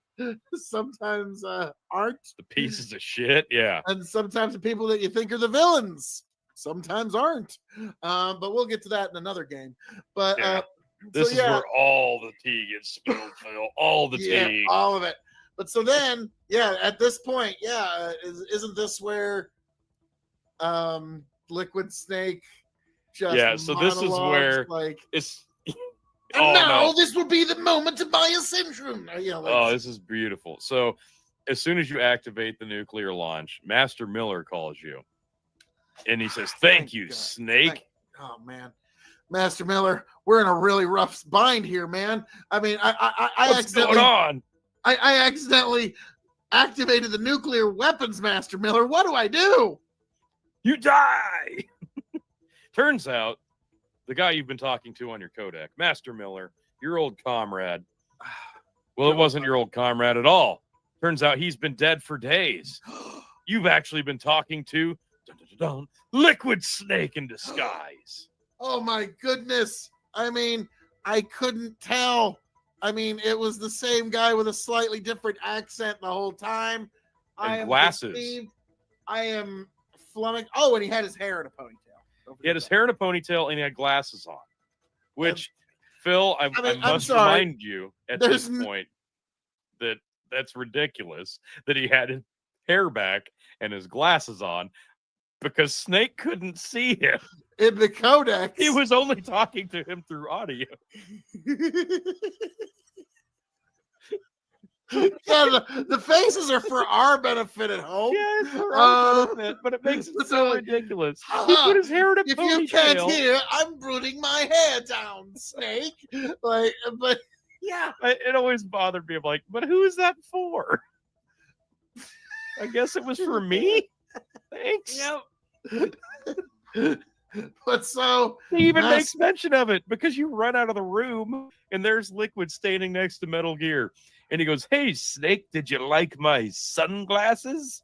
sometimes aren't, The pieces of shit. Yeah. and sometimes the people that you think are the villains sometimes aren't. But we'll get to that in another game. But Yeah. This so, is where all the tea gets spilled, Phil. All the tea. all of it. But so then, at this point, isn't this where Liquid Snake just so this is where like it's and now this will be the moment to buy a syndrome. This is beautiful. So as soon as you activate the nuclear launch, Master Miller calls you. And he says, thank you, God. Snake. Oh man. Master Miller, we're in a really rough bind here, man. I mean, What's going on? I accidentally activated the nuclear weapons, Master Miller. What do I do? You die. Turns out the guy you've been talking to on your codec, Master Miller, your old comrade. Well, it wasn't your old comrade at all. Turns out he's been dead for days. You've actually been talking to Liquid Snake in disguise. Oh my goodness. I mean, I couldn't tell. I mean, it was the same guy with a slightly different accent the whole time. And glasses. Deceived. I am flummoxed. Oh, and he had his hair in a ponytail. He had his hair in a ponytail and he had glasses on. Which, Phil, I must remind you at this point that that's ridiculous that he had his hair back and his glasses on because Snake couldn't see him. In the codex. He was only talking to him through audio. The faces are for our benefit at home. Yeah, it's for our benefit, but it makes it so ridiculous. He put his hair in a ponytail. If you can't hear, I'm rooting my hair down, Snake. But yeah. It always bothered me. I'm like, but who is that for? I guess it was for me. Thanks. Yep. But so he even makes mention of it because you run out of the room and there's Liquid standing next to Metal Gear. And he goes, hey, Snake, did you like my sunglasses?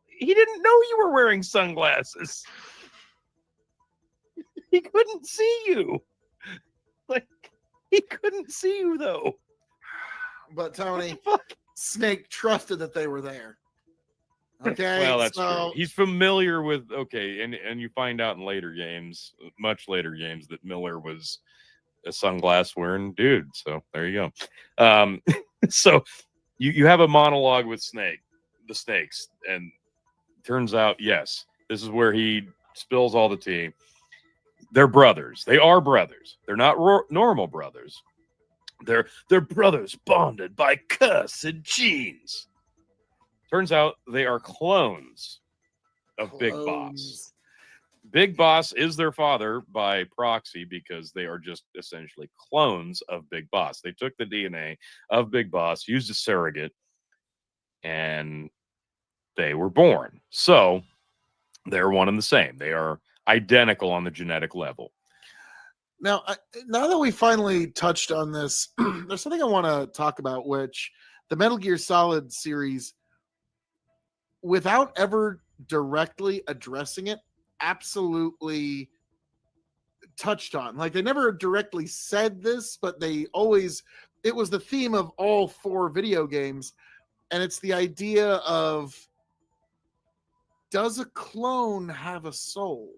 He didn't know you were wearing sunglasses. He couldn't see you. Like, he couldn't see you, though. But, Tony, Snake trusted that they were there. Okay. Well, that's true. He's familiar with and you find out in later games, much later games, that Miller was a sunglass wearing dude. So there you go. So you have a monologue with the snakes, and turns out, yes, this is where he spills all the tea. They're brothers. They are brothers. They're not normal brothers. They're brothers bonded by cussed genes. Turns out they are clones of Big Boss. Big Boss is their father by proxy because they are just essentially clones of Big Boss. They took the DNA of Big Boss, used a surrogate, and they were born. So they're one and the same. They are identical on the genetic level. Now, now that we finally touched on this, there's something I want to talk about, which the Metal Gear Solid series, without ever directly addressing it, absolutely touched on. Like, they never directly said this, but they always, it was the theme of all 4 video games. And it's the idea of, does a clone have a soul?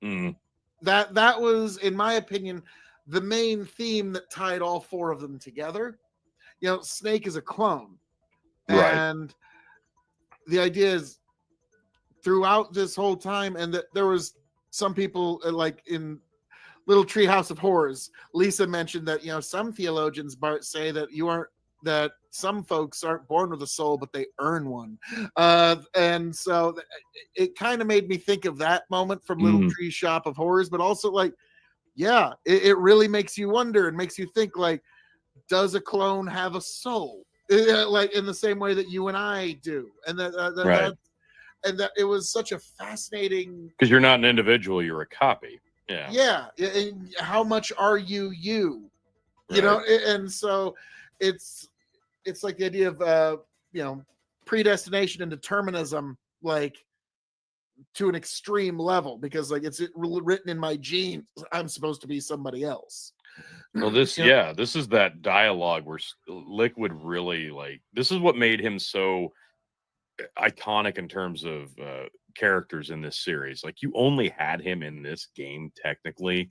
Mm. That was, in my opinion, the main theme that tied all 4 of them together. You know, Snake is a clone. Right. And the idea is, throughout this whole time, and that there was some people, like in Little Treehouse of Horrors, Lisa mentioned that, you know, some theologians, Bart, say that that some folks aren't born with a soul, but they earn one. And so it kind of made me think of that moment from Little Tree Shop of Horrors, but also, like, yeah, it really makes you wonder and makes you think, like, does a clone have a soul? Like, in the same way that you and I do. And Right. that it was such a fascinating, because you're not an individual, you're a copy. yeah. And how much are you you Right. know? And so it's like the idea of you know, predestination and determinism, like, to an extreme level, because, like, it's written in my genes, I'm supposed to be somebody else. Well, this, You know? yeah, this is that dialogue where Liquid really, like, this is what made him so iconic in terms of characters in this series. Like, you only had him in this game technically,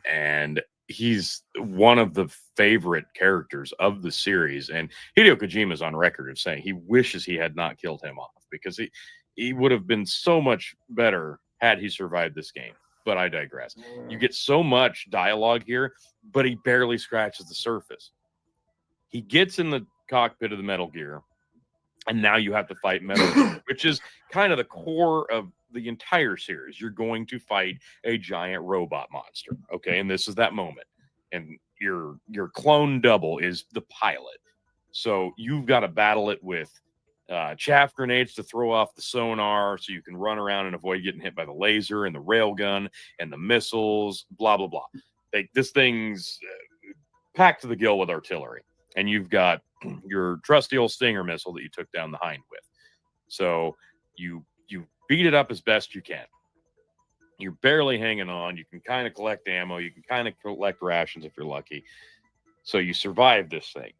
and he's one of the favorite characters of the series. And Hideo Kojima's on record of saying he wishes he had not killed him off, because he would have been so much better had he survived this game. But I digress. You get so much dialogue here, but he barely scratches the surface. He gets in the cockpit of the Metal Gear, and now you have to fight Metal Gear, which is kind of the core of the entire series. You're going to fight a giant robot monster, okay? And this is that moment. And your clone double is the pilot. So you've got to battle it with chaff grenades to throw off the sonar so you can run around and avoid getting hit by the laser and the railgun and the missiles, blah, blah, blah. This thing's packed to the gill with artillery. And you've got your trusty old Stinger missile that you took down the hind with. So you beat it up as best you can. You're barely hanging on. You can kind of collect ammo. You can kind of collect rations if you're lucky. So you survive this thing.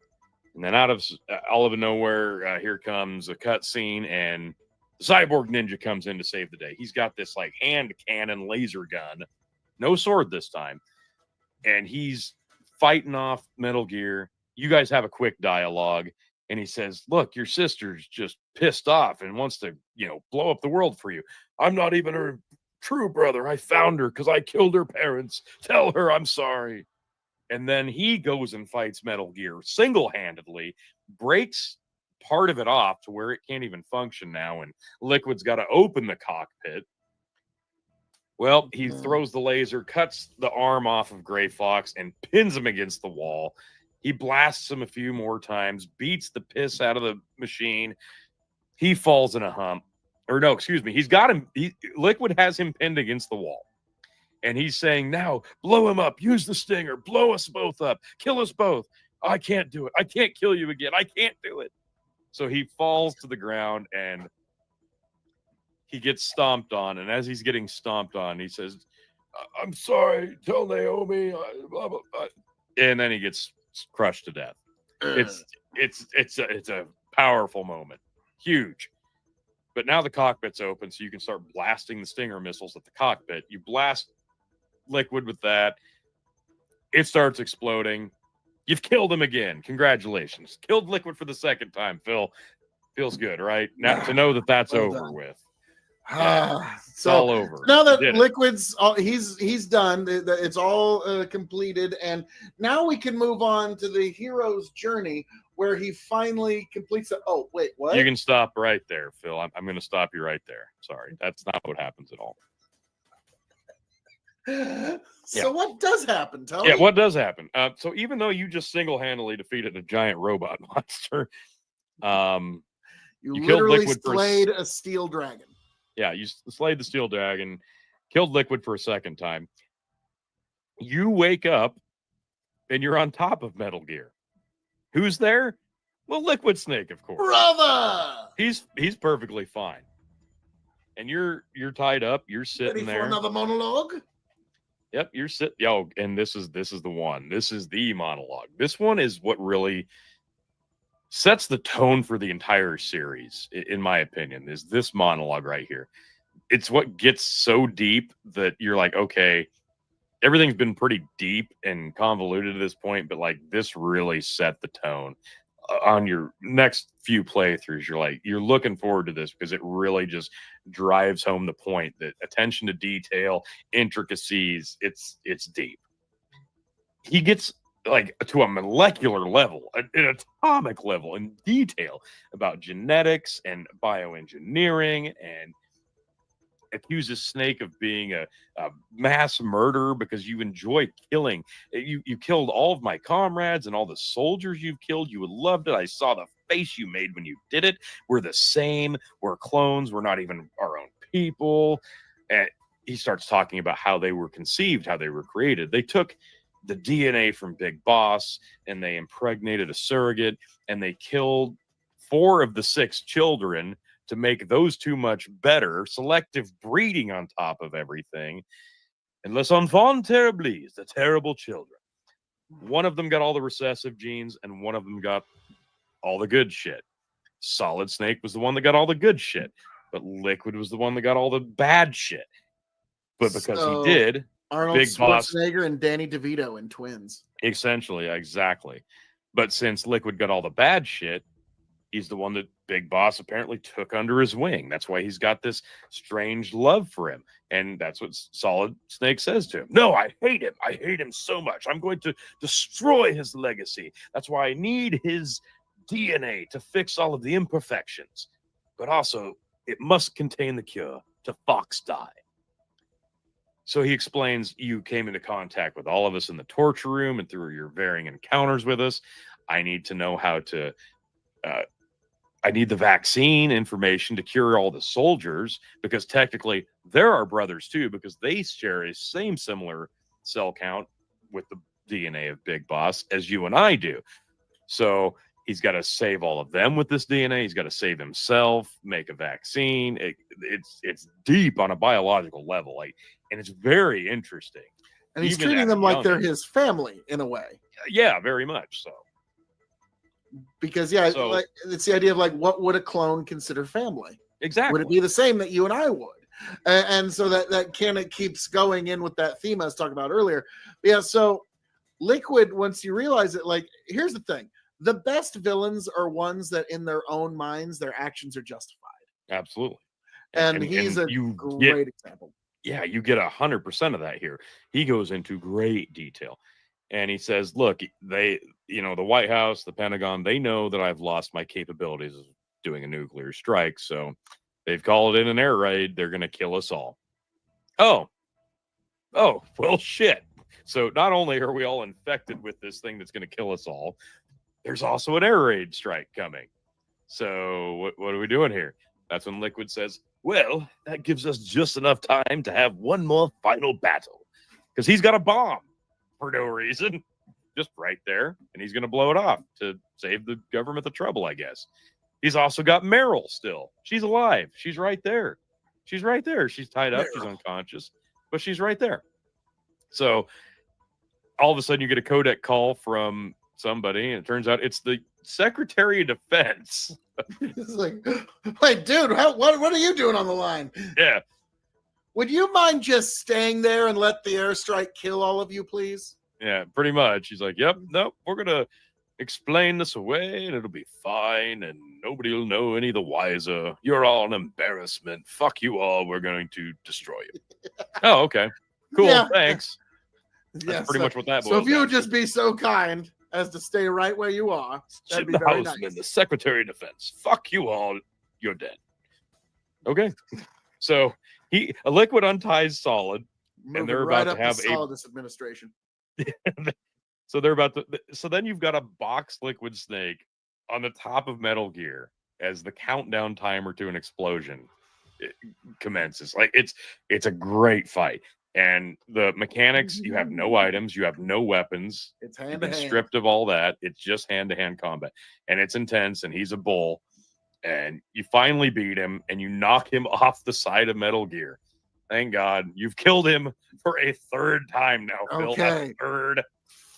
And then out of all of nowhere, here comes a cutscene, and the cyborg ninja comes in to save the day. He's got this, like, hand cannon laser gun, no sword this time, and he's fighting off Metal Gear. You guys have a quick dialogue, and he says, "Look, your sister's just pissed off and wants to, blow up the world for you. I'm not even her true brother. I found her because I killed her parents. Tell her I'm sorry." And then he goes and fights Metal Gear single-handedly, breaks part of it off to where it can't even function now, and Liquid's got to open the cockpit. Well, he throws the laser, cuts the arm off of Gray Fox, and pins him against the wall. He blasts him a few more times, beats the piss out of the machine. He falls in a hump. Or no, excuse me. He's got him. Liquid has him pinned against the wall. And he's saying, now, blow him up. Use the stinger. Blow us both up. Kill us both. I can't do it. I can't kill you again. I can't do it. So he falls to the ground, and he gets stomped on. And as he's getting stomped on, he says, "I'm sorry. Tell Naomi." Blah, blah, blah. And then he gets crushed to death. It's a powerful moment. Huge. But now the cockpit's open, so you can start blasting the Stinger missiles at the cockpit. You blast Liquid with that. It starts exploding. You've killed him again. Congratulations. Killed Liquid for the second time, Phil. Feels good, right? Now to know that that's well over done. with. It's all over. Now that Liquid's he's done, it's all completed, and now we can move on to the hero's journey, where he finally completes it. Oh, wait, what? You can stop right there, Phil. I'm going to stop you right there. Sorry, that's not what happens at all. So what does happen, Tony? Yeah, what does happen? So even though you just single-handedly defeated a giant robot monster, You killed literally Liquid slayed a steel dragon. Yeah, you slayed the steel dragon, killed Liquid for a second time. You wake up and you're on top of Metal Gear. Who's there? Well, Liquid Snake, of course. Brother! He's perfectly fine. And you're tied up. You're sitting Ready there. for another monologue? Yep, you're sitting. Yo, and this is the one. This is the monologue. This one is what really sets the tone for the entire series, in my opinion. Is this monologue right here? It's what gets so deep that you're like, okay, everything's been pretty deep and convoluted at this point, but like this really set the tone on your next few playthroughs. You're looking forward to this because it really just drives home the point that attention to detail, intricacies, it's deep. He gets like to a molecular level, an atomic level in detail about genetics and bioengineering, and accuses Snake of being a mass murderer because you enjoy killing. You killed all of my comrades and all the soldiers you've killed. You loved it. I saw the face you made when you did it. We're the same. We're clones. We're not even our own people. And he starts talking about how they were conceived, how they were created. They took the DNA from Big Boss and they impregnated a surrogate and they killed 4 of the 6 children to make those 2 much better, selective breeding on top of everything. And les enfants terribles, the terrible children. One of them got all the recessive genes, and one of them got all the good shit. Solid Snake was the one that got all the good shit, but Liquid was the one that got all the bad shit. But because he did, Arnold Big Boss, Schwarzenegger and Danny DeVito in Twins. essentially, exactly. But since Liquid got all the bad shit, he's the one that Big Boss apparently took under his wing. That's why he's got this strange love for him. And that's what Solid Snake says to him. No, I hate him. I hate him so much. I'm going to destroy his legacy. That's why I need his DNA to fix all of the imperfections. But also, it must contain the cure to Fox die. So he explains, you came into contact with all of us in the torture room and through your varying encounters with us. I need to know how to I need the vaccine information to cure all the soldiers, because technically they're our brothers too, because they share a similar cell count with the DNA of Big Boss as you and I do. So he's got to save all of them with this DNA. He's got to save himself, make a vaccine. It's deep on a biological level, like, and it's very interesting. And he's treating them like they're his family in a way. Yeah, very much so. Because like, it's the idea of like, what would a clone consider family? Exactly. Would it be the same that you and I would? And so that kind of keeps going in with that theme I was talking about earlier. But yeah, so Liquid, once you realize it, like, here's the thing: the best villains are ones that, in their own minds, their actions are justified. Absolutely. And he's a great example. Yeah, you get 100% of that here. He goes into great detail. And he says, look, they, the White House, the Pentagon, they know that I've lost my capabilities of doing a nuclear strike. So they've called in an air raid. They're going to kill us all. Oh, well, shit. So not only are we all infected with this thing that's going to kill us all, there's also an air raid strike coming. So what are we doing here? That's when Liquid says, well, that gives us just enough time to have one more final battle. Because he's got a bomb. For no reason, just right there, and he's going to blow it off to save the government the trouble, I guess. He's also got Meryl still. She's alive. She's right there. She's right there. She's tied up. She's unconscious, but she's right there. So all of a sudden you get a codec call from somebody, and it turns out it's the Secretary of Defense. It's like, wait, dude, what are you doing on the line? Yeah. Would you mind just staying there and let the airstrike kill all of you, please? Yeah, pretty much. He's like, yep, nope, we're going to explain this away and it'll be fine and nobody will know any the wiser. You're all an embarrassment. Fuck you all. We're going to destroy you. Oh, okay. Cool. Yeah. Thanks. That's pretty much what that was. So if you would just be so kind as to stay right where you are, that'd be very nice. The Secretary of Defense. Fuck you all. You're dead. Okay. So a Liquid unties Solid, and they're about to have Solidus administration. So they're about to. So then you've got a box Liquid Snake on the top of Metal Gear, as the countdown timer to an explosion commences. Like it's a great fight. And the mechanics, you have no items, you have no weapons. It's You've hand been to hand. stripped of all that. It's just hand-to-hand combat. And it's intense, and he's a bull. And you finally beat him, and you knock him off the side of Metal Gear. Thank God. You've killed him for a third time now, Phil. Okay. A third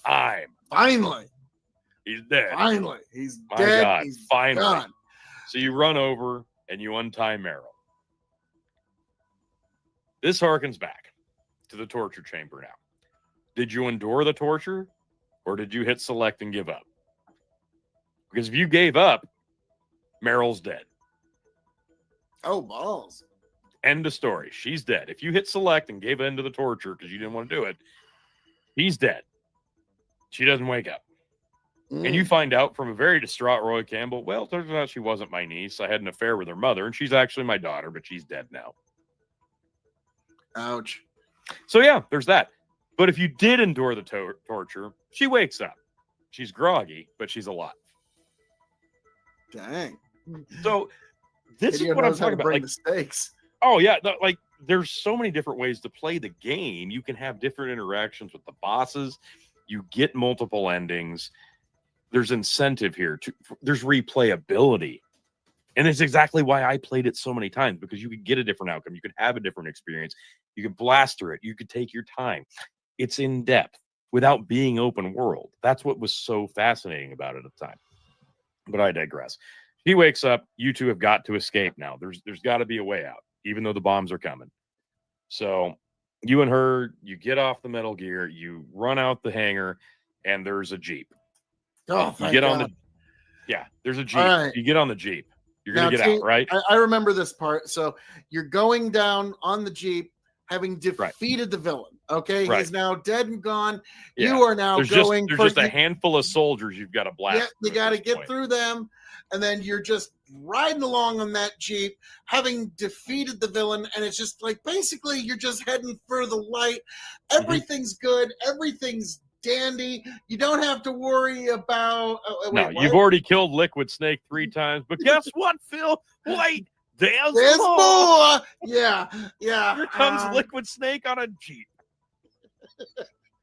time. Finally. He's dead. Finally. He's My dead. God. He's Finally. gone. So you run over, and you untie Meryl. This harkens back to the torture chamber now. Did you endure the torture, or did you hit select and give up? Because if you gave up, Meryl's dead. Oh, balls. End of story. She's dead. If you hit select and gave in to the torture because you didn't want to do it, he's dead. She doesn't wake up. And you find out from a very distraught Roy Campbell, well, turns out she wasn't my niece. I had an affair with her mother, and she's actually my daughter, but she's dead now. Ouch. So, yeah, there's that. But if you did endure the torture, she wakes up. She's groggy, but she's alive. Dang. So, this Video is what I'm knows how talking to about. bring Like, the stakes. oh, yeah. Like, there's so many different ways to play the game. You can have different interactions with the bosses. You get multiple endings. There's incentive here. There's replayability. And it's exactly why I played it so many times, because you could get a different outcome. You could have a different experience. You could blast through it. You could take your time. It's in depth without being open world. That's what was so fascinating about it at the time. But I digress. He wakes up. You two have got to escape now. There's got to be a way out, even though the bombs are coming. So you and her, you get off the Metal Gear. You run out the hangar, and there's a Jeep. Oh, You get on the, yeah, there's a Jeep. Right. You get on the Jeep. You're going to get out, right? I remember this part. So you're going down on the Jeep, having defeated the villain. Okay. Right. He's now dead and gone. Yeah. You are now there's just a handful of soldiers you've got to blast. Yeah, you got to get through them. And then you're just riding along on that Jeep, having defeated the villain. And it's just like, basically, you're just heading for the light. Everything's good. Everything's dandy. You don't have to worry about. You've already killed Liquid Snake 3 times. But guess what, Phil? Wait, there's more. Yeah. Here comes Liquid Snake on a Jeep.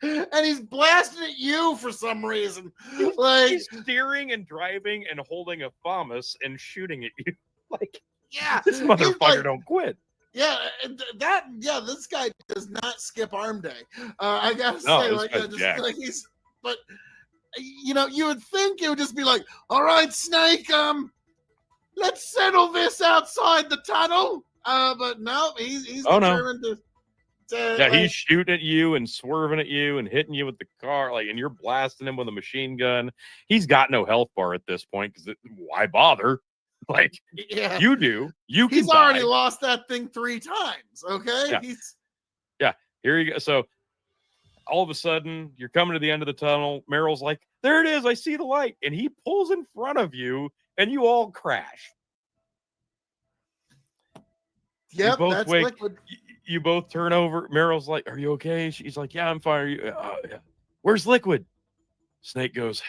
And he's blasting at you for some reason. He's steering and driving and holding a FAMAS and shooting at you. Like, yeah, this motherfucker don't quit. Yeah, this guy does not skip arm day. I gotta say, but you would think it would just be like, all right, Snake, let's settle this outside the tunnel. But no, he's determined to. He's shooting at you and swerving at you and hitting you with the car, and you're blasting him with a machine gun. He's got no health bar at this point because why bother? You do. He's already lost that thing 3 times. Okay. Yeah. Here you go. So all of a sudden, you're coming to the end of the tunnel. Meryl's like, "There it is. I see the light," and he pulls in front of you, and you all crash. Yep, that's Liquid. You both turn over. Meryl's like, "Are you okay?" She's like, "Yeah, I'm fine." Are you? Yeah. Where's Liquid? Snake goes,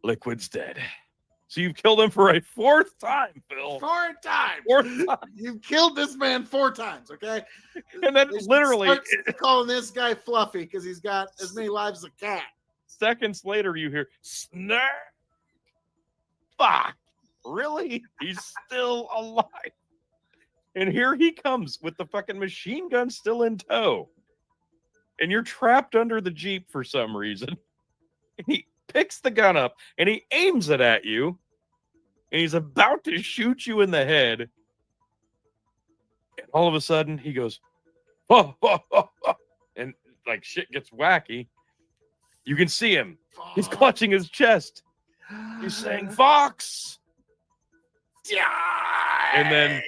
"Liquid's dead." So you've killed him for a 4th time, Phil. 4 times. 4th time. You've killed this man 4 times, okay? And then literally calling this guy Fluffy because he's got as many lives as a cat. Seconds later, you hear snap. Fuck. Really? He's still alive. And here he comes with the fucking machine gun still in tow. And you're trapped under the Jeep for some reason. And he picks the gun up and he aims it at you. And he's about to shoot you in the head. And all of a sudden he goes, oh, oh, oh, oh. And like shit gets wacky. You can see him. He's clutching his chest. He's saying, "Fox!" Die!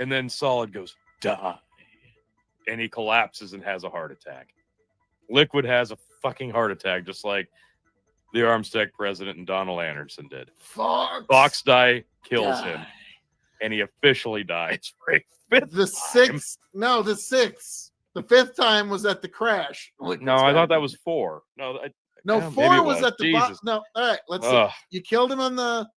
And then Solid goes, "Die." And he collapses and has a heart attack. Liquid has a fucking heart attack, just like the Armstead president and Donald Anderson did. Fox kills him. And he officially dies for a 5th time. The 6th. The 5th time was at the crash. No, I thought that was 4. No, 4 was at the bottom. No, all right, let's see. You killed him on the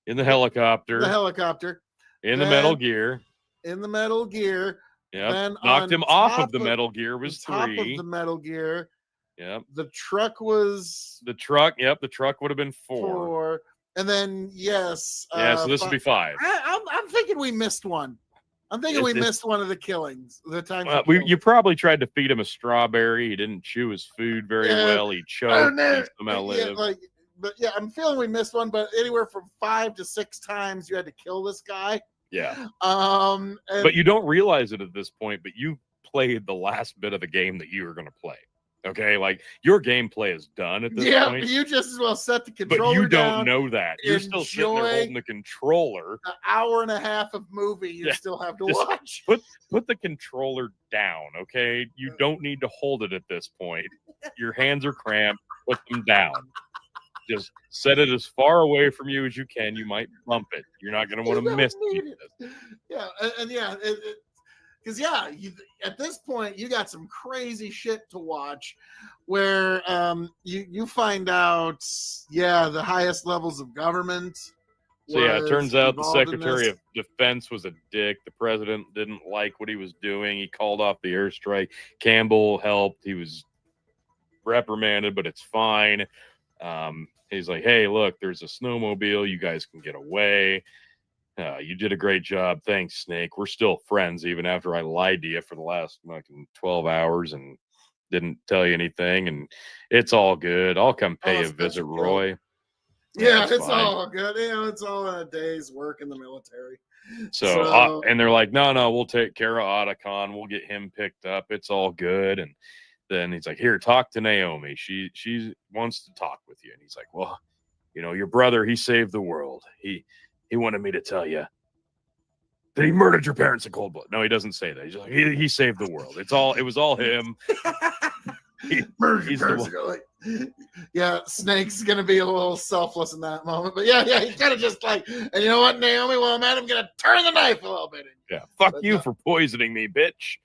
in the the helicopter, helicopter, in the Metal then Gear. in the Metal Gear, Yep. then Knocked on him off of top the Metal Gear on was top of 3. the Metal Gear, Yep. the truck was The truck. Yep. The truck would have been 4. 4, and then yes, Yeah. So this would be 5. I'm thinking we missed one. I'm thinking we It's missed one of the killings. The times you probably tried to feed him a strawberry. He didn't chew his food very well. He choked. He somehow lived. But yeah, I'm feeling we missed one. But anywhere from 5 to 6 times you had to kill this guy. Yeah. And But you don't realize it at this point. But you played the last bit of the game that you were going to play. Okay, like your gameplay is done at this point. Yeah, you just as well set the controller down. But you don't down, know that. You're still sitting there holding the controller. An hour and a half of movie you still have to watch. Put the controller down, okay? You don't need to hold it at this point. Your hands are cramped. Put them down. Just set it as far away from you as you can. You might bump it. You're not going to want to miss it. Yeah, and yeah, because at this point you got some crazy shit to watch, where you find out the highest levels of government. So yeah, it turns out the Secretary of Defense was a dick. The president didn't like what he was doing. He called off the airstrike. Campbell helped. He was reprimanded, but it's fine. He's like, hey, look, there's a snowmobile. You guys can get away. You did a great job. Thanks, Snake. We're still friends, even after I lied to you for the last 12 hours and didn't tell you anything. And it's all good. I'll come pay a visit, Roy. Yeah, it's all good. It's all a day's work in the military. So and they're like, no, we'll take care of Otacon. We'll get him picked up. It's all good. And then he's like, here, talk to Naomi. She wants to talk with you. And he's like, well, your brother, he saved the world. He wanted me to tell you that he murdered your parents in cold blood. No, he doesn't say that. He's like, he saved the world. It was all him. Yeah, Snake's gonna be a little selfless in that moment, but yeah, he's kind of just like, and you know what, Naomi? Well, I'm gonna turn the knife a little bit. Fuck you for poisoning me, bitch.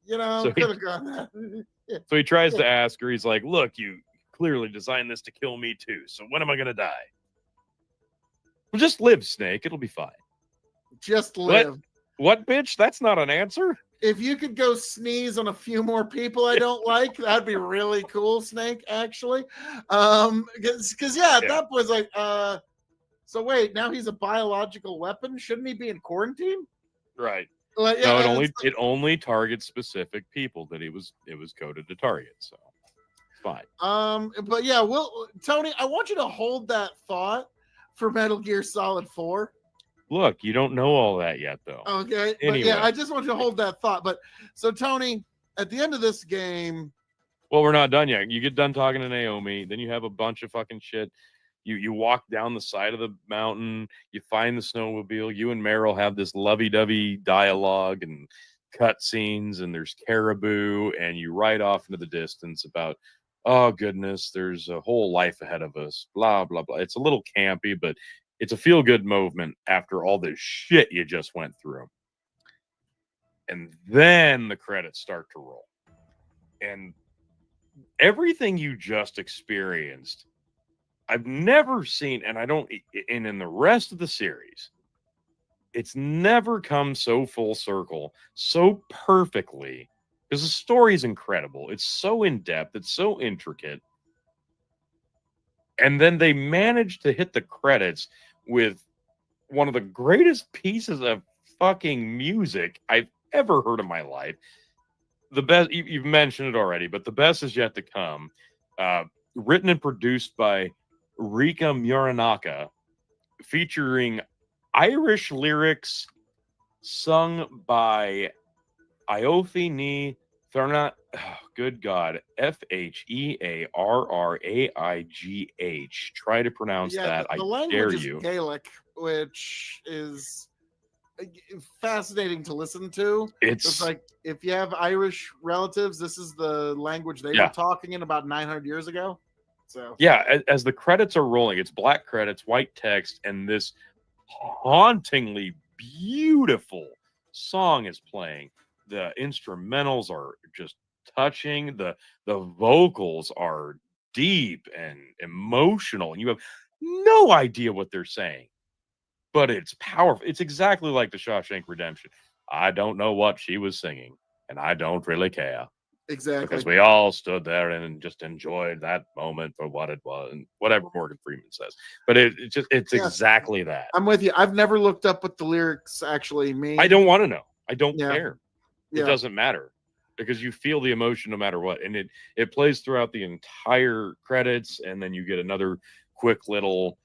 So could have gone that. Yeah. So he tries to ask her. He's like, look, you clearly designed this to kill me too. So when am I gonna die? Well, just live, Snake. It'll be fine. Just live. What, bitch? That's not an answer. If you could go sneeze on a few more people I don't like, that'd be really cool, Snake, actually. Because at that point, it's like, so wait, now he's a biological weapon? Shouldn't he be in quarantine? Right. Like, no, it only targets specific people that it was coded to target, so it's fine. But yeah, Tony, I want you to hold that thought for Metal Gear Solid 4. Look, you don't know all that yet, though. Okay. Anyway. But yeah, I just want you to hold that thought. But so, Tony, at the end of this game. Well, we're not done yet. You get done talking to Naomi. Then you have a bunch of fucking shit. You walk down the side of the mountain. You find the snowmobile. You and Meryl have this lovey-dovey dialogue and cutscenes. And there's caribou. And you ride off into the distance about, oh, goodness, there's a whole life ahead of us. Blah, blah, blah. It's a little campy, but it's a feel-good moment after all this shit you just went through. And then the credits start to roll. And everything you just experienced, I've never seen, and in the rest of the series, it's never come so full circle, so perfectly, because the story is incredible. It's so in-depth. It's so intricate. And then they managed to hit the credits with one of the greatest pieces of fucking music I've ever heard in my life. The best, you've mentioned it already, but the best is yet to come. Written and produced by Rika Muranaka, featuring Irish lyrics sung by Iofi Ni Thernat. Oh, good God. Fhearraigh. Try to pronounce that. The language is Gaelic, which is fascinating to listen to. It's like if you have Irish relatives, this is the language they were talking in about 900 years ago. So yeah, as the credits are rolling, it's black credits, white text, and this hauntingly beautiful song is playing. The instrumentals are just touching. The vocals are deep and emotional, and you have no idea what they're saying. but it's powerful. It's exactly like the Shawshank Redemption. I don't know what she was singing, and I don't really care. Exactly. Because we all stood there and just enjoyed that moment for what it was, and whatever Morgan Freeman says. But it's exactly that. I'm with you. I've never looked up what the lyrics actually mean. I don't want to know. I don't Yeah. care. It Yeah. doesn't matter, because you feel the emotion no matter what, and it plays throughout the entire credits, and then you get another quick little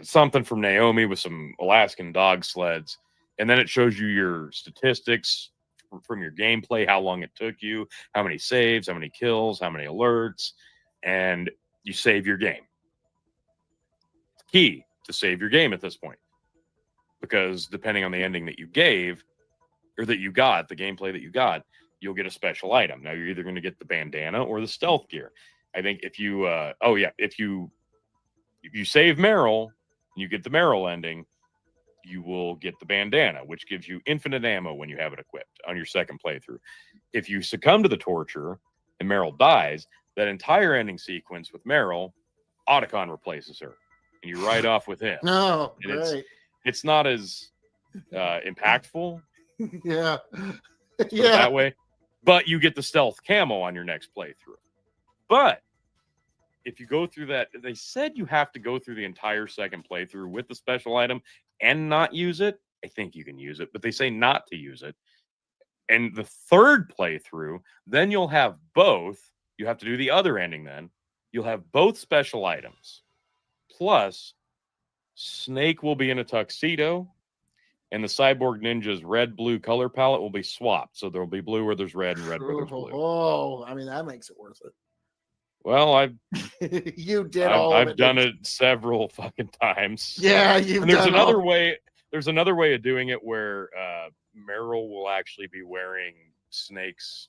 something from Naomi with some Alaskan dog sleds, and then it shows you your statistics from your gameplay, how long it took you, how many saves, how many kills, how many alerts, and you save your game. It's key to save your game at this point, because depending on the ending that you gave or that you got, the gameplay that you got, you'll get a special item. Now you're either going to get the bandana or the stealth gear. I think if you if you save Meryl and you get the Meryl ending, you will get the bandana, which gives you infinite ammo when you have it equipped on your second playthrough. If you succumb to the torture and Meryl dies, that entire ending sequence with Meryl, Otacon replaces her, and you ride off with him. No, and right. it's not as impactful. Yeah. Yeah. That way. But you get the stealth camo on your next playthrough. But if you go through that, they said you have to go through the entire second playthrough with the special item and not use it. I think you can use it, but they say not to use it. And the third playthrough, then you'll have both. You have to do the other ending then. You'll have both special items. Plus, Snake will be in a tuxedo, and the Cyborg Ninja's red-blue color palette will be swapped. So there'll be blue where there's red and red where there's blue. Oh, I mean, that makes it worth it. Well, I've done it several fucking times. Yeah, there's another way. There's another way of doing it where Meryl will actually be wearing Snake's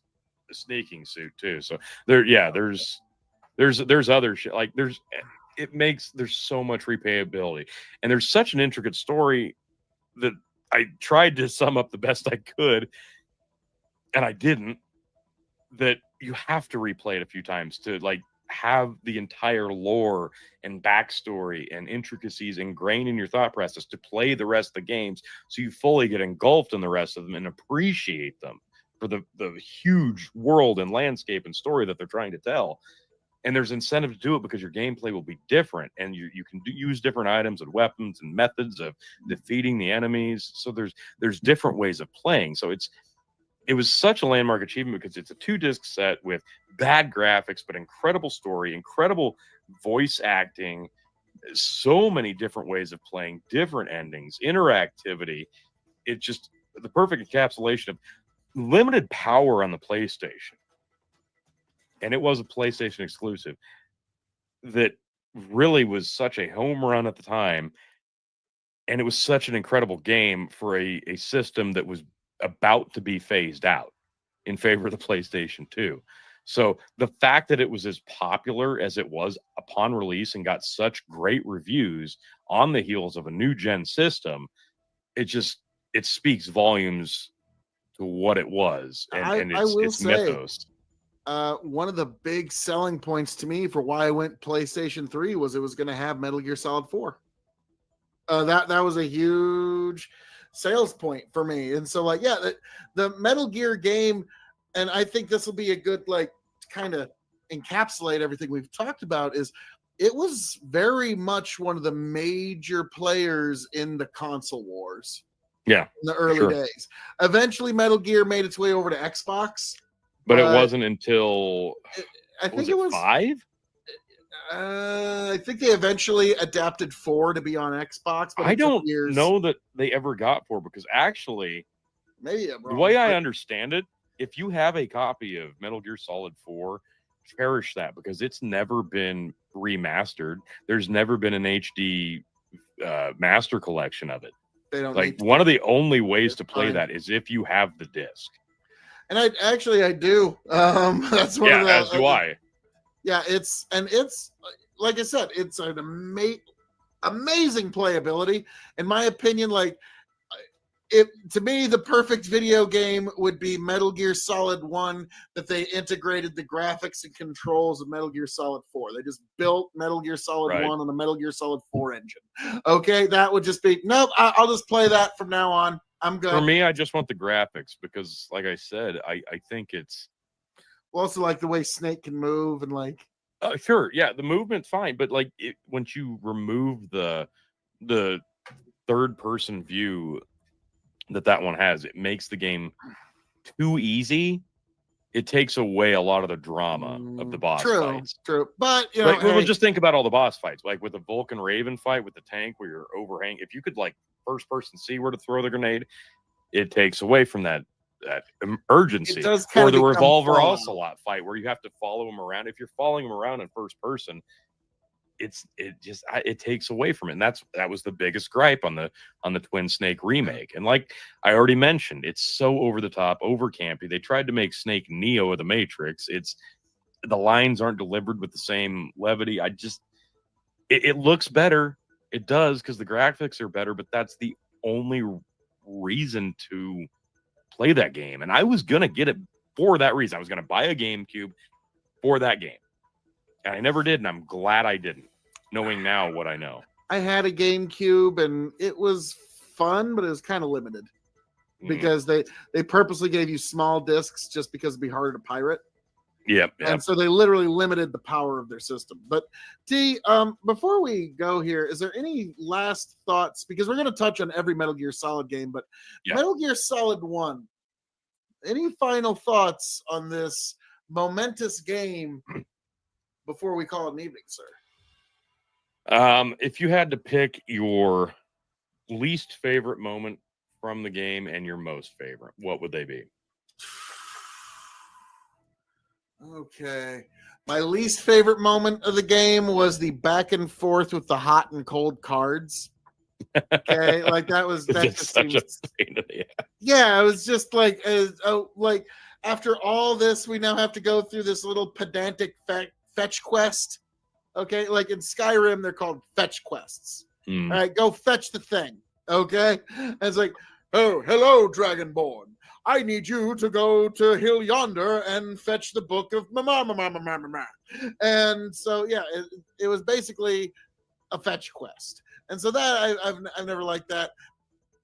sneaking suit too. So there's other shit. Like there's so much replayability, and there's such an intricate story that I tried to sum up the best I could, and I didn't. That you have to replay it a few times to like have the entire lore and backstory and intricacies ingrained in your thought process to play the rest of the games, so you fully get engulfed in the rest of them and appreciate them for the huge world and landscape and story that they're trying to tell. And there's incentive to do it because your gameplay will be different, and you can use different items and weapons and methods of defeating the enemies. So there's different ways of playing. So it was such a landmark achievement because it's a 2-disc set with bad graphics, but incredible story, incredible voice acting, so many different ways of playing, different endings, interactivity. It's just the perfect encapsulation of limited power on the PlayStation. And it was a PlayStation exclusive that really was such a home run at the time. And it was such an incredible game for a system that was about to be phased out in favor of the PlayStation 2. So the fact that it was as popular as it was upon release and got such great reviews on the heels of a new gen system, it speaks volumes to what it was and its mythos. One of the big selling points to me for why I went PlayStation 3 was it was going to have Metal Gear Solid 4. That was a huge sales point for me. And so the Metal Gear game, and I think this will be a good kind of encapsulate everything we've talked about, is it was very much one of the major players in the console wars. Yeah. In the early days. Eventually Metal Gear made its way over to Xbox. But it wasn't until I think it was 5. I think they eventually adapted 4 to be on Xbox. But I don't know that they ever got 4 because actually, maybe the way I understand it, if you have a copy of Metal Gear Solid 4, cherish that because it's never been remastered. There's never been an HD master collection of it. They don't one of the only ways to play that is if you have the disc. And I do. That's one of the. As do I. Yeah, it's like I said, it's an amazing playability. In my opinion, To me, the perfect video game would be Metal Gear Solid 1, that they integrated the graphics and controls of Metal Gear Solid 4. They just built Metal Gear Solid Right. 1 on the Metal Gear Solid 4 engine. Okay, that would just be, nope, I'll just play that from now on. I'm good. For me, I just want the graphics because, like I said, I think it's also like the way Snake can move and like. Sure, yeah, the movement's fine, but like once you remove the third person view that one has, it makes the game too easy. It takes away a lot of the drama of the boss fights. True. But you know, like, we'll just think about all the boss fights, like with the Vulcan Raven fight with the tank where you're overhang. If you could like first person see where to throw the grenade, it takes away from that urgency. Or the revolver ocelot fight where you have to follow him around. If you're following him around in first person, it takes away from it. And that was the biggest gripe on the Twin Snake remake. And like I already mentioned, it's so over the top, over campy. They tried to make Snake Neo of the Matrix. The lines aren't delivered with the same levity. It looks better. It does, because the graphics are better, but that's the only reason to play that game. And I was gonna get it for that reason. I was gonna buy a GameCube for that game. And I never did, and I'm glad I didn't, knowing now what I know. I had a GameCube, and it was fun, but it was kind of limited because they purposely gave you small discs just because it'd be harder to pirate. Yep. And so they literally limited the power of their system. But T, before we go here, is there any last thoughts? Because we're going to touch on every Metal Gear Solid game, but Metal Gear Solid 1, any final thoughts on this momentous game before we call it an evening, sir? If you had to pick your least favorite moment from the game and your most favorite, what would they be? Okay. My least favorite moment of the game was the back and forth with the hot and cold cards. Okay, like that just such a pain in the ass. Yeah, it was just like like after all this, we now have to go through this little pedantic fetch quest. Okay, like in Skyrim, they're called fetch quests. All right, go fetch the thing. Okay, and it's like, oh, hello, Dragonborn. I need you to go to Hill Yonder and fetch the book of mama. And so, yeah, it was basically a fetch quest. And so that I've never liked that.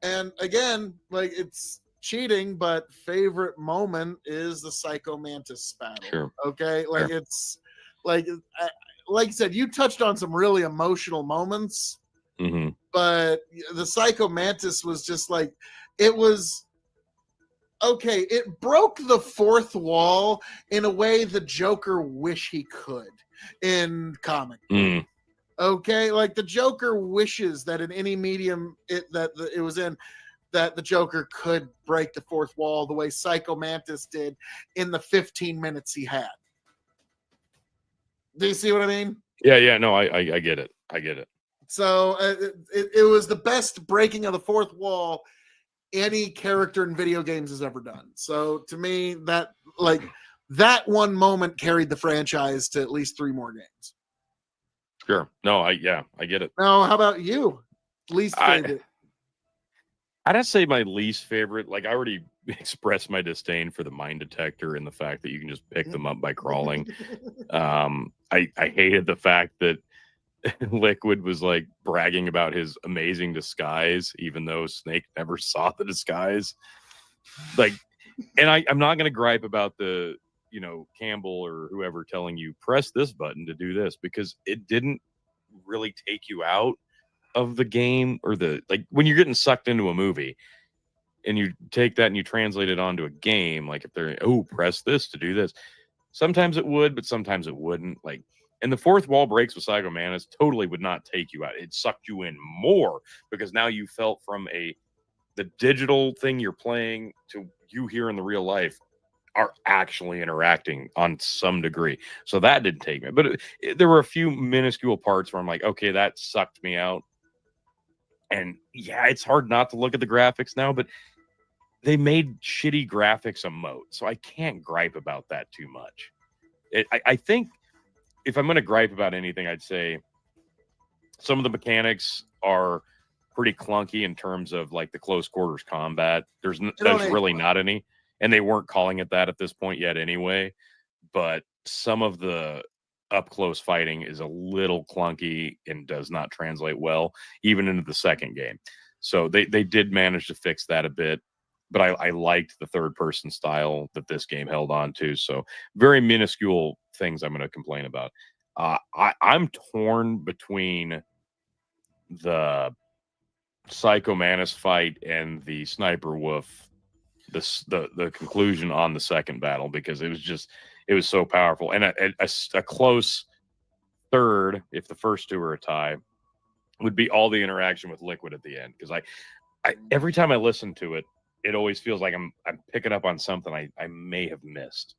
And again, like it's cheating, but favorite moment is the Psycho Mantis battle. Sure. Okay, like it's like I said, you touched on some really emotional moments, but the Psycho Mantis was just like, it was okay. It broke the fourth wall in a way the Joker wish he could in comic. Okay, like the Joker wishes that in any medium it was in, that the Joker could break the fourth wall the way Psycho Mantis did in the 15 minutes he had. Do you see what I mean? Yeah, no, I get it. I get it. So it was the best breaking of the fourth wall any character in video games has ever done. So to me, that one moment carried the franchise to at least 3 more games. Sure. No, I get it. Now, how about you? Least favorite? I'd say my least favorite, like I already expressed my disdain for the mine detector and the fact that you can just pick them up by crawling. I hated the fact that Liquid was like bragging about his amazing disguise, even though Snake never saw the disguise. Like, and I'm not going to gripe about the, Campbell or whoever telling you press this button to do this, because it didn't really take you out of the game, or like when you're getting sucked into a movie and you take that and you translate it onto a game, like if they're, press this to do this, sometimes it would, but sometimes it wouldn't. Like, and the fourth wall breaks with Psycho Mantis totally would not take you out. It sucked you in more, because now you felt from the digital thing you're playing to you here in the real life are actually interacting on some degree. So that didn't take me. But there were a few minuscule parts where I'm like, okay, that sucked me out. And yeah, it's hard not to look at the graphics now, but they made shitty graphics a moat. So I can't gripe about that too much. I think if I'm going to gripe about anything, I'd say some of the mechanics are pretty clunky in terms of like the close quarters combat. There's ain't really fun. not any, and they weren't calling it that at this point yet anyway. But some of the up close fighting is a little clunky and does not translate well, even into the second game. So they did manage to fix that a bit. But I liked the third person style that this game held on to. So very minuscule things I'm going to complain about. I'm torn between the Psycho Manus fight and the Sniper Wolf, the conclusion on the second battle, because it was so powerful, and a close third, if the first two are a tie, would be all the interaction with Liquid at the end, because I every time I listen to it, it always feels like I'm picking up on something I may have missed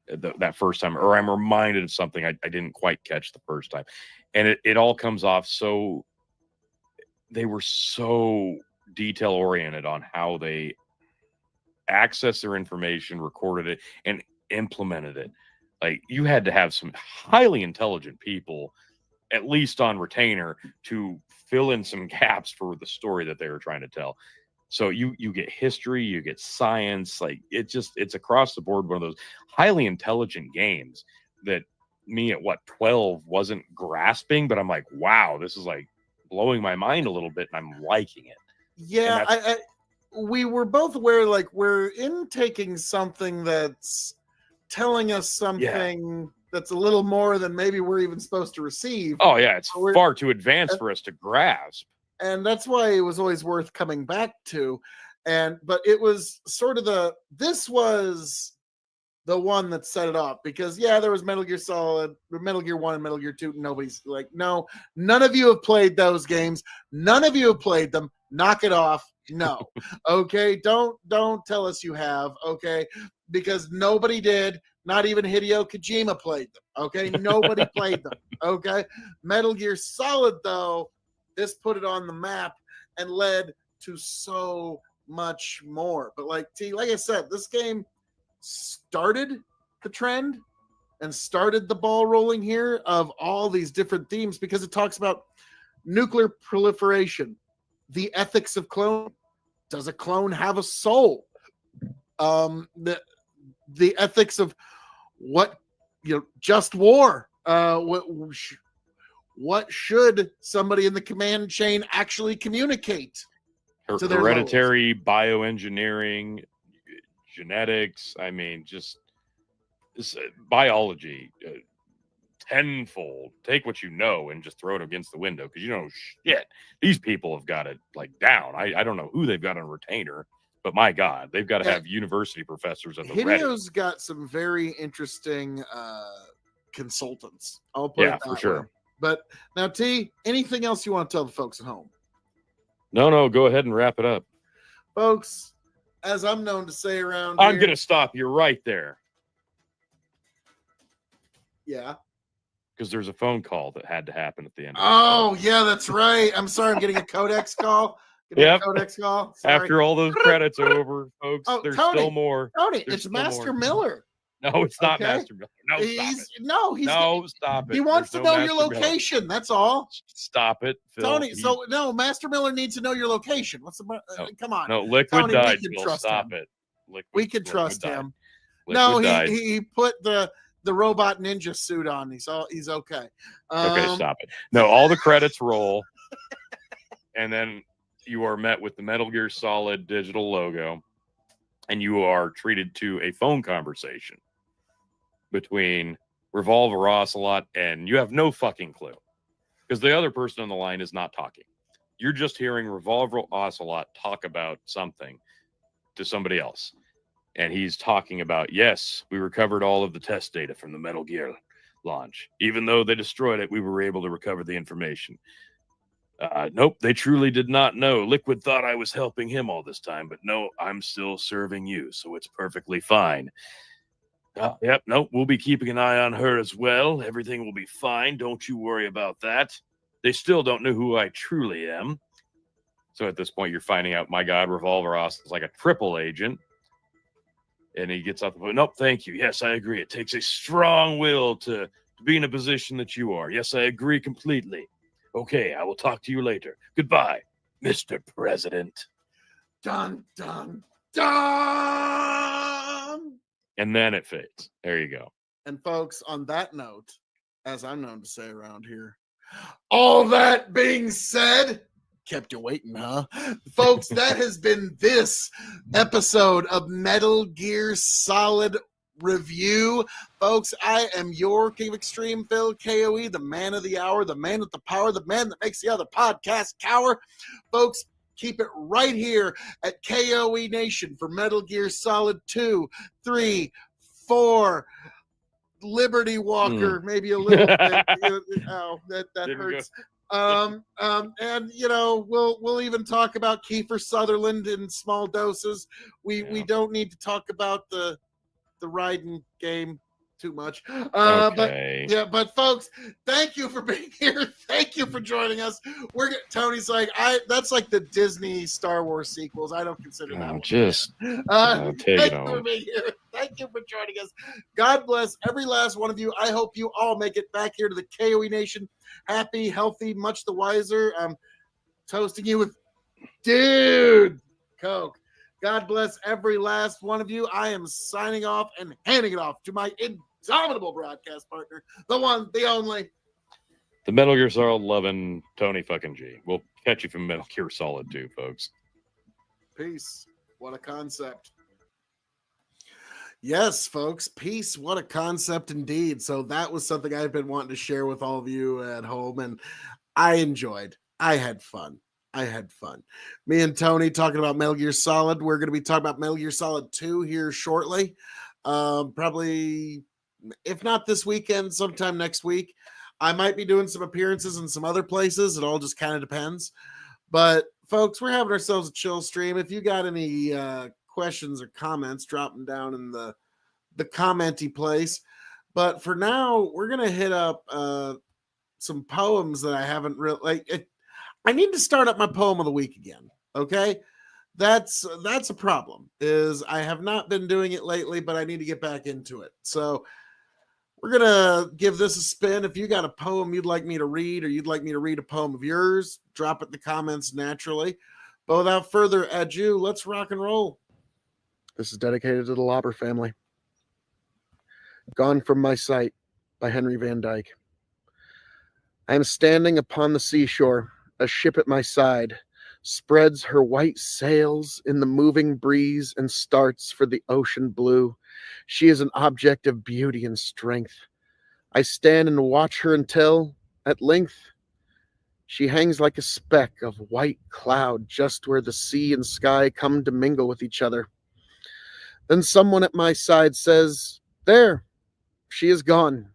that first time, or I'm reminded of something I didn't quite catch the first time, and it all comes off so. They were so detail oriented on how they accessed their information, recorded it, and implemented it. Like, you had to have some highly intelligent people, at least on retainer, to fill in some gaps for the story that they were trying to tell. So you get history, you get science, like it's across the board one of those highly intelligent games that me at 12 wasn't grasping, but I'm like, wow, this is like blowing my mind a little bit, and I'm liking it. Yeah, we were both aware, like, we're taking something that's telling us something that's a little more than maybe we're even supposed to receive. Oh yeah, it's far too advanced for us to grasp. And that's why it was always worth coming back to. But it was sort of this was the one that set it off, because there was Metal Gear Solid, Metal Gear 1 and Metal Gear 2. Nobody's like, no, none of you have played those games. None of you have played them. Knock it off. No. Okay. Don't tell us you have. Okay. Because nobody did. Not even Hideo Kojima played them. Okay. Nobody played them. Okay. Metal Gear Solid, though, this put it on the map and led to so much more. But like I said, this game started the trend and started the ball rolling here of all these different themes, because it talks about nuclear proliferation, the ethics of clone. Does a clone have a soul? The ethics of what, just war. What should somebody in the command chain actually communicate to their hereditary bioengineering, genetics, I mean, just biology, tenfold. Take what you know and just throw it against the window, because shit, these people have got it like down. I don't know who they've got on retainer, but my God, they've got to have university professors at the ready. Hideo's got some very interesting consultants. I'll put it that for sure. way. But now, T, anything else you want to tell the folks at home? No, go ahead and wrap it up. Folks, as I'm known to say around I'm going to stop you right there. Yeah. Because there's a phone call that had to happen at the end. Oh, yeah, that's right. I'm sorry. I'm getting a Codex call. Codex call. Sorry. After all those credits are over, folks, there's still more. Tony, it's Master Miller. No, it's not Master Miller. No, stop it. He wants to know your location. That's all. Stop it, Phil. Tony. Master Miller needs to know your location. What's the? Come on. No, Liquid died. Stop it. We can trust him. No, he put the robot ninja suit on. He's okay. Okay, stop it. No, all the credits roll, and then you are met with the Metal Gear Solid digital logo, and you are treated to a phone conversation between Revolver Ocelot, and you have no fucking clue, because the other person on the line is not talking. You're just hearing Revolver Ocelot talk about something to somebody else. And he's talking about, yes, we recovered all of the test data from the Metal Gear launch. Even though they destroyed it, we were able to recover the information. Nope, they truly did not know. Liquid thought I was helping him all this time, but no, I'm still serving you, so it's perfectly fine. Yep, nope, we'll be keeping an eye on her as well. Everything will be fine. Don't you worry about that. They still don't know who I truly am. So at this point, you're finding out, my God, Revolver Oz is like a triple agent. And he gets off the phone. Nope, thank you. Yes, I agree. It takes a strong will to be in a position that you are. Yes, I agree completely. Okay, I will talk to you later. Goodbye. Mr. President. Dun, dun, dun! And then it fades. There you go. And folks, on that note, as I'm known to say around here, all that being said, kept you waiting, huh? Folks, that has been this episode of Metal Gear Solid Review. Folks, I am your King of Extreme, Phil, K.O.E, the man of the hour, the man with the power, the man that makes the other podcast cower. Folks, keep it right here at K.O.E Nation for Metal Gear Solid 2, 3, 4, Liberty Walker, maybe a little bit. Oh, that hurts. And we'll even talk about Kiefer Sutherland in small doses. We don't need to talk about the Raiden game too much. Okay. But folks, thank you for being here. Thank you for joining us. Tony's like, that's like the Disney Star Wars sequels. I don't consider that one. Just thank you for being here. Thank you for joining us. God bless every last one of you. I hope you all make it back here to the KOE Nation. Happy, healthy, much the wiser. I'm toasting you with Dude Coke. God bless every last one of you. I am signing off and handing it off to my indomitable broadcast partner, the one, the only, the Metal Gear Solid loving Tony fucking G. We'll catch you from Metal Gear Solid 2, folks. Peace. What a concept. Yes, folks. Peace. What a concept indeed. So that was something I've been wanting to share with all of you at home, and I enjoyed. I had fun. Me and Tony talking about Metal Gear Solid. We're going to be talking about Metal Gear Solid 2 here shortly. Probably, if not this weekend, sometime next week. I might be doing some appearances in some other places. It all just kind of depends. But, folks, we're having ourselves a chill stream. If you got any questions or comments, drop them down in the commenty place. But for now, we're going to hit up some poems that I haven't really... I need to start up my poem of the week again. Okay, that's a problem. Is I have not been doing it lately, but I need to get back into it. So we're gonna give this a spin. If you got a poem you'd like me to read, or you'd like me to read a poem of yours, drop it in the comments naturally. But without further ado, let's rock and roll. This is dedicated to the Lauber family. Gone from My Sight by Henry Van Dyke. I am standing upon the seashore. A ship at my side spreads her white sails in the moving breeze and starts for the ocean blue. She is an object of beauty and strength. I stand and watch her until, at length, she hangs like a speck of white cloud just where the sea and sky come to mingle with each other. Then someone at my side says, "There, she is gone."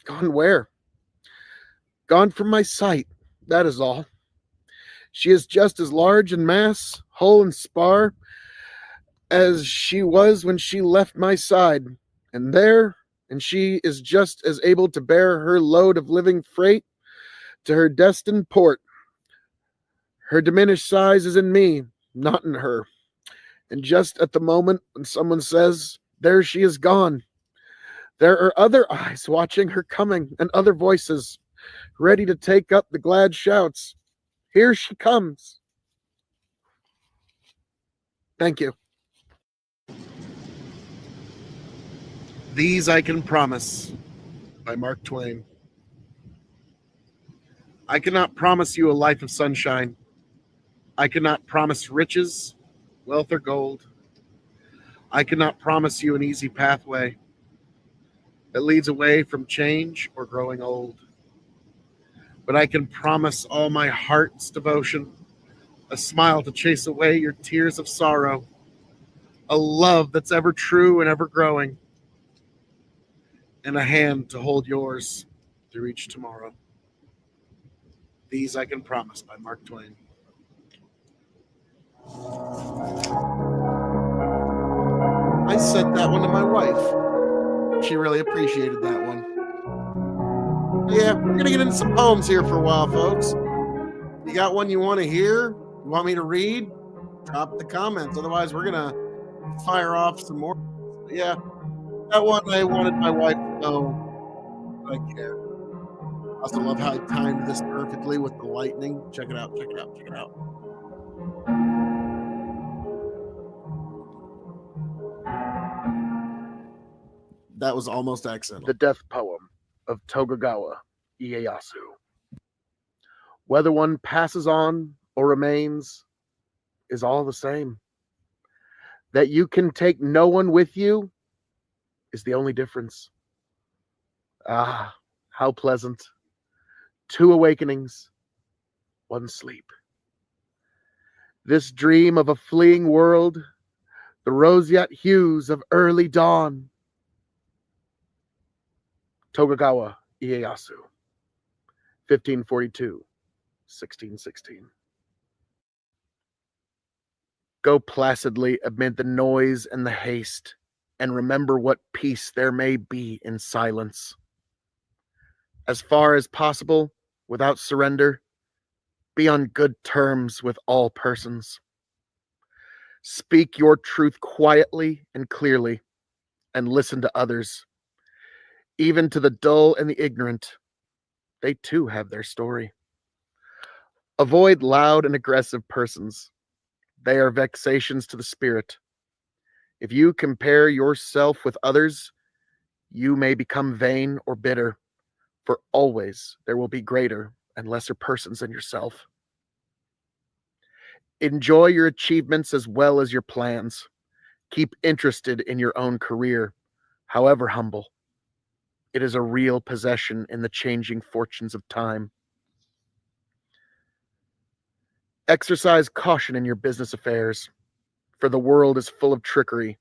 Gone where? Gone from my sight. That is all. She is just as large in mass, hull and spar, as she was when she left my side. And she is just as able to bear her load of living freight to her destined port. Her diminished size is in me, not in her. And just at the moment when someone says, "There she is gone," there are other eyes watching her coming, and other voices ready to take up the glad shouts. Here she comes. Thank you. These I Can Promise by Mark Twain. I cannot promise you a life of sunshine. I cannot promise riches, wealth, or gold. I cannot promise you an easy pathway that leads away from change or growing old. But I can promise all my heart's devotion, a smile to chase away your tears of sorrow, a love that's ever true and ever growing, and a hand to hold yours through each tomorrow. These I Can Promise by Mark Twain. I sent that one to my wife. She really appreciated that one. Yeah, we're going to get into some poems here for a while, folks. You got one you want to hear? You want me to read? Drop the comments. Otherwise, we're going to fire off some more. Yeah, that one I wanted my wife to know I care. also love how I timed this perfectly with the lightning. Check it out, check it out, check it out. That was almost accidental. The death poem of Tokugawa Ieyasu. Whether one passes on or remains is all the same. That you can take no one with you is the only difference. Ah, how pleasant. 2 awakenings, 1 sleep. This dream of a fleeing world, the roseate hues of early dawn. Tokugawa Ieyasu, 1542, 1616. Go placidly amid the noise and the haste, and remember what peace there may be in silence. As far as possible, without surrender, be on good terms with all persons. Speak your truth quietly and clearly, and listen to others. Even to the dull and the ignorant, they too have their story. Avoid loud and aggressive persons. They are vexations to the spirit. If you compare yourself with others, you may become vain or bitter, for always there will be greater and lesser persons than yourself. Enjoy your achievements as well as your plans. Keep interested in your own career, however humble. It is a real possession in the changing fortunes of time. Exercise caution in your business affairs, for the world is full of trickery,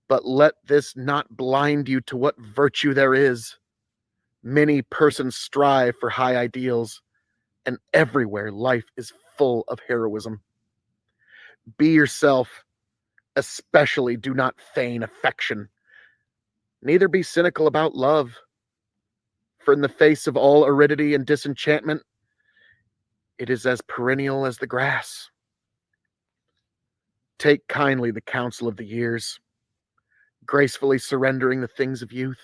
but let this not blind you to what virtue there is. Many persons strive for high ideals, and everywhere life is full of heroism. Be yourself, especially do not feign affection. Neither be cynical about love, for in the face of all aridity and disenchantment, it is as perennial as the grass. Take kindly the counsel of the years, gracefully surrendering the things of youth.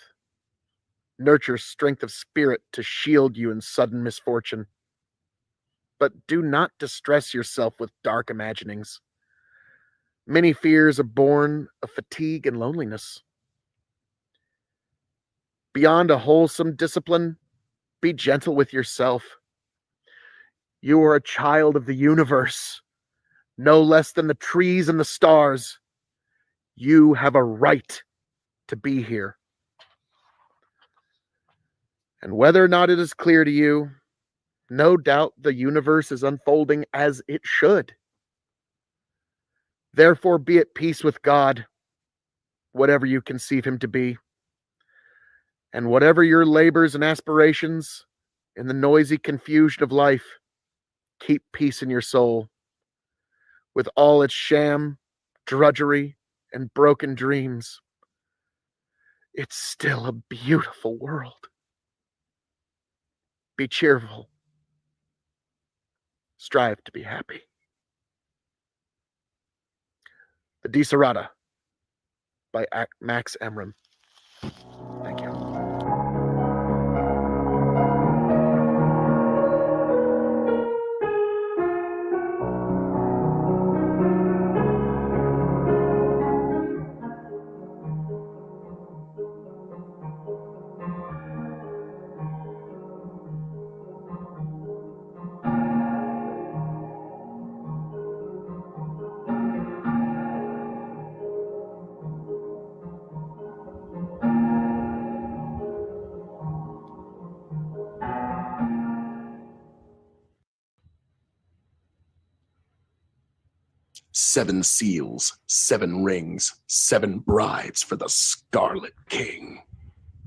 Nurture strength of spirit to shield you in sudden misfortune. But do not distress yourself with dark imaginings. Many fears are born of fatigue and loneliness. Beyond a wholesome discipline, be gentle with yourself. You are a child of the universe, no less than the trees and the stars. You have a right to be here. And whether or not it is clear to you, no doubt the universe is unfolding as it should. Therefore, be at peace with God, whatever you conceive him to be. And whatever your labors and aspirations in the noisy confusion of life, keep peace in your soul. With all its sham, drudgery, and broken dreams, it's still a beautiful world. Be cheerful. Strive to be happy. The Desiderata by Max Emram. Thank you. Seven seals, 7 rings, 7 brides for the Scarlet King.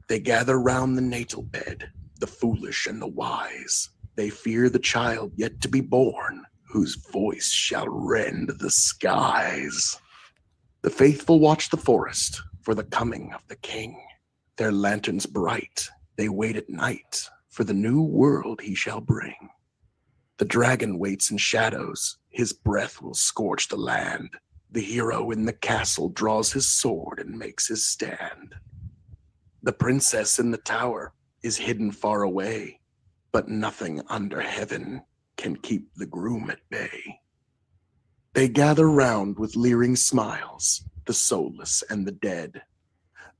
They gather round the natal bed, the foolish and the wise. They fear the child yet to be born, whose voice shall rend the skies. The faithful watch the forest for the coming of the king. Their lanterns bright, they wait at night for the new world he shall bring. The dragon waits in shadows, his breath will scorch the land. The hero in the castle draws his sword and makes his stand. The princess in the tower is hidden far away. but nothing under heaven can keep the groom at bay. They gather round with leering smiles, the soulless and the dead.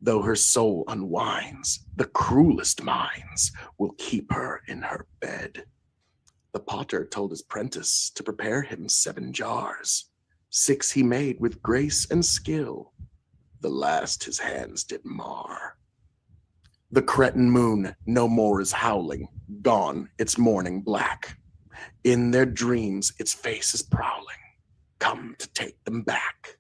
Though her soul unwinds, the cruelest minds will keep her in her bed. The potter told his prentice to prepare him 7 jars. 6 he made with grace and skill. The last his hands did mar. The cretin moon no more is howling, gone its morning black. In their dreams its face is prowling, come to take them back.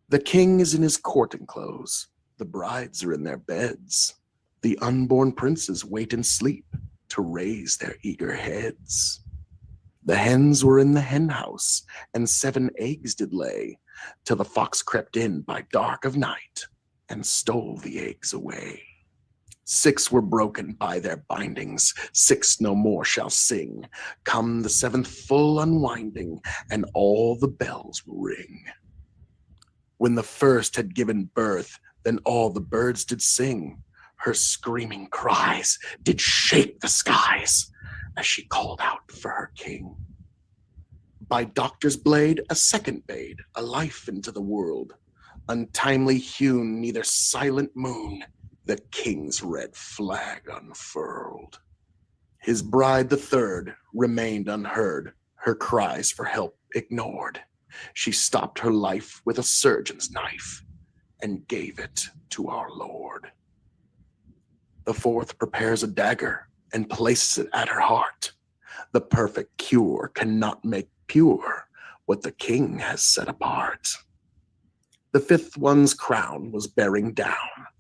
The king is in his courting clothes, the brides are in their beds. The unborn princes wait in sleep to raise their eager heads. The hens were in the hen house, and 7 eggs did lay, till the fox crept in by dark of night, and stole the eggs away. 6 were broken by their bindings, 6 no more shall sing. Come the 7th full unwinding, and all the bells will ring. When the first had given birth, then all the birds did sing. Her screaming cries did shake the skies, as she called out for her king. By doctor's blade a second bade a life into the world. Untimely hewn, neither silent moon, the king's red flag unfurled. His bride, the third, remained unheard, her cries for help ignored. She stopped her life with a surgeon's knife and gave it to our Lord. The fourth prepares a dagger and places it at her heart. The perfect cure cannot make pure what the king has set apart. The fifth one's crown was bearing down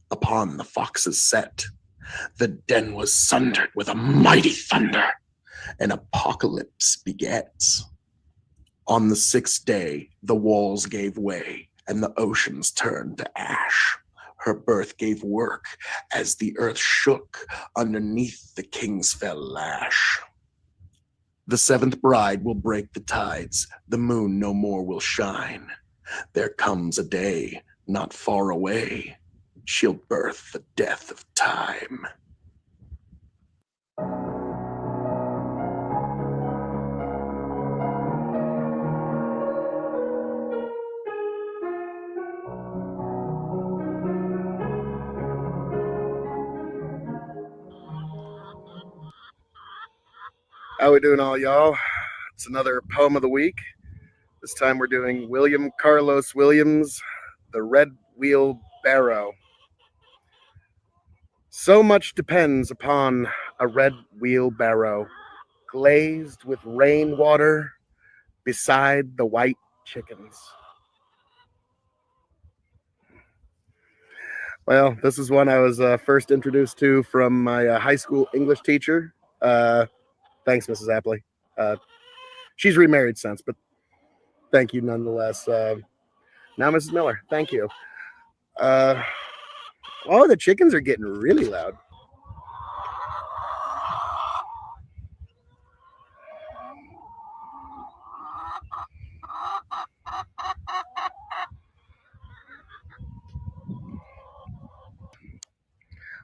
upon the fox's set. The den was sundered with a mighty thunder, and apocalypse begets. On the 6th day, the walls gave way, and the oceans turned to ash. Her birth gave work as the earth shook underneath the king's fell lash. The 7th bride will break the tides, the moon no more will shine. There comes a day not far away, she'll birth the death of time. How we doing, all y'all? It's another poem of the week. This time we're doing William Carlos Williams, The Red Wheelbarrow. So much depends upon a red wheelbarrow, glazed with rainwater beside the white chickens. Well, this is one I was first introduced to from my high school English teacher. Thanks, Mrs. Apley. She's remarried since, but thank you nonetheless. Now, Mrs. Miller, thank you. Oh, the chickens are getting really loud.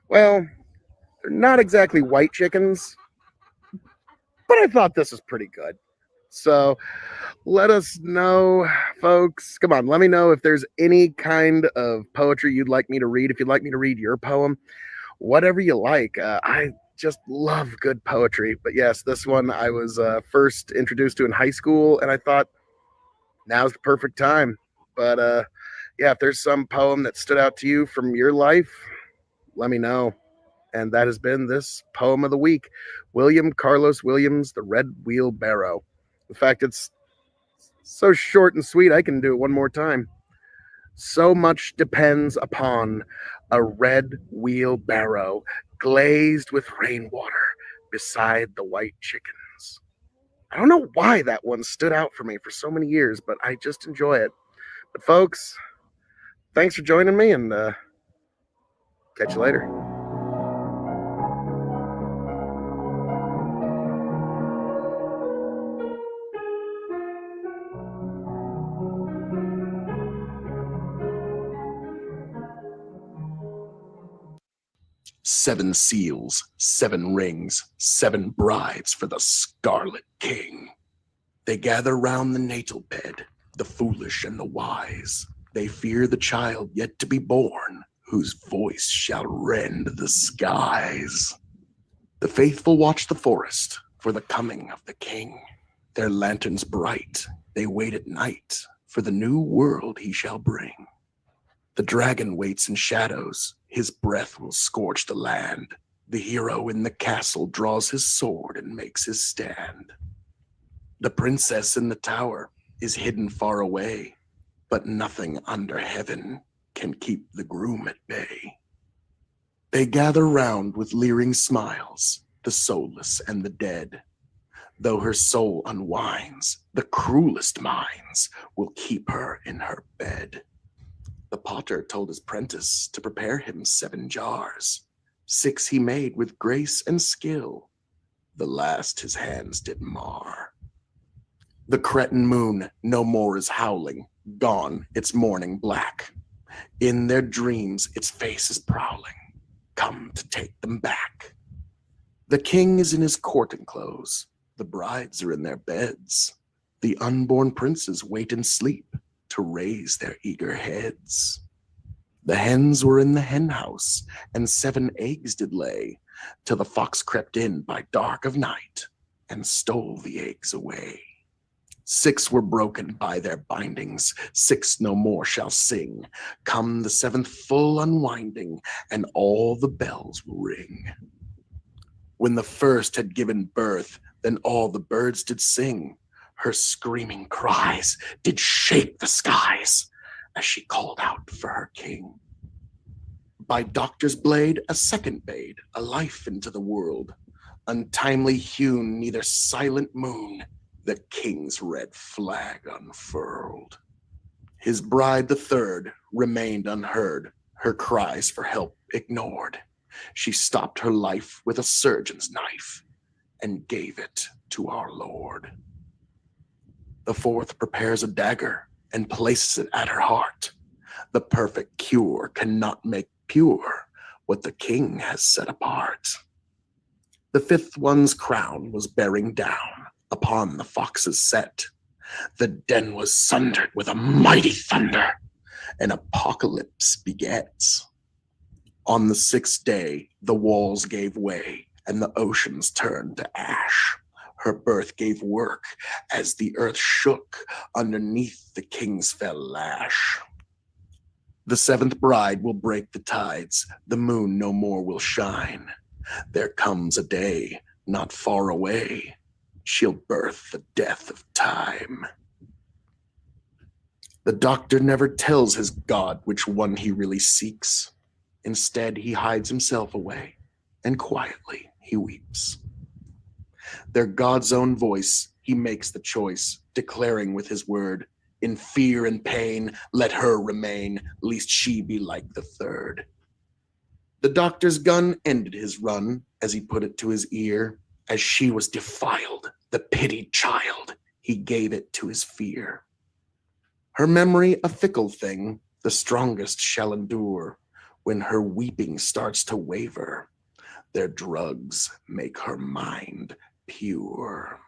Well, they're not exactly white chickens, but I thought this was pretty good. So let us know, folks. Come on, let me know if there's any kind of poetry you'd like me to read. If you'd like me to read your poem, whatever you like. I just love good poetry. But yes, this one I was first introduced to in high school, and I thought now's the perfect time. But yeah, if there's some poem that stood out to you from your life, let me know. And that has been this poem of the week, William Carlos Williams, The Red Wheelbarrow. In fact, it's so short and sweet, I can do it one more time. So much depends upon a red wheelbarrow glazed with rainwater beside the white chickens. I don't know why that one stood out for me for so many years, but I just enjoy it. But folks, thanks for joining me, and catch you later. 7 seals, 7 rings, 7 brides for the Scarlet King. They gather round the natal bed, the foolish and the wise. They fear the child yet to be born, whose voice shall rend the skies. The faithful watch the forest for the coming of the king. Their lanterns bright, they wait at night for the new world he shall bring. The dragon waits in shadows, his breath will scorch the land. The hero in the castle draws his sword and makes his stand. The princess in the tower is hidden far away, but nothing under heaven can keep the groom at bay. They gather round with leering smiles, the soulless and the dead. Though her soul unwinds, the cruelest minds will keep her in her bed. The potter told his prentice to prepare him 7 jars. 6 he made with grace and skill. The last his hands did mar. The cretin moon no more is howling, gone its morning black. In their dreams its face is prowling, come to take them back. The king is in his courting clothes, the brides are in their beds. The unborn princes wait in sleep to raise their eager heads. The hens were in the hen house, and 7 eggs did lay, till the fox crept in by dark of night, and stole the eggs away. 6 were broken by their bindings, 6 no more shall sing. Come the 7th full unwinding, and all the bells will ring. When the first had given birth, then all the birds did sing. Her screaming cries did shake the skies, as she called out for her king. By doctor's blade a second bade a life into the world. Untimely hewn, neither silent moon, the king's red flag unfurled. His bride, the 3rd, remained unheard, her cries for help ignored. She stopped her life with a surgeon's knife and gave it to our Lord. The 4th prepares a dagger and places it at her heart. The perfect cure cannot make pure what the king has set apart. The 5th one's crown was bearing down upon the fox's set. The den was sundered with a mighty thunder, and apocalypse begets. On the 6th day, the walls gave way, and the oceans turned to ash. Her birth gave work as the earth shook underneath the king's fell lash. The 7th bride will break the tides, the moon no more will shine. There comes a day not far away, she'll birth the death of time. The doctor never tells his God which one he really seeks. Instead, he hides himself away, and quietly he weeps. Their God's own voice, he makes the choice, declaring with his word, in fear and pain, let her remain, lest she be like the 3rd. The doctor's gun ended his run as he put it to his ear. As she was defiled, the pitied child, he gave it to his fear. Her memory a fickle thing, the strongest shall endure. When her weeping starts to waver, their drugs make her mind pure.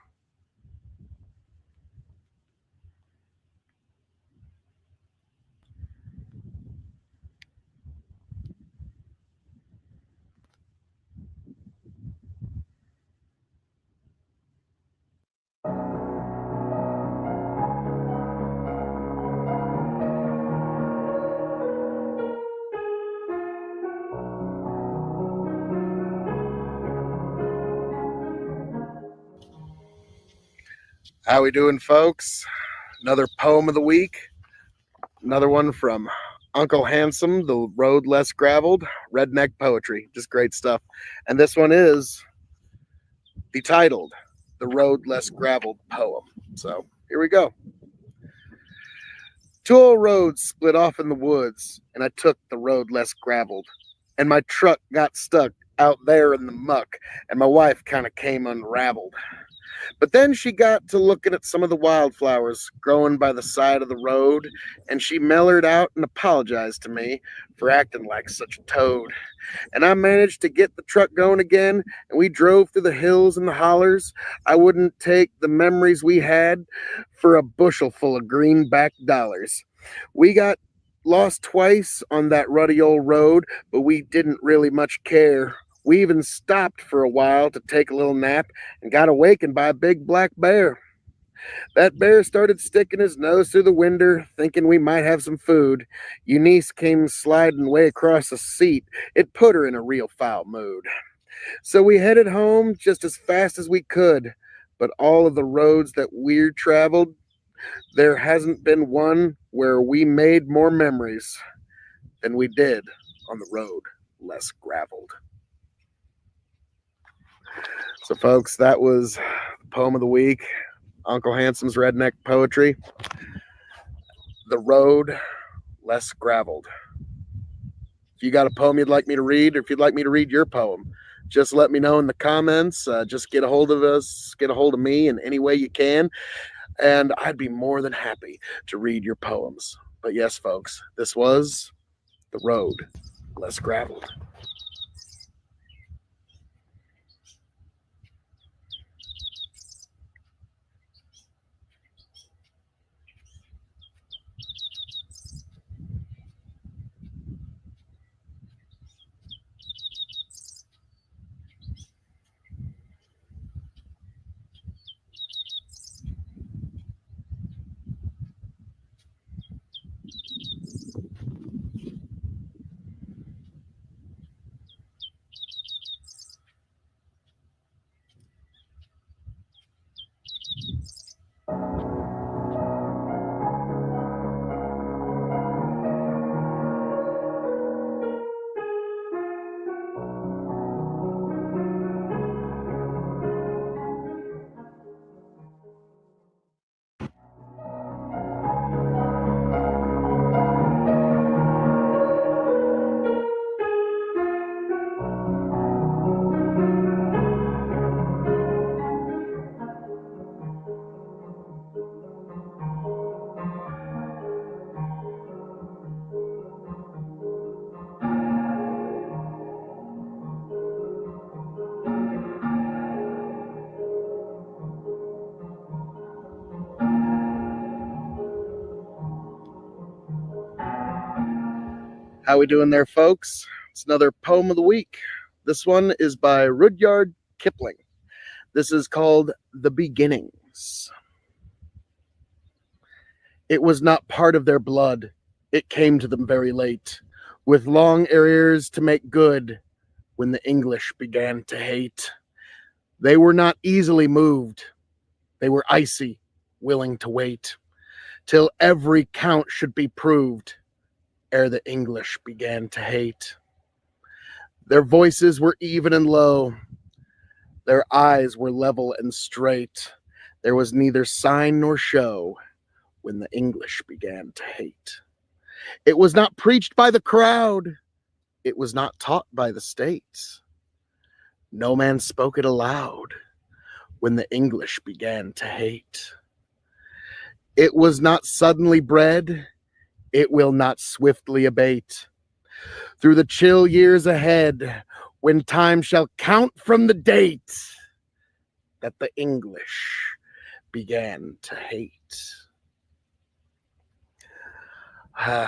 How we doing, folks? Another poem of the week. Another one from Uncle Handsome, The Road Less Graveled, redneck poetry. Just great stuff. And this one is titled The Road Less Graveled Poem. So here we go. 2 old roads split off in the woods, and I took the road less graveled. And my truck got stuck out there in the muck, and my wife kind of came unraveled. But then she got to looking at some of the wildflowers growing by the side of the road, and she mellered out and apologized to me for acting like such a toad. And I managed to get the truck going again, and we drove through the hills and the hollers. I wouldn't take the memories we had for a bushel full of greenback dollars. We got lost twice on that ruddy old road, but we didn't really much care. We even stopped for a while to take a little nap and got awakened by a big black bear. That bear started sticking his nose through the window, thinking we might have some food. Eunice came sliding way across the seat. It put her in a real foul mood. So we headed home just as fast as we could. But all of the roads that we traveled, there hasn't been one where we made more memories than we did on the road less graveled. So, folks, that was the poem of the week. Uncle Handsome's redneck poetry. The road less graveled. If you got a poem you'd like me to read, or if you'd like me to read your poem, just let me know in the comments. Just get a hold of us, get a hold of me in any way you can, and I'd be more than happy to read your poems. But yes, folks, this was The Road Less Graveled. How we doing there, folks? It's another poem of the week. This one is by Rudyard Kipling. This is called The Beginnings. It was not part of their blood. It came to them very late, with long arrears to make good when the English began to hate. They were not easily moved. They were icy, willing to wait, till every count should be proved ere the English began to hate. Their voices were even and low. Their eyes were level and straight. There was neither sign nor show when the English began to hate. It was not preached by the crowd. It was not taught by the states. No man spoke it aloud when the English began to hate. It was not suddenly bred. It will not swiftly abate. Through the chill years ahead, when time shall count from the date that the English began to hate.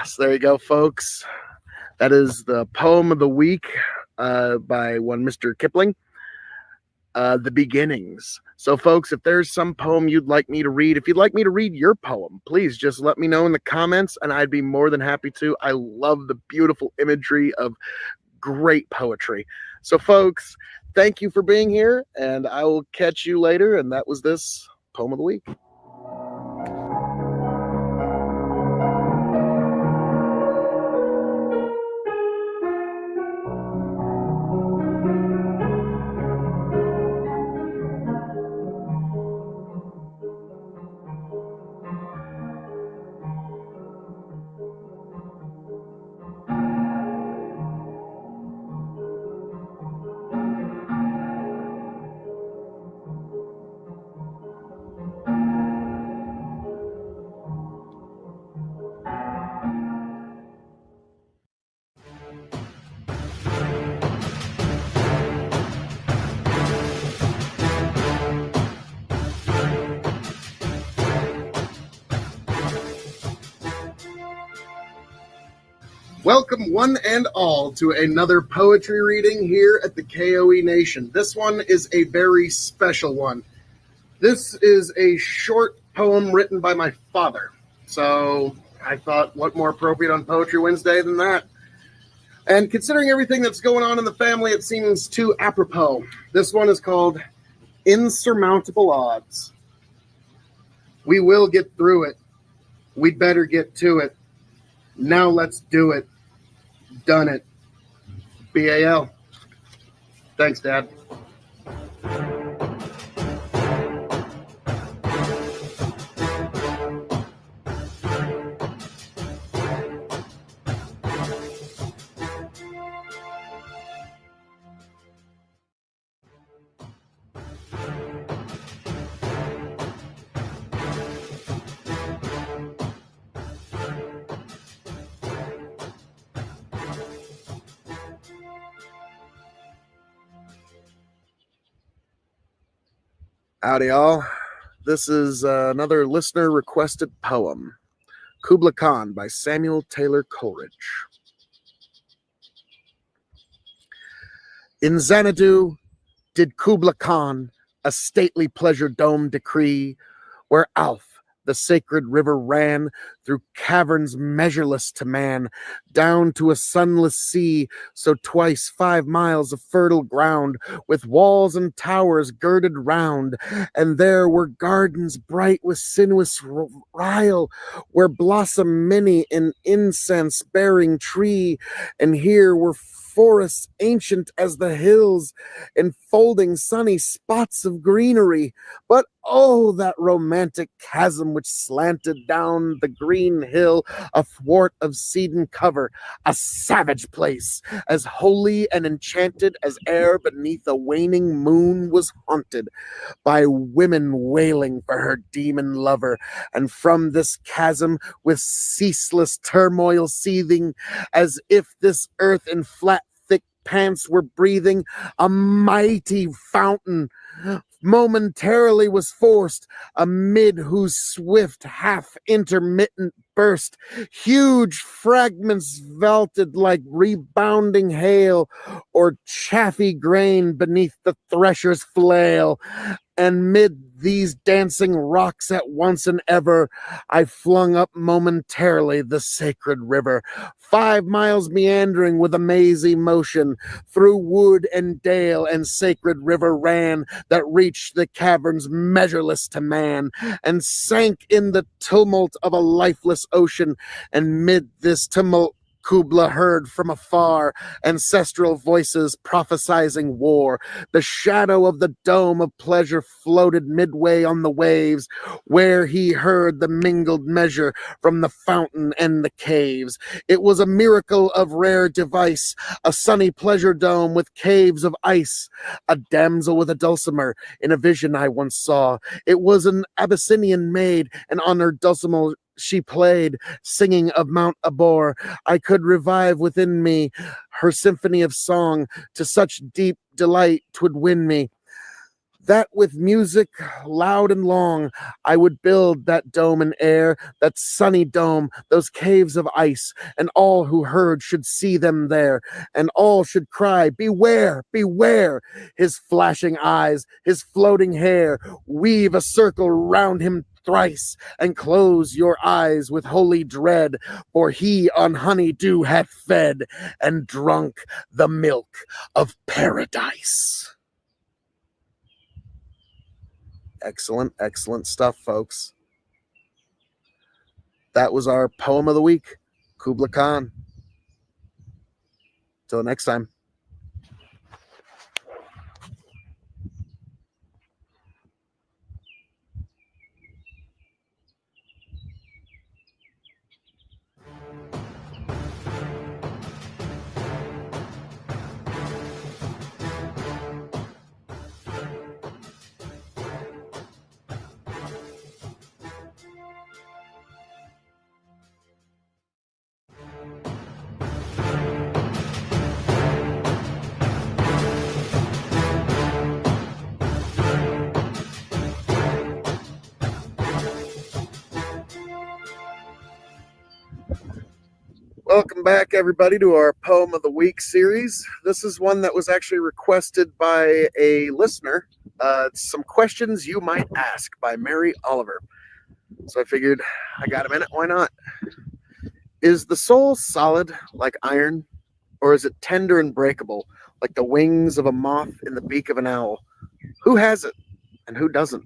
So there you go, folks. That is the poem of the week by one Mr. Kipling, The Beginnings. So, folks, if there's some poem you'd like me to read, if you'd like me to read your poem, please just let me know in the comments, and I'd be more than happy to. I love the beautiful imagery of great poetry. So, folks, thank you for being here, and I will catch you later. And that was this poem of the week. Welcome one and all to another poetry reading here at the K.O.E Nation. This one is a very special one. This is a short poem written by my father. So I thought, what more appropriate on Poetry Wednesday than that? And considering everything that's going on in the family, it seems too apropos. This one is called Insurmountable Odds. We will get through it. We'd better get to it. Now let's do it. Done it. BAL. Thanks, Dad. Howdy, all. This is another listener requested poem, Kubla Khan by Samuel Taylor Coleridge. In Xanadu did Kubla Khan a stately pleasure dome decree, where Alf, the sacred river, ran through caverns measureless to man, down to a sunless sea, so twice 5 miles of fertile ground, with walls and towers girded round, and there were gardens bright with sinuous ryle, where blossom many an incense-bearing tree, and here were forests ancient as the hills, enfolding sunny spots of greenery. But oh, that romantic chasm which slanted down the green hill athwart of cedarn cover, a savage place, as holy and enchanted as ere beneath a waning moon was haunted by women wailing for her demon lover, and from this chasm with ceaseless turmoil seething, as if this earth in flat thick pants were breathing, a mighty fountain momentarily was forced, amid whose swift half intermittent burst huge fragments vaulted like rebounding hail, or chaffy grain beneath the thresher's flail. And mid these dancing rocks at once and ever, I flung up momentarily the sacred river, 5 miles meandering with a mazy motion, through wood and dale and sacred river ran, that reached the caverns measureless to man, and sank in the tumult of a lifeless ocean. And mid this tumult Kubla heard from afar ancestral voices prophesizing war. The shadow of the dome of pleasure floated midway on the waves, where he heard the mingled measure from the fountain and the caves. It was a miracle of rare device, a sunny pleasure dome with caves of ice. A damsel with a dulcimer in a vision I once saw. It was an Abyssinian maid, and on her dulcimer she played, singing of Mount Abor. I could revive within me her symphony of song, to such deep delight 'twould win me, that with music loud and long I would build that dome in air, that sunny dome, those caves of ice, and all who heard should see them there, and all should cry, beware, beware! His flashing eyes, his floating hair, weave a circle round him thrice, and close your eyes with holy dread, for he on honey dew hath fed, and drunk the milk of paradise. Excellent, excellent stuff, folks. That was our poem of the week, Kubla Khan. Till next time. Welcome back, everybody, to our Poem of the Week series. This is one that was actually requested by a listener. Some questions you might ask by Mary Oliver. So I figured I got a minute. Why not? Is the soul solid like iron, or is it tender and breakable like the wings of a moth in the beak of an owl? Who has it and who doesn't?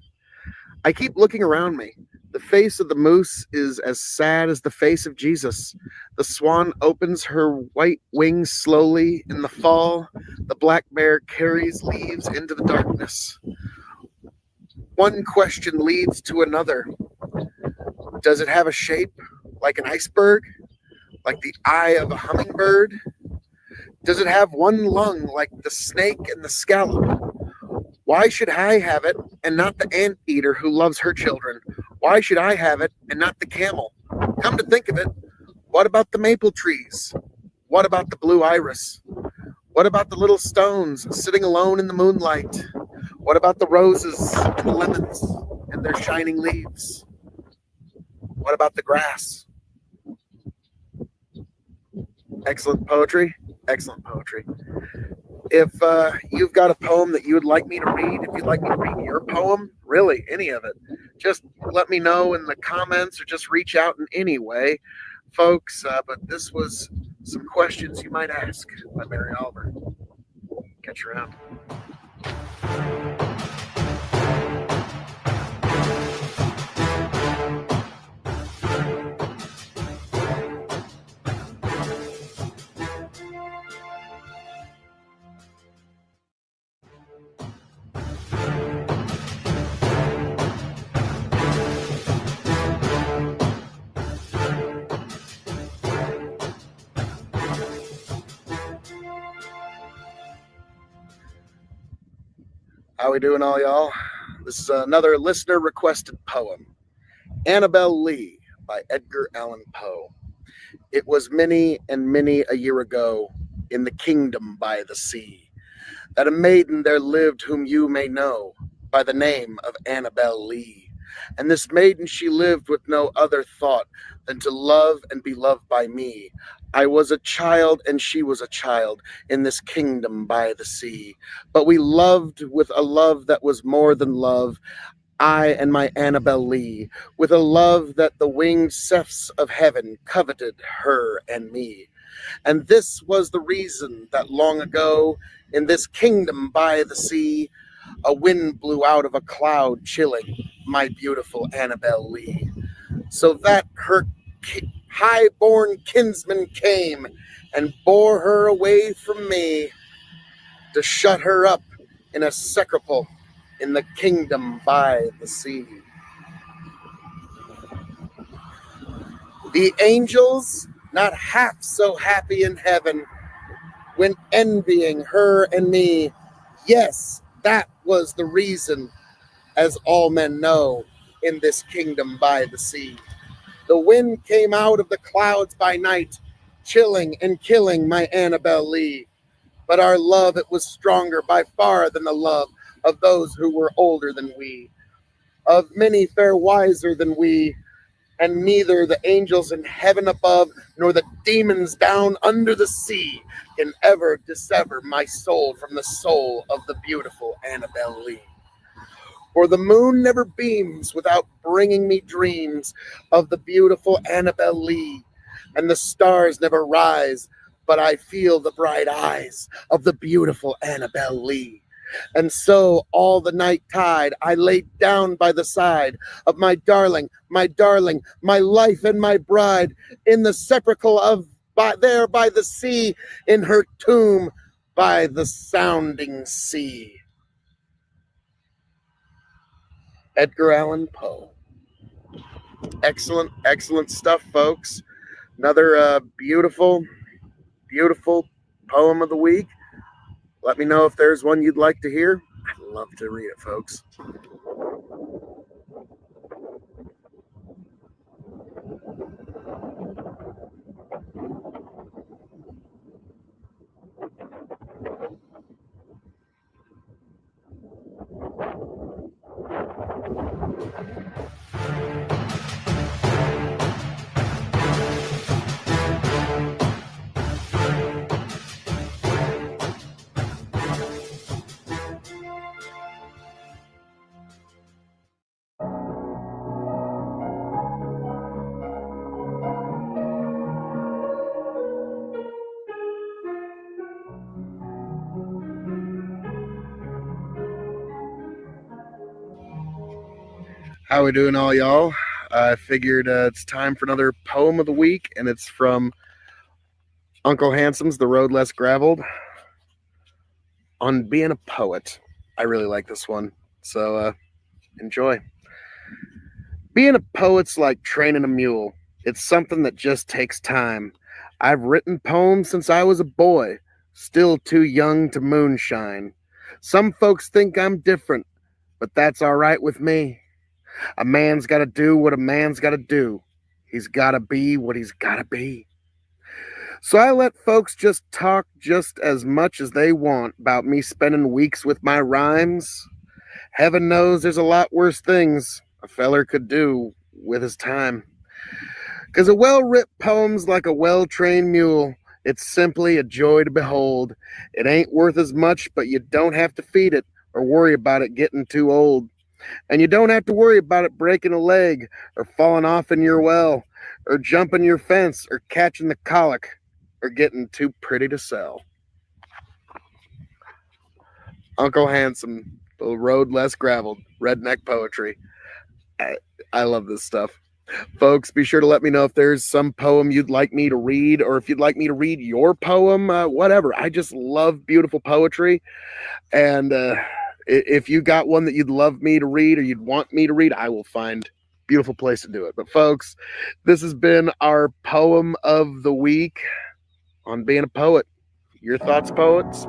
I keep looking around me. The face of the moose is as sad as the face of Jesus. The swan opens her white wings slowly in the fall. The black bear carries leaves into the darkness. One question leads to another. Does it have a shape like an iceberg? Like the eye of a hummingbird? Does it have one lung like the snake and the scallop? Why should I have it and not the anteater who loves her children? Why should I have it and not the camel? Come to think of it, what about the maple trees? What about the blue iris? What about the little stones sitting alone in the moonlight? What about the roses and the lemons and their shining leaves? What about the grass? Excellent poetry. Excellent poetry. If you've got a poem that you would like me to read, if you'd like me to read your poem, really, any of it, just let me know in the comments or just reach out in any way, folks. But this was Some Questions You Might Ask by Mary Oliver. Catch you around. How we doing, all y'all? This is another listener requested poem, Annabel Lee by Edgar Allan Poe. It was many and many a year ago, in the kingdom by the sea, that a maiden there lived whom you may know by the name of Annabel Lee. And this maiden she lived with no other thought than to love and be loved by me. I was a child and she was a child in this kingdom by the sea. But we loved with a love that was more than love, I and my Annabel Lee, with a love that the winged sefs of heaven coveted her and me. And this was the reason that long ago, in this kingdom by the sea, a wind blew out of a cloud, chilling my beautiful Annabel Lee, so that her high-born kinsman came and bore her away from me to shut her up in a sepulchre in the kingdom by the sea. The angels, not half so happy in heaven, went envying her and me. Yes, that was the reason, as all men know, in this kingdom by the sea. The wind came out of the clouds by night, chilling and killing my Annabel Lee. But our love, it was stronger by far than the love of those who were older than we, of many fair wiser than we, and neither the angels in heaven above nor the demons down under the sea can ever dissever my soul from the soul of the beautiful Annabel Lee. For the moon never beams without bringing me dreams of the beautiful Annabel Lee, and the stars never rise but I feel the bright eyes of the beautiful Annabel Lee. And so all the night tide I laid down by the side of my darling, my life and my bride, in the sepulchre of there by the sea, in her tomb by the sounding sea. Edgar Allan Poe. Excellent, excellent stuff, folks. Another beautiful poem of the week. Let me know if there's one you'd like to hear. I'd love to read it, folks. How we doing, all y'all? I figured it's time for another poem of the week, and it's from Uncle Handsome's The Road Less Graveled on being a poet. I really like this one, so enjoy. Being a poet's like training a mule. It's something that just takes time. I've written poems since I was a boy, still too young to moonshine. Some folks think I'm different, but that's all right with me. A man's got to do what a man's got to do. He's got to be what he's got to be. So I let folks just talk just as much as they want about me spending weeks with my rhymes. Heaven knows there's a lot worse things a feller could do with his time. 'Cause a well-writ poem's like a well-trained mule. It's simply a joy to behold. It ain't worth as much, but you don't have to feed it or worry about it getting too old. And you don't have to worry about it breaking a leg or falling off in your well or jumping your fence or catching the colic or getting too pretty to sell. Uncle Handsome, The Road Less Graveled, redneck poetry. I love this stuff. Folks, be sure to let me know if there's some poem you'd like me to read, or if you'd like me to read your poem, whatever. I just love beautiful poetry. And if you got one that you'd love me to read or you'd want me to read, I will find a beautiful place to do it. But folks, this has been our poem of the week on being a poet. Your thoughts, poets?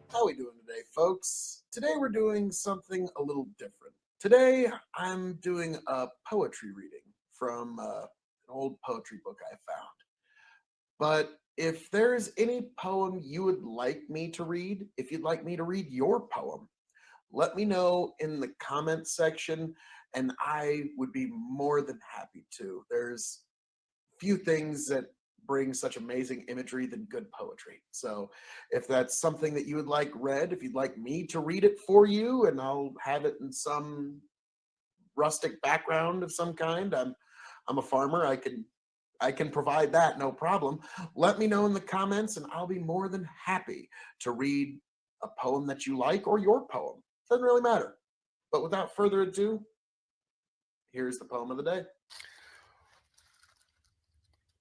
How are we doing today, folks? Today we're doing something a little different. Today I'm doing a poetry reading from an old poetry book I found. But if there's any poem you would like me to read, if you'd like me to read your poem, let me know in the comments section and I would be more than happy to. There's few things that bring such amazing imagery than good poetry. So if that's something that you would like read, if you'd like me to read it for you, and I'll have it in some rustic background of some kind. I'm a farmer. I can provide that, no problem. Let me know in the comments and I'll be more than happy to read a poem that you like or your poem. Doesn't really matter. But without further ado, here's the poem of the day.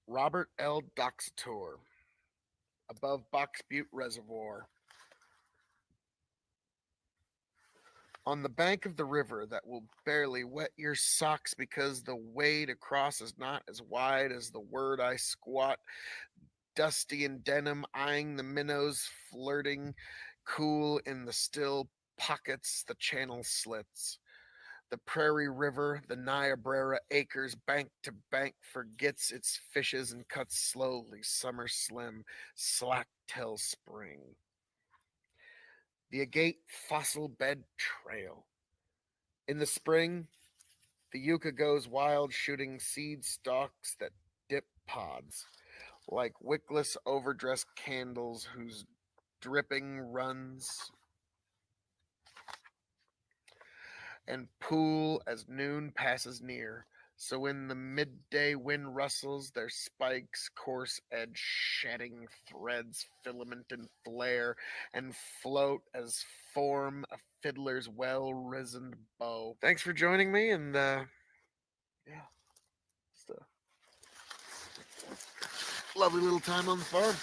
Robert L. Doxator, above Box Butte Reservoir. On the bank of the river that will barely wet your socks because the wade across is not as wide as the word I squat, dusty in denim, eyeing the minnows flirting, cool in the still pockets the channel slits. The prairie river, the Niobrara acres, bank to bank, forgets its fishes and cuts slowly, summer slim, slack till spring. The agate fossil bed trail. In the spring, the yucca goes wild, shooting seed stalks that dip pods, like wickless overdressed candles whose dripping runs and pool as noon passes near. So when the midday wind rustles, their spikes, coarse edge shedding threads, filament and flare, and float as form a fiddler's well-risen bow. Thanks for joining me, and yeah, just a lovely little time on the farm.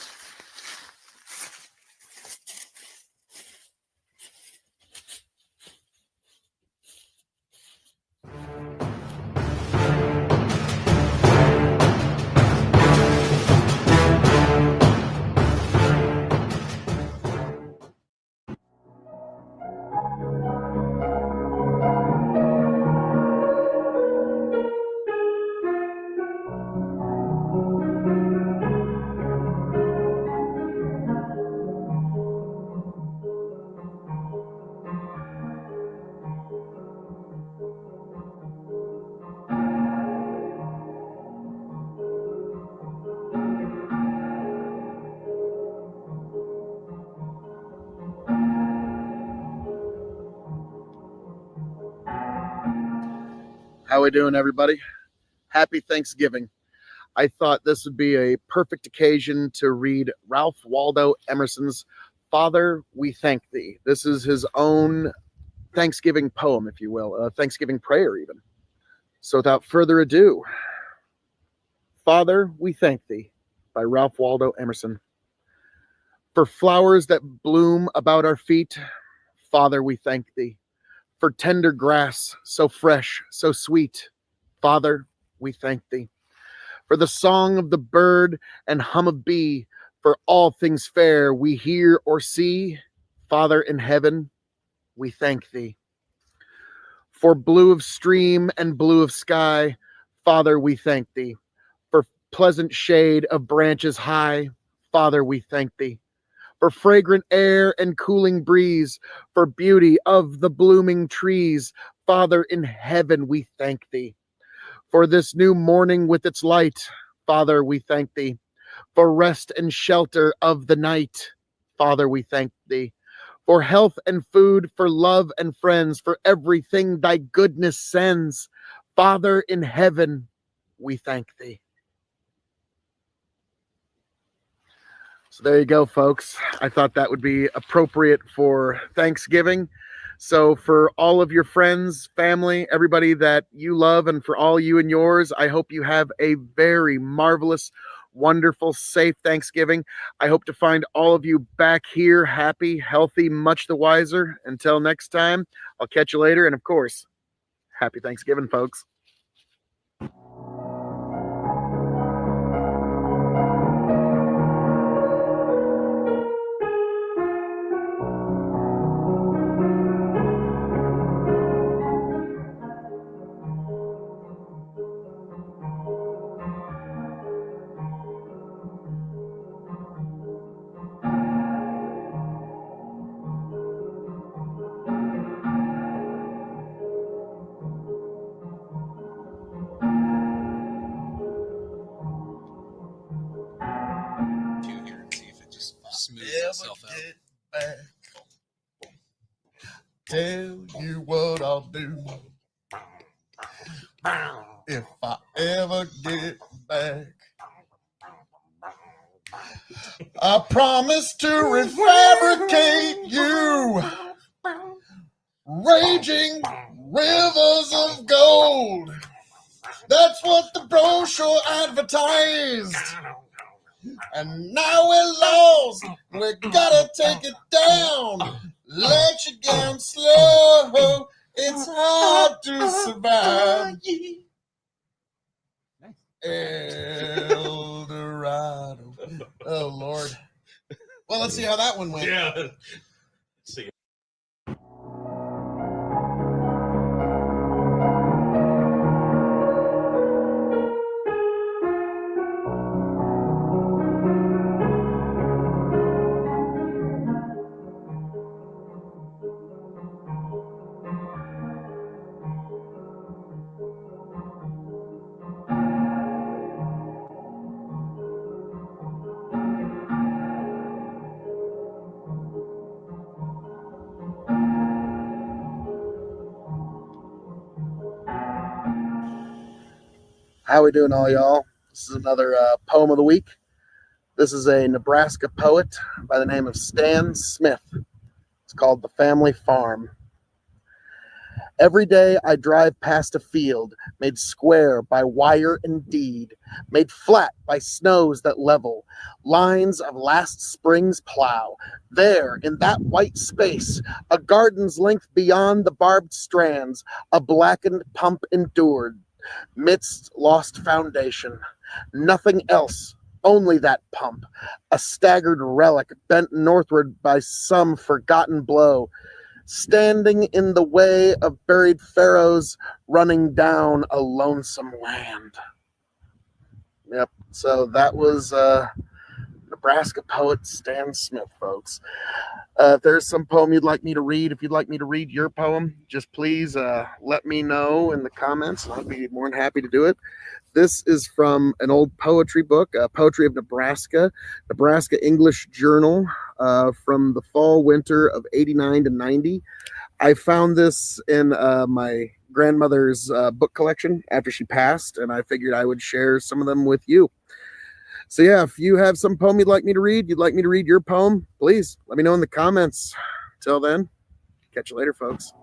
How we doing, everybody? Happy Thanksgiving. I thought this would be a perfect occasion to read Ralph Waldo Emerson's Father, We Thank Thee. This is his own Thanksgiving poem, if you will, a Thanksgiving prayer even. So without further ado, Father, We Thank Thee by Ralph Waldo Emerson. For flowers that bloom about our feet, Father, we thank Thee. For tender grass, so fresh, so sweet, Father, we thank Thee. For the song of the bird and hum of bee, for all things fair we hear or see, Father in heaven, we thank Thee. For blue of stream and blue of sky, Father, we thank Thee. For pleasant shade of branches high, Father, we thank Thee. For fragrant air and cooling breeze, for beauty of the blooming trees, Father in heaven, we thank Thee. For this new morning with its light, Father, we thank Thee. For rest and shelter of the night, Father, we thank Thee. For health and food, for love and friends, for everything Thy goodness sends, Father in heaven, we thank Thee. So there you go, folks. I thought that would be appropriate for Thanksgiving. So for all of your friends, family, everybody that you love, and for all you and yours, I hope you have a very marvelous, wonderful, safe Thanksgiving. I hope to find all of you back here happy, healthy, much the wiser. Until next time, I'll catch you later. And of course, happy Thanksgiving, folks. Smooths itself out. Back. Tell you what I'll do if I ever get back. I promise to refabricate you, raging rivers of gold. That's what the brochure advertised. And now we're lost. We gotta take it down. Let you down slow. It's hard to survive. El Dorado. Oh, Lord. Well, let's see how that one went. Yeah. See. How we doing, all y'all? This is another poem of the week. This is a Nebraska poet by the name of Stan Smith. It's called The Family Farm. Every day I drive past a field made square by wire and deed, made flat by snows that level, lines of last spring's plow. There, in that white space, a garden's length beyond the barbed strands, a blackened pump endured, midst lost foundation. Nothing else, only that pump, a staggered relic bent northward by some forgotten blow, standing in the way of buried pharaohs running down a lonesome land. Yep, so that was Nebraska poet Stan Smith, folks. If there's some poem you'd like me to read, if you'd like me to read your poem, just please let me know in the comments, and I'd be more than happy to do it. This is from an old poetry book, Poetry of Nebraska, Nebraska English Journal, from the fall winter of 89 to 90. I found this in my grandmother's book collection after she passed, and I figured I would share some of them with you. So yeah, if you have some poem you'd like me to read, you'd like me to read your poem, please let me know in the comments. Till then, catch you later, folks.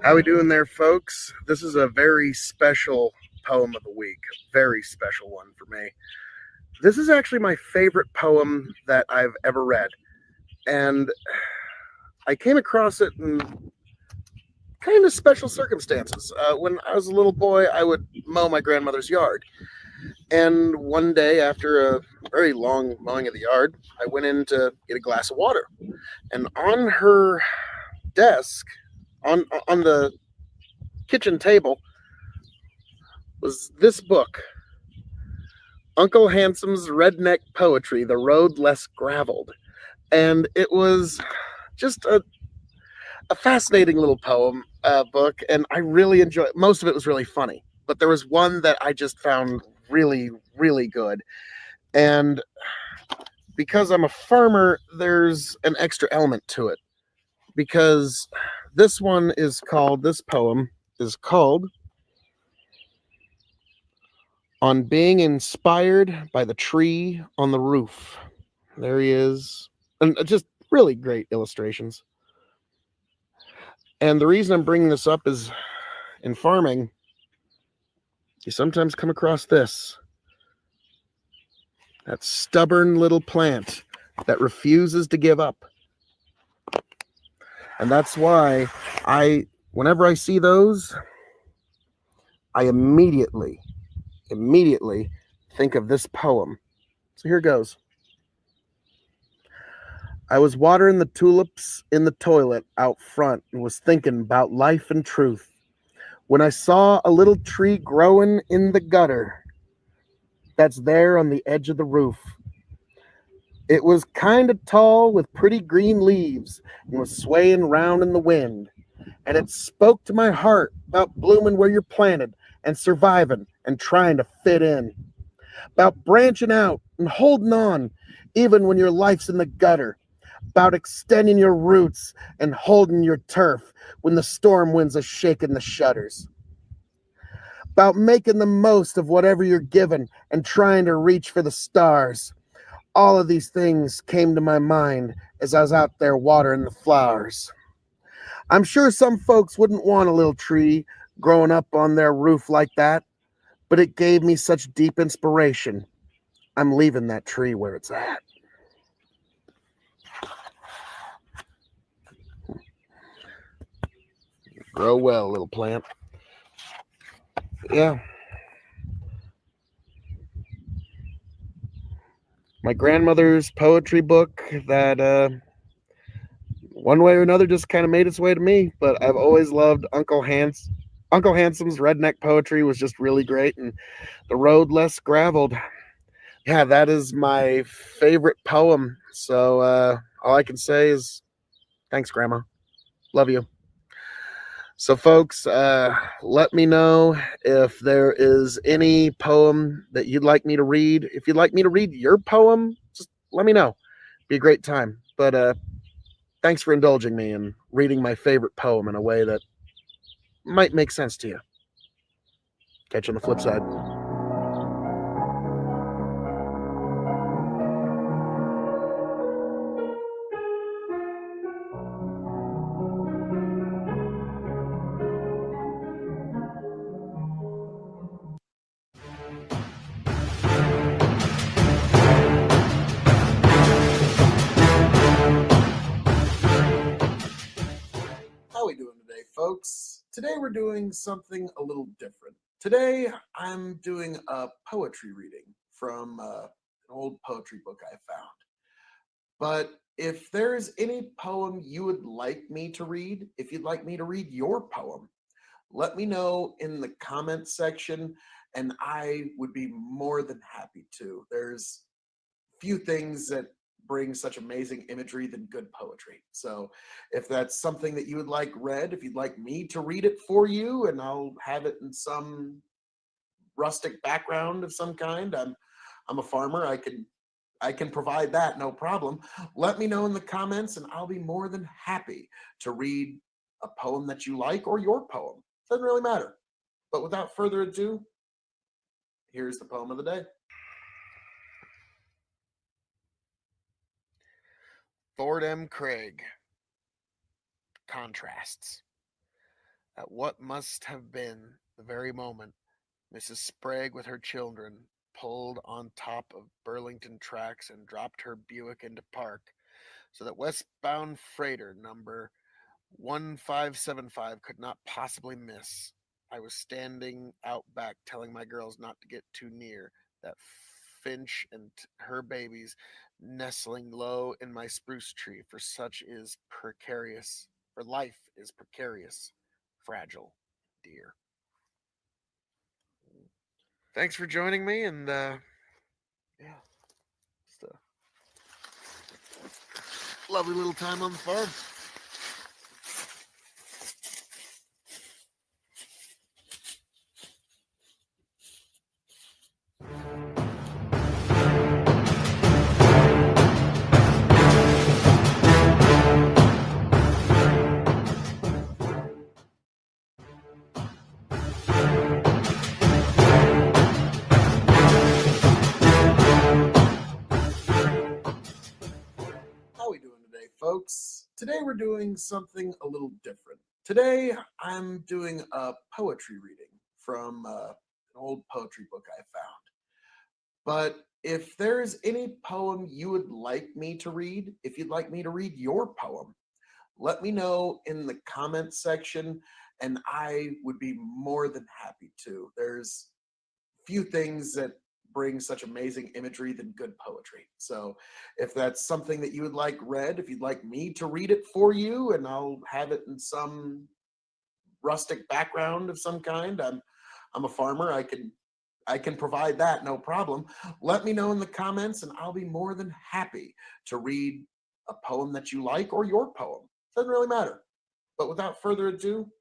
How we doing there, folks? This is a very special poem of the week, a very special one for me. This is actually my favorite poem that I've ever read, and I came across it in kind of special circumstances. When I was a little boy, I would mow my grandmother's yard, and one day after a very long mowing of the yard, I went in to get a glass of water, and on her desk, on the kitchen table, was this book, Uncle Handsome's Redneck Poetry, The Road Less Graveled. And it was just a fascinating little poem book, and I really enjoyed it. Most of it was really funny, but there was one that I just found really, really good. And because I'm a farmer, there's an extra element to it, because this poem is called On Being Inspired by the Tree on the Roof. There he is. And just really great illustrations. And the reason I'm bringing this up is in farming, you sometimes come across this. That stubborn little plant that refuses to give up. And that's why whenever I see those, I immediately think of this poem. So here goes. I was watering the tulips in the toilet out front and was thinking about life and truth when I saw a little tree growing in the gutter that's there on the edge of the roof. It was kind of tall with pretty green leaves and was swaying round in the wind. And it spoke to my heart about blooming where you're planted and surviving and trying to fit in. About branching out and holding on even when your life's in the gutter. About extending your roots and holding your turf when the storm winds are shaking the shutters. About making the most of whatever you're given and trying to reach for the stars. All of these things came to my mind as I was out there watering the flowers. I'm sure some folks wouldn't want a little tree growing up on their roof like that, but it gave me such deep inspiration. I'm leaving that tree where it's at. Grow well, little plant. Yeah. My grandmother's poetry book that one way or another just kind of made its way to me, but I've always loved Uncle Handsome's Redneck Poetry was just really great, and The Road Less Graveled. Yeah, that is my favorite poem. So all I can say is thanks, Grandma. Love you. So, folks, let me know if there is any poem that you'd like me to read. If you'd like me to read your poem, just let me know. Be a great time. But thanks for indulging me in reading my favorite poem in a way that might make sense to you. Catch you on the flip side. How are we doing today, folks? Today we're doing something a little different. Today I'm doing a poetry reading from an old poetry book I found. But if there's any poem you would like me to read, if you'd like me to read your poem, let me know in the comments section and I would be more than happy to. There's few things that bring such amazing imagery than good poetry. So if that's something that you would like read, if you'd like me to read it for you and I'll have it in some rustic background of some kind, I'm a farmer, I can provide that, no problem. Let me know in the comments and I'll be more than happy to read a poem that you like or your poem. Doesn't really matter. But without further ado, here's the poem of the day. Ford M. Craig. Contrasts. At what must have been the very moment Mrs. Sprague with her children pulled on top of Burlington tracks and dropped her Buick into park, so that westbound freighter number 1575 could not possibly miss. I was standing out back telling my girls not to get too near that finch and her babies nestling low in my spruce tree, for life is precarious, fragile, dear. Thanks for joining me, and just a lovely little time on the farm. How are we doing today, folks? Today we're doing something a little different. Today I'm doing a poetry reading from an old poetry book I found. But if there's any poem you would like me to read, if you'd like me to read your poem, let me know in the comments section and I would be more than happy to. There's few things that bring such amazing imagery than good poetry. So if that's something that you would like read, if you'd like me to read it for you and I'll have it in some rustic background of some kind, I'm a farmer, I can provide that, no problem. Let me know in the comments and I'll be more than happy to read a poem that you like or your poem. Doesn't really matter. But without further ado,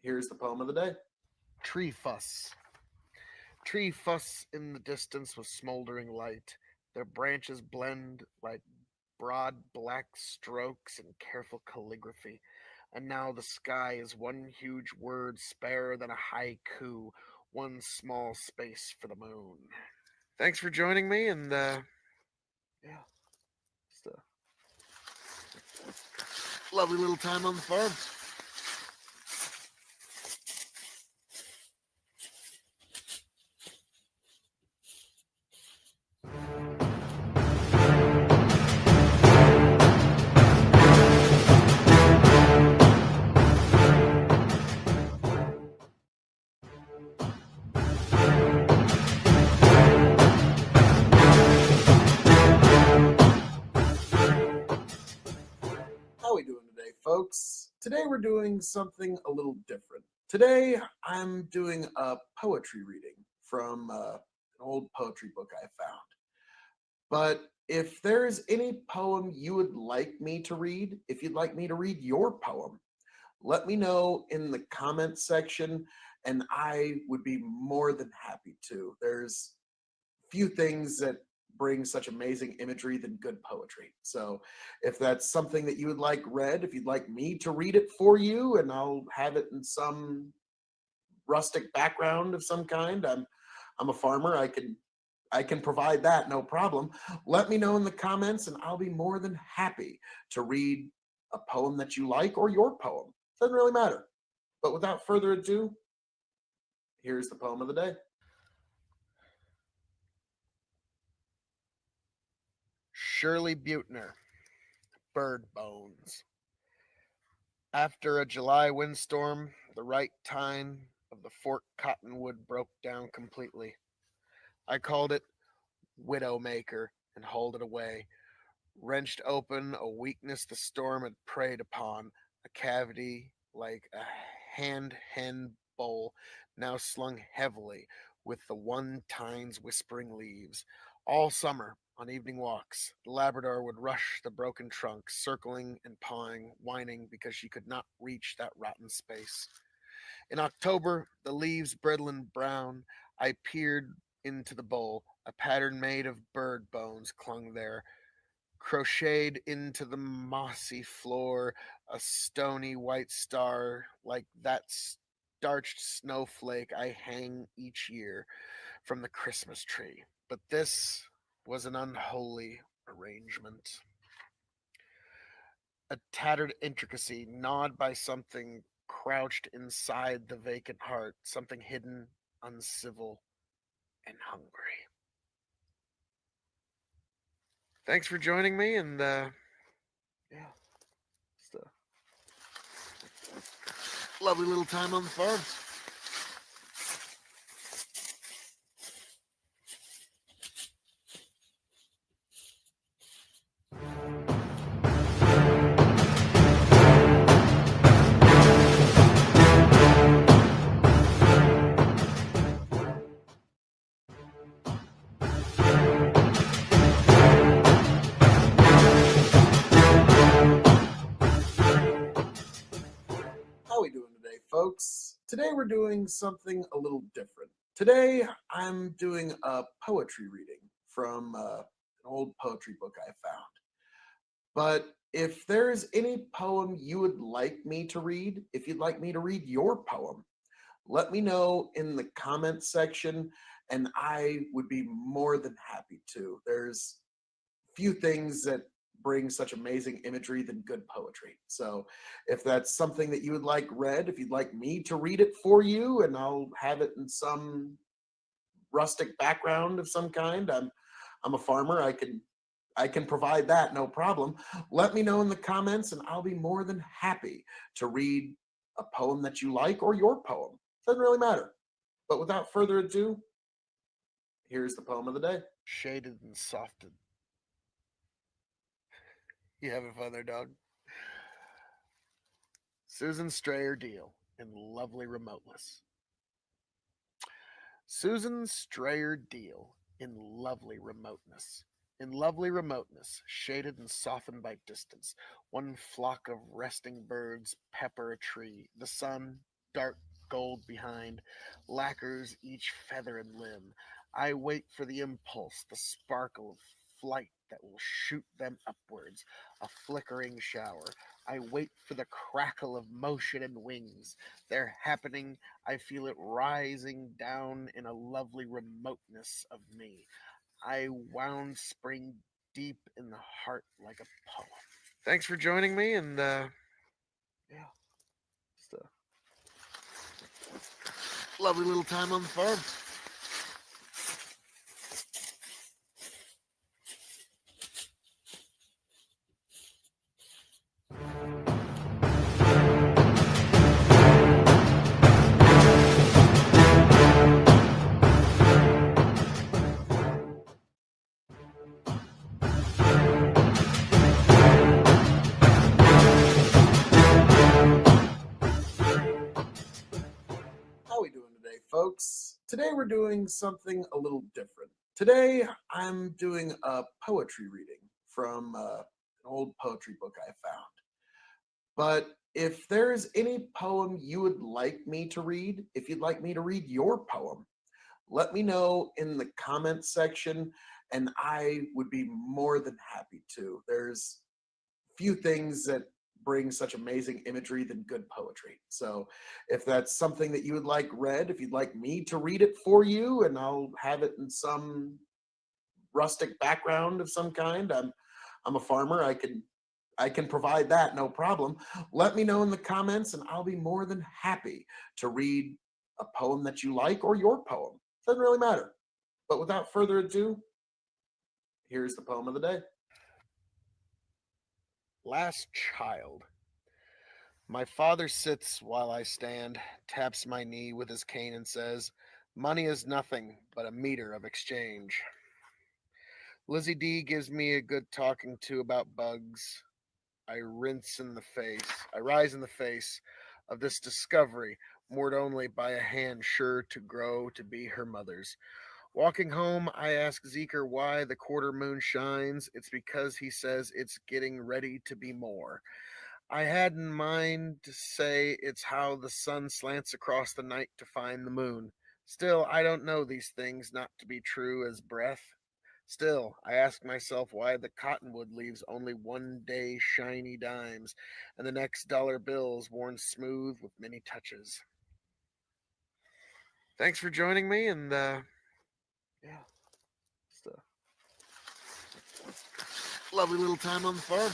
here's the poem of the day. Tree fuss. Tree fuss in the distance with smoldering light. Their branches blend like broad black strokes in careful calligraphy. And now the sky is one huge word sparer than a haiku, one small space for the moon. Thanks for joining me, and just a lovely little time on the farm. How are we doing today, folks? Today we're doing something a little different. Today I'm doing a poetry reading from an old poetry book I found. But if there's any poem you would like me to read, if you'd like me to read your poem, let me know in the comments section and I would be more than happy to. There's few things that bring such amazing imagery than good poetry. So if that's something that you would like read, if you'd like me to read it for you and I'll have it in some rustic background of some kind, I'm a farmer. I can provide that, no problem. Let me know in the comments, and I'll be more than happy to read a poem that you like or your poem. Doesn't really matter. But without further ado, here's the poem of the day. Shirley Butner, Bird Bones. After a July windstorm, the right tine of the forked cottonwood broke down completely. I called it Widowmaker and hauled it away, wrenched open a weakness the storm had preyed upon, a cavity like a hand hen bowl, now slung heavily with the one tine's whispering leaves. All summer, on evening walks, the Labrador would rush the broken trunk, circling and pawing, whining because she could not reach that rotten space. In October, the leaves brittle and brown, I peered into the bowl. A pattern made of bird bones clung there, crocheted into the mossy floor, a stony white star like that starched snowflake I hang each year from the Christmas tree. But this was an unholy arrangement. A tattered intricacy gnawed by something crouched inside the vacant heart, something hidden, uncivil, and hungry. Thanks for joining me, and yeah, just a lovely little time on the farm. How we doing today, folks? Today we're doing something a little different. Today I'm doing a poetry reading from an old poetry book I found. But if there's any poem you would like me to read, if you'd like me to read your poem, let me know in the comments section, and I would be more than happy to. There's few things that bring such amazing imagery than good poetry. So if that's something that you would like read, if you'd like me to read it for you, and I'll have it in some rustic background of some kind, I'm a farmer. I can provide that, no problem. Let me know in the comments, and I'll be more than happy to read a poem that you like or your poem. Doesn't really matter. But without further ado, here's the poem of the day. Shaded and softened. You having fun there, dog? Susan Strayer Deal in lovely remoteness. Susan Strayer Deal in lovely remoteness. In lovely remoteness, shaded and softened by distance, one flock of resting birds pepper a tree. The sun, dark gold behind, lacquers each feather and limb. I wait for the impulse, the sparkle of flight that will shoot them upwards, a flickering shower. I wait for the crackle of motion and wings. They're happening. I feel it rising down in a lovely remoteness of me. I wound spring deep in the heart like a poem. Thanks for joining me, and yeah, just a lovely little time on the farm. How we doing today, folks? Today we're doing something a little different. Today I'm doing a poetry reading from an old poetry book I found. But if there's any poem you would like me to read, if you'd like me to read your poem, let me know in the comments section, and I would be more than happy to. There's few things that brings such amazing imagery than good poetry. So if that's something that you would like read, if you'd like me to read it for you, and I'll have it in some rustic background of some kind. I'm a farmer. I can provide that, no problem. Let me know in the comments, and I'll be more than happy to read a poem that you like or your poem. Doesn't really matter. But without further ado, here's the poem of the day. Last child. My father sits while I stand, taps my knee with his cane, and says, "Money is nothing but a meter of exchange." Lizzie D gives me a good talking to about bugs. I rise in the face of this discovery, moored only by a hand sure to grow to be her mother's. Walking home, I ask Zeker why the quarter moon shines. It's because he says it's getting ready to be more. I had in mind to say it's how the sun slants across the night to find the moon. Still, I don't know these things not to be true as breath. Still, I ask myself why the cottonwood leaves only one day shiny dimes, and the next dollar bills worn smooth with many touches. Thanks for joining me, and yeah, just a lovely little time on the farm.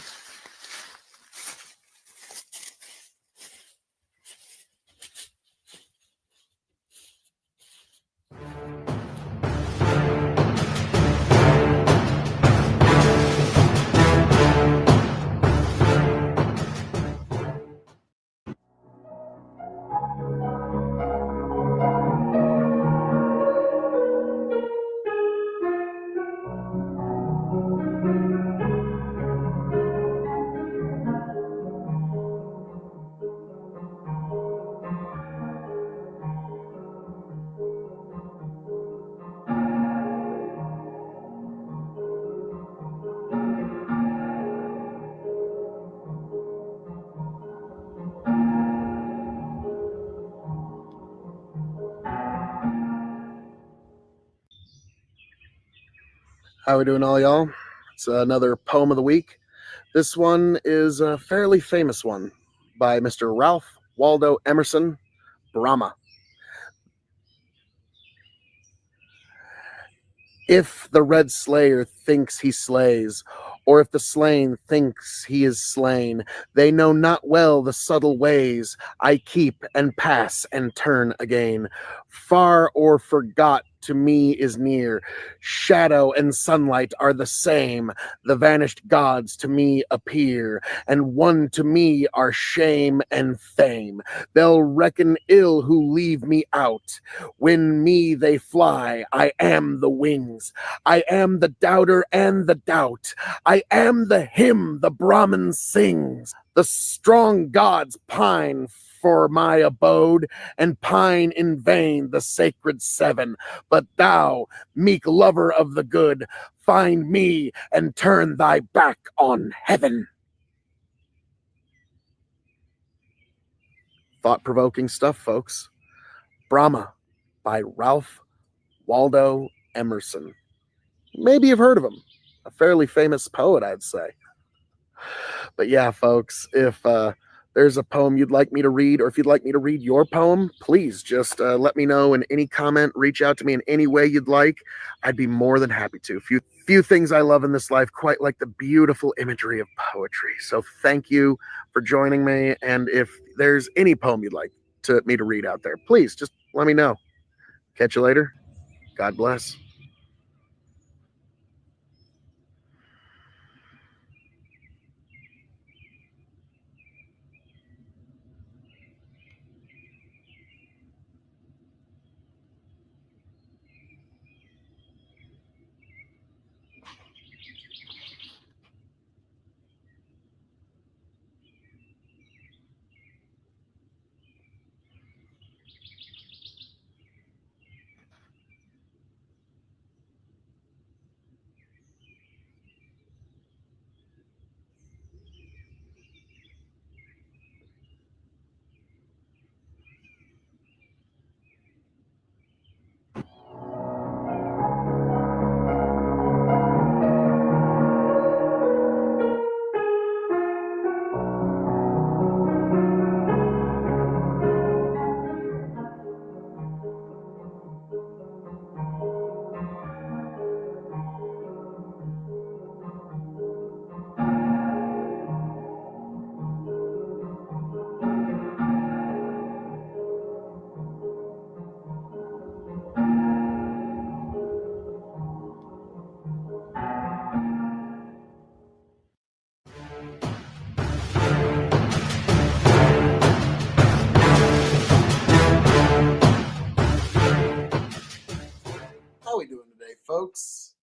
How we doing, all y'all? It's another poem of the week. This one is a fairly famous one by Mr. Ralph Waldo Emerson, Brahma. If the red slayer thinks he slays, or if the slain thinks he is slain, they know not well the subtle ways I keep and pass and turn again. Far or forgot to me is near. Shadow and sunlight are the same. The vanished gods to me appear, and one to me are shame and fame. They'll reckon ill who leave me out. When me they fly, I am the wings. I am the doubter and the doubt. I am the hymn the Brahmin sings. The strong gods pine for my abode, and pine in vain the sacred seven. But thou, meek lover of the good, find me and turn thy back on heaven. Thought-provoking stuff, folks. Brahma by Ralph Waldo Emerson. Maybe you've heard of him. A fairly famous poet, I'd say. But yeah, folks, if there's a poem you'd like me to read, or if you'd like me to read your poem, please just let me know in any comment. Reach out to me in any way you'd like. I'd be more than happy to. Few things I love in this life quite like the beautiful imagery of poetry. So thank you for joining me. And if there's any poem you'd like me to read out there, please just let me know. Catch you later. God bless.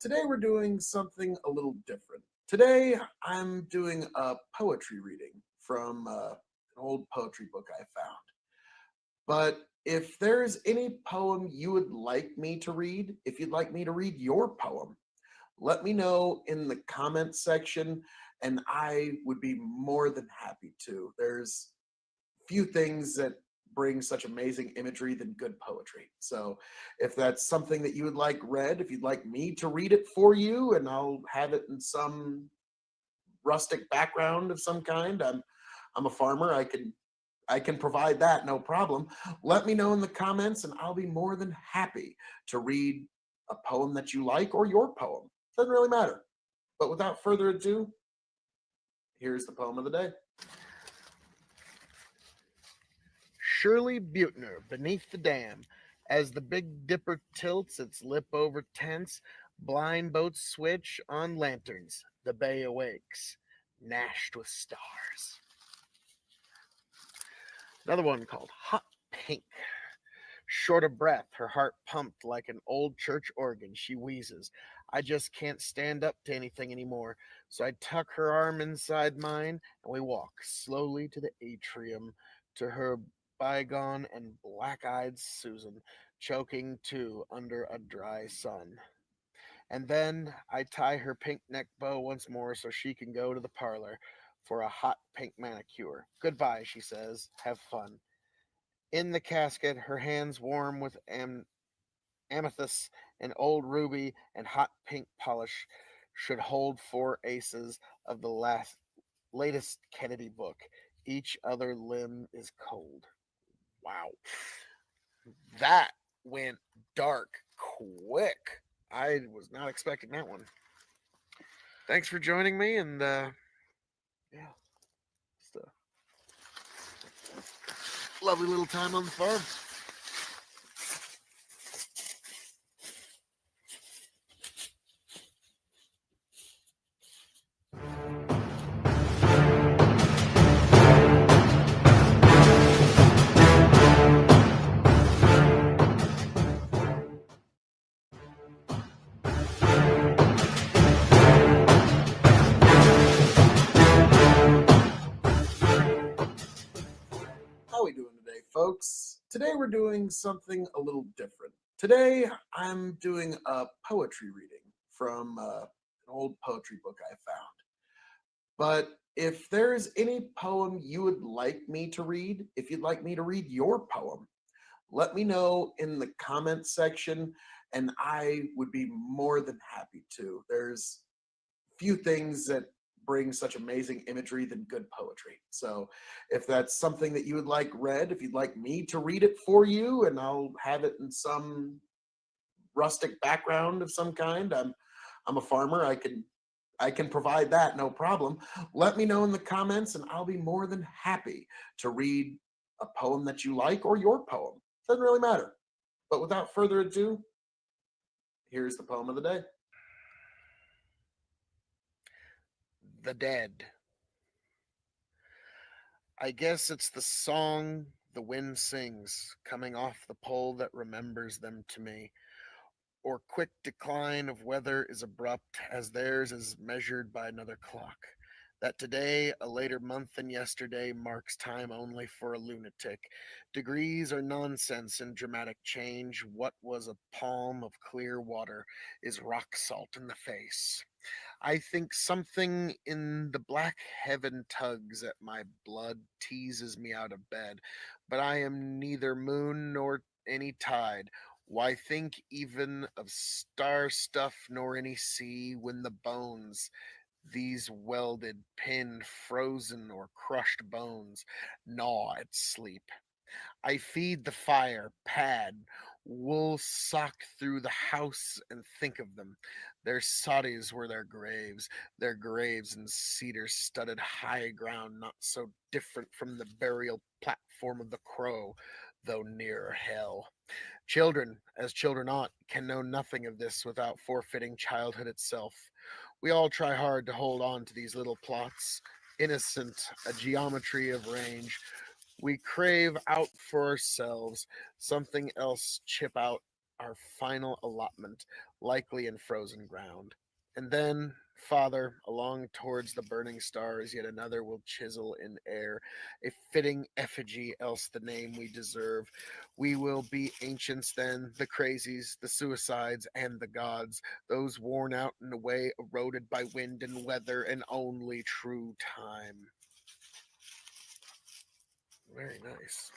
Today we're doing something a little different. Today I'm doing a poetry reading from an old poetry book I found. But if there's any poem you would like me to read, if you'd like me to read your poem, let me know in the comments section and I would be more than happy to. There's few things that bring such amazing imagery than good poetry. So if that's something that you would like read, if you'd like me to read it for you and I'll have it in some rustic background of some kind, I'm a farmer. I can provide that, no problem. Let me know in the comments and I'll be more than happy to read a poem that you like or your poem. Doesn't really matter. But without further ado, here's the poem of the day. Shirley Buettner, beneath the dam, as the Big Dipper tilts its lip over tents, blind boats switch on lanterns. The bay awakes, gnashed with stars. Another one called Hot Pink. Short of breath, her heart pumped like an old church organ, she wheezes. I just can't stand up to anything anymore. So I tuck her arm inside mine and we walk slowly to the atrium to her bygone and black eyed Susan, choking too under a dry sun. And then I tie her pink neck bow once more so she can go to the parlor for a hot pink manicure. Goodbye, she says. Have fun. In the casket, her hands warm with amethyst and old ruby and hot pink polish, should hold 4 aces of the latest Kennedy book. Each other limb is cold. Wow. That went dark quick. I was not expecting that one. Thanks for joining me, and yeah, just a lovely little time on the farm. How we doing today, folks? Today we're doing something a little different. Today I'm doing a poetry reading from an old poetry book I found. But if there's any poem you would like me to read, if you'd like me to read your poem, let me know in the comments section and I would be more than happy to. There's few things that bring such amazing imagery than good poetry. So if that's something that you would like read, if you'd like me to read it for you and I'll have it in some rustic background of some kind, I'm a farmer. I can provide that, no problem. Let me know in the comments and I'll be more than happy to read a poem that you like or your poem. Doesn't really matter. But without further ado, here's the poem of the day. The Dead. I guess it's the song the wind sings, coming off the pole that remembers them to me. Or quick decline of weather is abrupt, as theirs is measured by another clock. That today, a later month than yesterday, marks time only for a lunatic. Degrees are nonsense in dramatic change. What was a palm of clear water is rock salt in the face. I think something in the black heaven tugs at my blood, teases me out of bed, but I am neither moon nor any tide. Why think even of star stuff nor any sea when the bones, these welded, pinned, frozen, or crushed bones, gnaw at sleep? I feed the fire, pad, wool sock through the house and think of them. Their soddies were their graves in cedar studded high ground, not so different from the burial platform of the crow, though nearer hell. Children, as children ought, can know nothing of this without forfeiting childhood itself. We all try hard to hold on to these little plots, innocent, a geometry of range. We crave out for ourselves something else chip out our final allotment, likely in frozen ground. And then, Father, along towards the burning stars, yet another will chisel in air, a fitting effigy, else the name we deserve. We will be ancients then, the crazies, the suicides, and the gods, those worn out and away, eroded by wind and weather, and only true time. Very nice.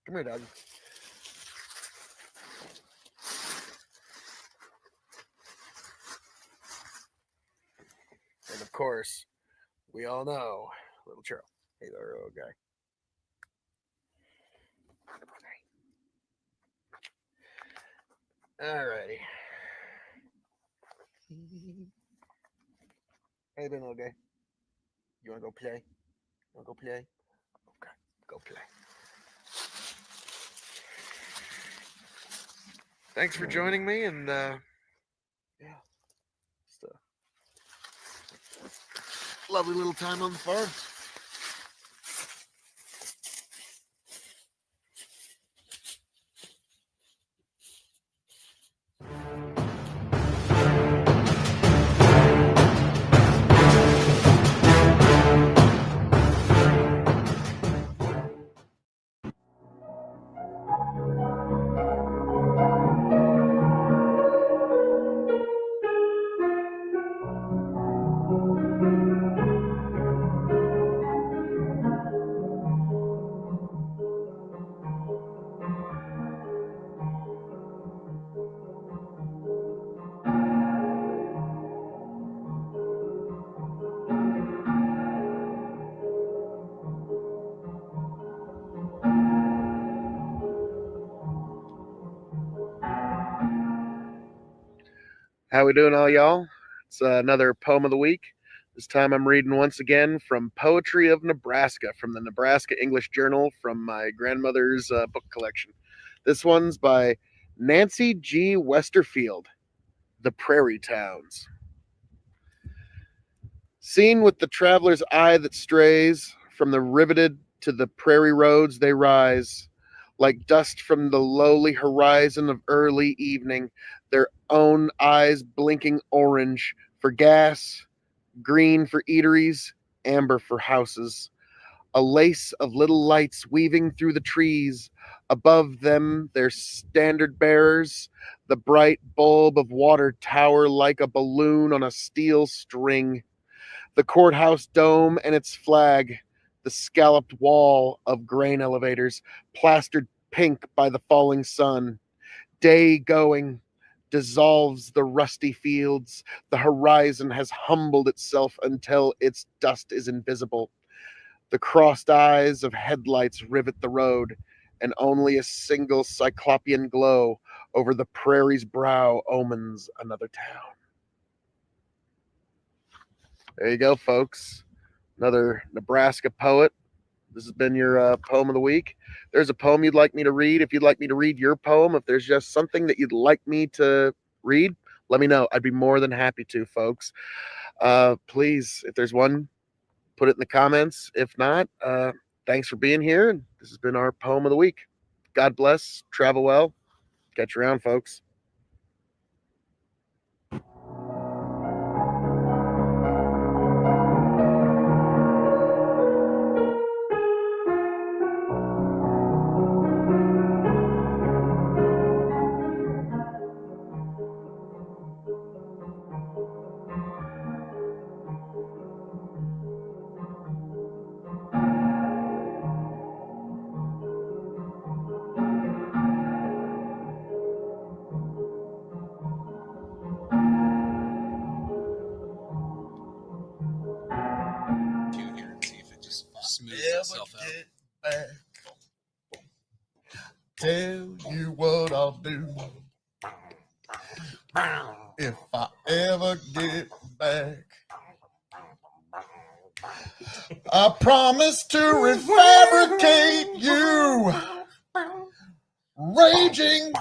Come here, Doug. And of course, we all know little Churro. Hey there, little guy. Alrighty. Hey there, little guy. You wanna go play? Wanna go play? Okay, go play. Thanks for joining me, and yeah, just a lovely little time on the farm. How we doing, all y'all? It's another poem of the week. This time I'm reading once again from Poetry of Nebraska from the Nebraska English Journal from my grandmother's book collection. This one's by Nancy G. Westerfield, The Prairie Towns. Seen with the traveler's eye that strays, from the riveted to the prairie roads they rise, like dust from the lowly horizon of early evening, their own eyes blinking orange for gas, green for eateries, amber for houses. A lace of little lights weaving through the trees. Above them, their standard bearers, the bright bulb of water tower like a balloon on a steel string. The courthouse dome and its flag, the scalloped wall of grain elevators, plastered pink by the falling sun. Day going dissolves the rusty fields. The horizon has humbled itself until its dust is invisible. The crossed eyes of headlights rivet the road, and only a single cyclopean glow over the prairie's brow omens another town. There you go, folks. Another Nebraska poet. This has been your poem of the week. There's a poem you'd like me to read. If you'd like me to read your poem, if there's just something that you'd like me to read, let me know. I'd be more than happy to, folks. Please, if there's one, put it in the comments. If not, thanks for being here. This has been our poem of the week. God bless. Travel well. Catch you around, folks. Tune here and see if it just smooths itself out. Tell you what I'll do if I ever get back. I promise to refabricate you, raging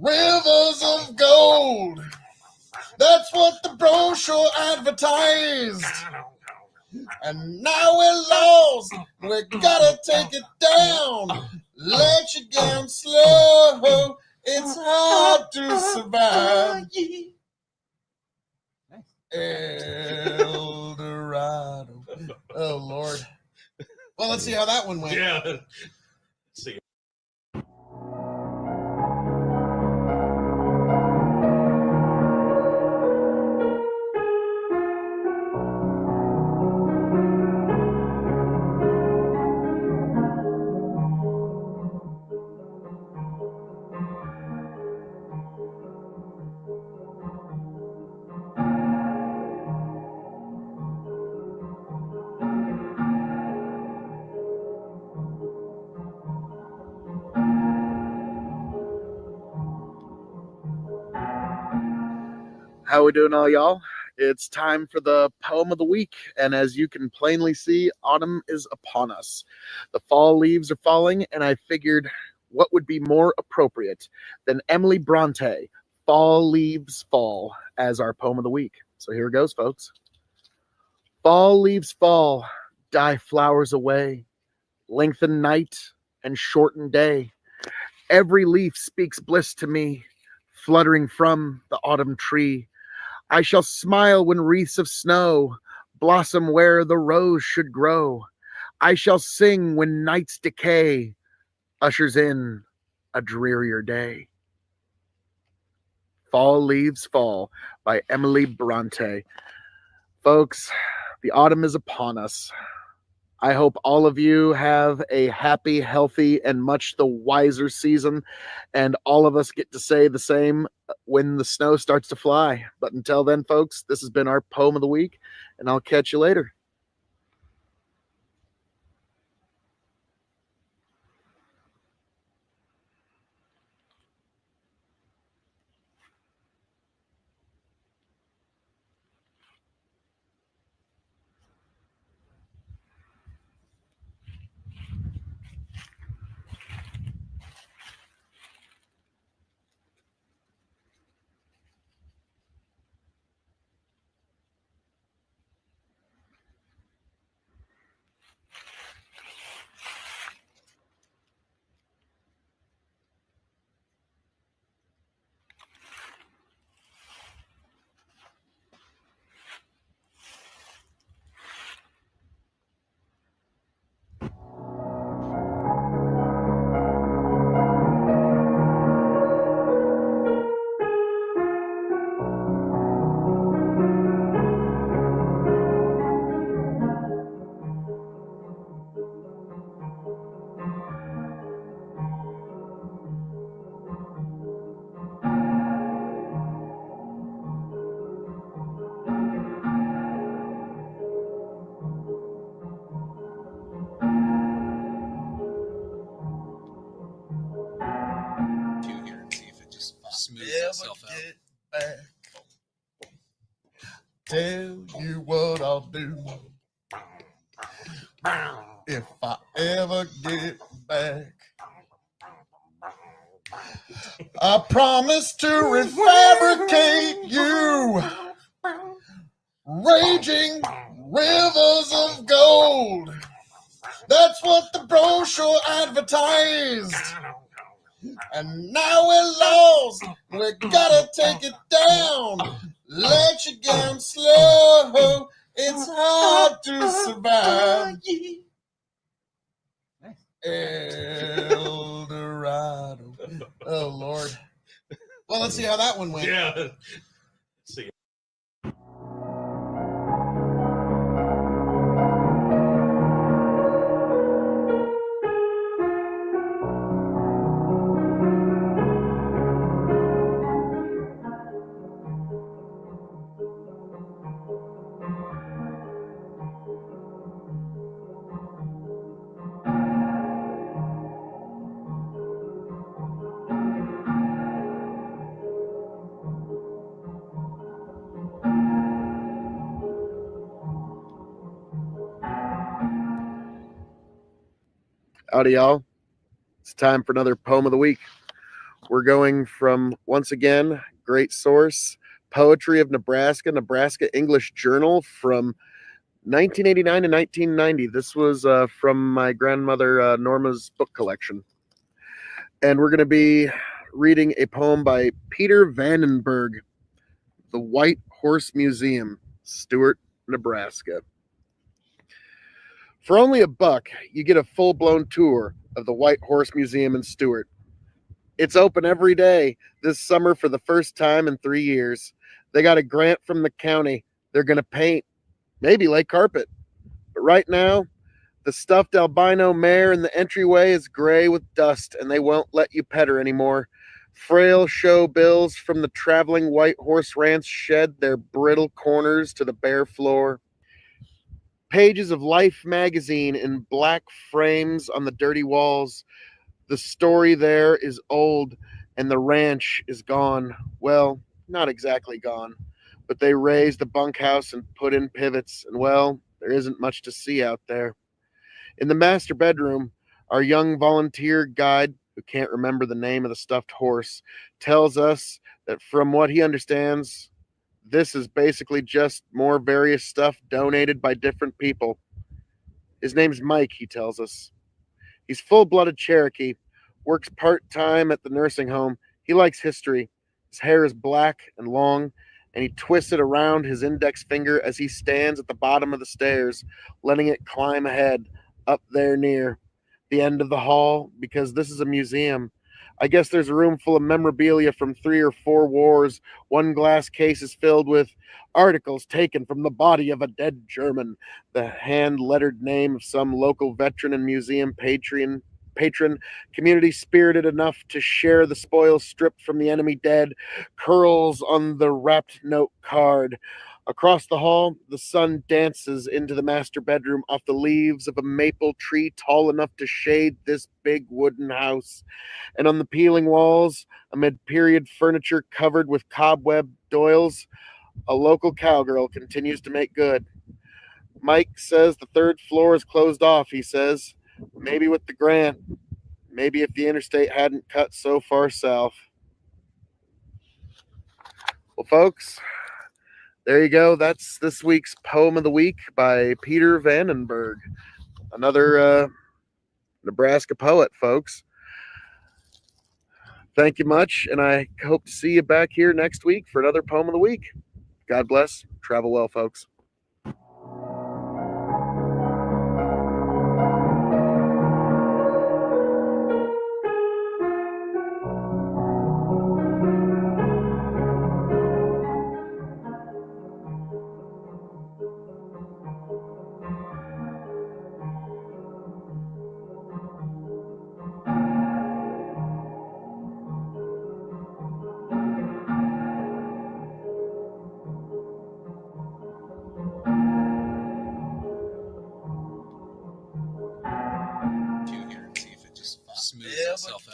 rivers of gold. That's what the brochure advertised. And now we're lost. We gotta take it down. Let you down slow It's hard to survive. El Dorado. Oh, Lord. Well, let's see how that one went. Yeah. How we doing, all y'all? It's time for the poem of the week, and as you can plainly see, autumn is upon us. The fall leaves are falling, and I figured what would be more appropriate than Emily Bronte, Fall Leaves Fall, as our poem of the week. So here it goes, folks. Fall leaves fall, die flowers away, lengthen night and shorten day. Every leaf speaks bliss to me, fluttering from the autumn tree. I shall smile when wreaths of snow blossom where the rose should grow. I shall sing when night's decay ushers in a drearier day. Fall Leaves Fall by Emily Bronte. Folks, the autumn is upon us. I hope all of you have a happy, healthy, and much the wiser season, and all of us get to say the same when the snow starts to fly. But until then, folks, this has been our poem of the week, and I'll catch you later. Two here and see if it just smooths Never itself out. get back. Tell you what I'll do. If I ever get back, I promise to refabricate you. Raging rivers of gold. That's what the brochure advertised. And now we're lost. We gotta take it down. Let you down slow. It's hard to survive. El Dorado. Oh, Lord. Well, let's see how that one went. Yeah. See. Howdy, y'all. It's time for another poem of the week. We're going from, once again, great source, Poetry of Nebraska, Nebraska English Journal from 1989 to 1990. This was from my grandmother Norma's book collection. And we're going to be reading a poem by Peter Vandenberg, The White Horse Museum, Stewart, Nebraska. For only $1, you get a full-blown tour of the White Horse Museum in Stewart. It's open every day this summer for the first time in 3 years. They got a grant from the county. They're going to paint, maybe lay carpet. But right now, the stuffed albino mare in the entryway is gray with dust, and they won't let you pet her anymore. Frail show bills from the traveling White Horse Ranch shed their brittle corners to the bare floor. Pages of Life magazine in black frames on the dirty walls. The story there is old, and the ranch is gone. Well, not exactly gone, but they raised the bunkhouse and put in pivots, and well, there isn't much to see out there. In the master bedroom, our young volunteer guide, who can't remember the name of the stuffed horse, tells us that from what he understands, this is basically just more various stuff donated by different people. His name's Mike, he tells us. He's full-blooded Cherokee, works part-time at the nursing home. He likes history. His hair is black and long, and he twists it around his index finger as he stands at the bottom of the stairs, letting it climb ahead, up there near the end of the hall, because this is a museum. I guess there's a room full of memorabilia from 3 or 4 wars. One glass case is filled with articles taken from the body of a dead German, the hand-lettered name of some local veteran and museum patron, community spirited enough to share the spoils stripped from the enemy dead, curls on the wrapped note card. Across the hall, the sun dances into the master bedroom off the leaves of a maple tree tall enough to shade this big wooden house. And on the peeling walls, amid period furniture covered with cobweb doils, a local cowgirl continues to make good. Mike says the 3rd floor is closed off, he says. Maybe with the grant. Maybe if the interstate hadn't cut so far south. Well, folks, there you go. That's this week's Poem of the Week by Peter Vandenberg. Another Nebraska poet, folks. Thank you much, and I hope to see you back here next week for another Poem of the Week. God bless. Travel well, folks. Cue here and see if it just smooths itself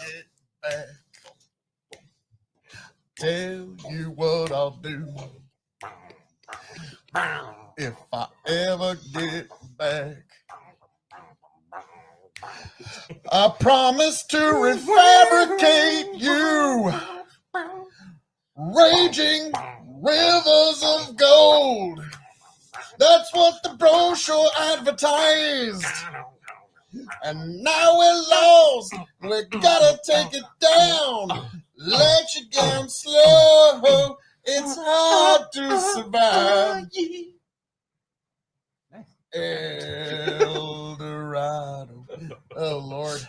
out. Tell you what I'll do if I ever get back. I promise to refabricate you, raging rivers of gold. That's what the brochure advertised. And now we're lost. We gotta take it down. Let you down slow. It's hard to survive. El Dorado. Oh, Lord.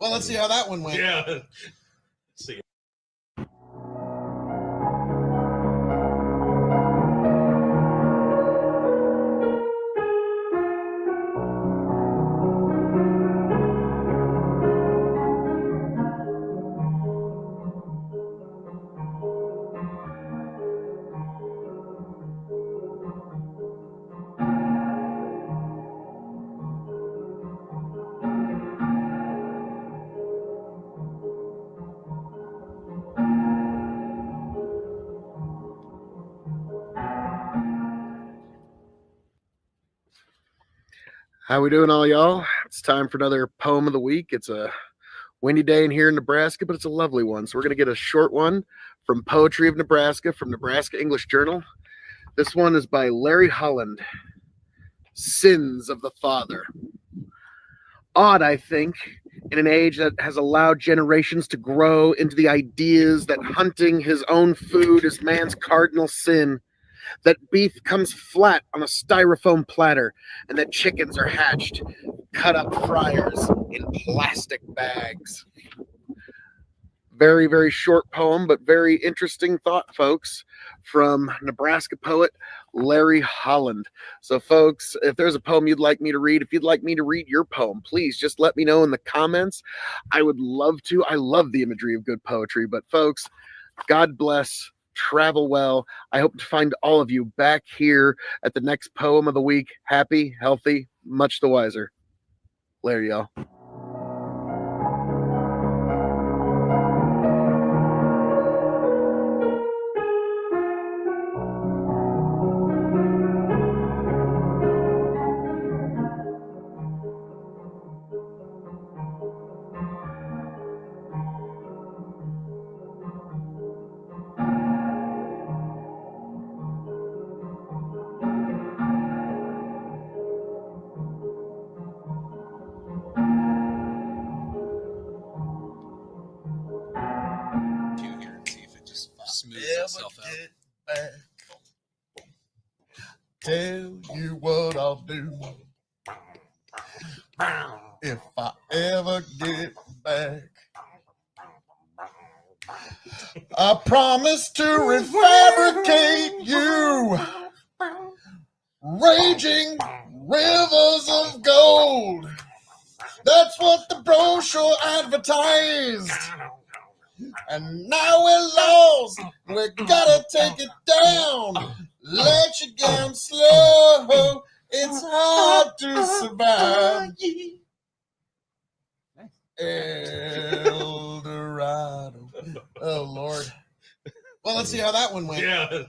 Well, let's see how that one went. Yeah. See. How we doing, all y'all? It's time for another Poem of the Week. It's a windy day in here in Nebraska, but it's a lovely one. So we're going to get a short one from Poetry of Nebraska, from Nebraska English Journal. This one is by Larry Holland. Sins of the Father. Odd, I think, in an age that has allowed generations to grow into the ideas that hunting his own food is man's cardinal sin, that beef comes flat on a styrofoam platter, and that chickens are hatched, cut up fryers in plastic bags. Very, very short poem, but very interesting thought, folks, from Nebraska poet Larry Holland. So, folks, if there's a poem you'd like me to read, if you'd like me to read your poem, please just let me know in the comments. I would love to. I love the imagery of good poetry. But, folks, God bless. Travel well. I hope to find all of you back here at the next poem of the week. Happy, healthy, much the wiser. Later, y'all. Here and see if it just smooths Never itself out. get back. Tell you what I'll do if I ever get back. I promise to refabricate you, raging rivers of gold. That's what the brochure advertised. And now we're lost. We gotta take it down. Let you down slow. It's hard to survive. El Dorado. Oh, Lord. Well, let's see how that one went. Yeah.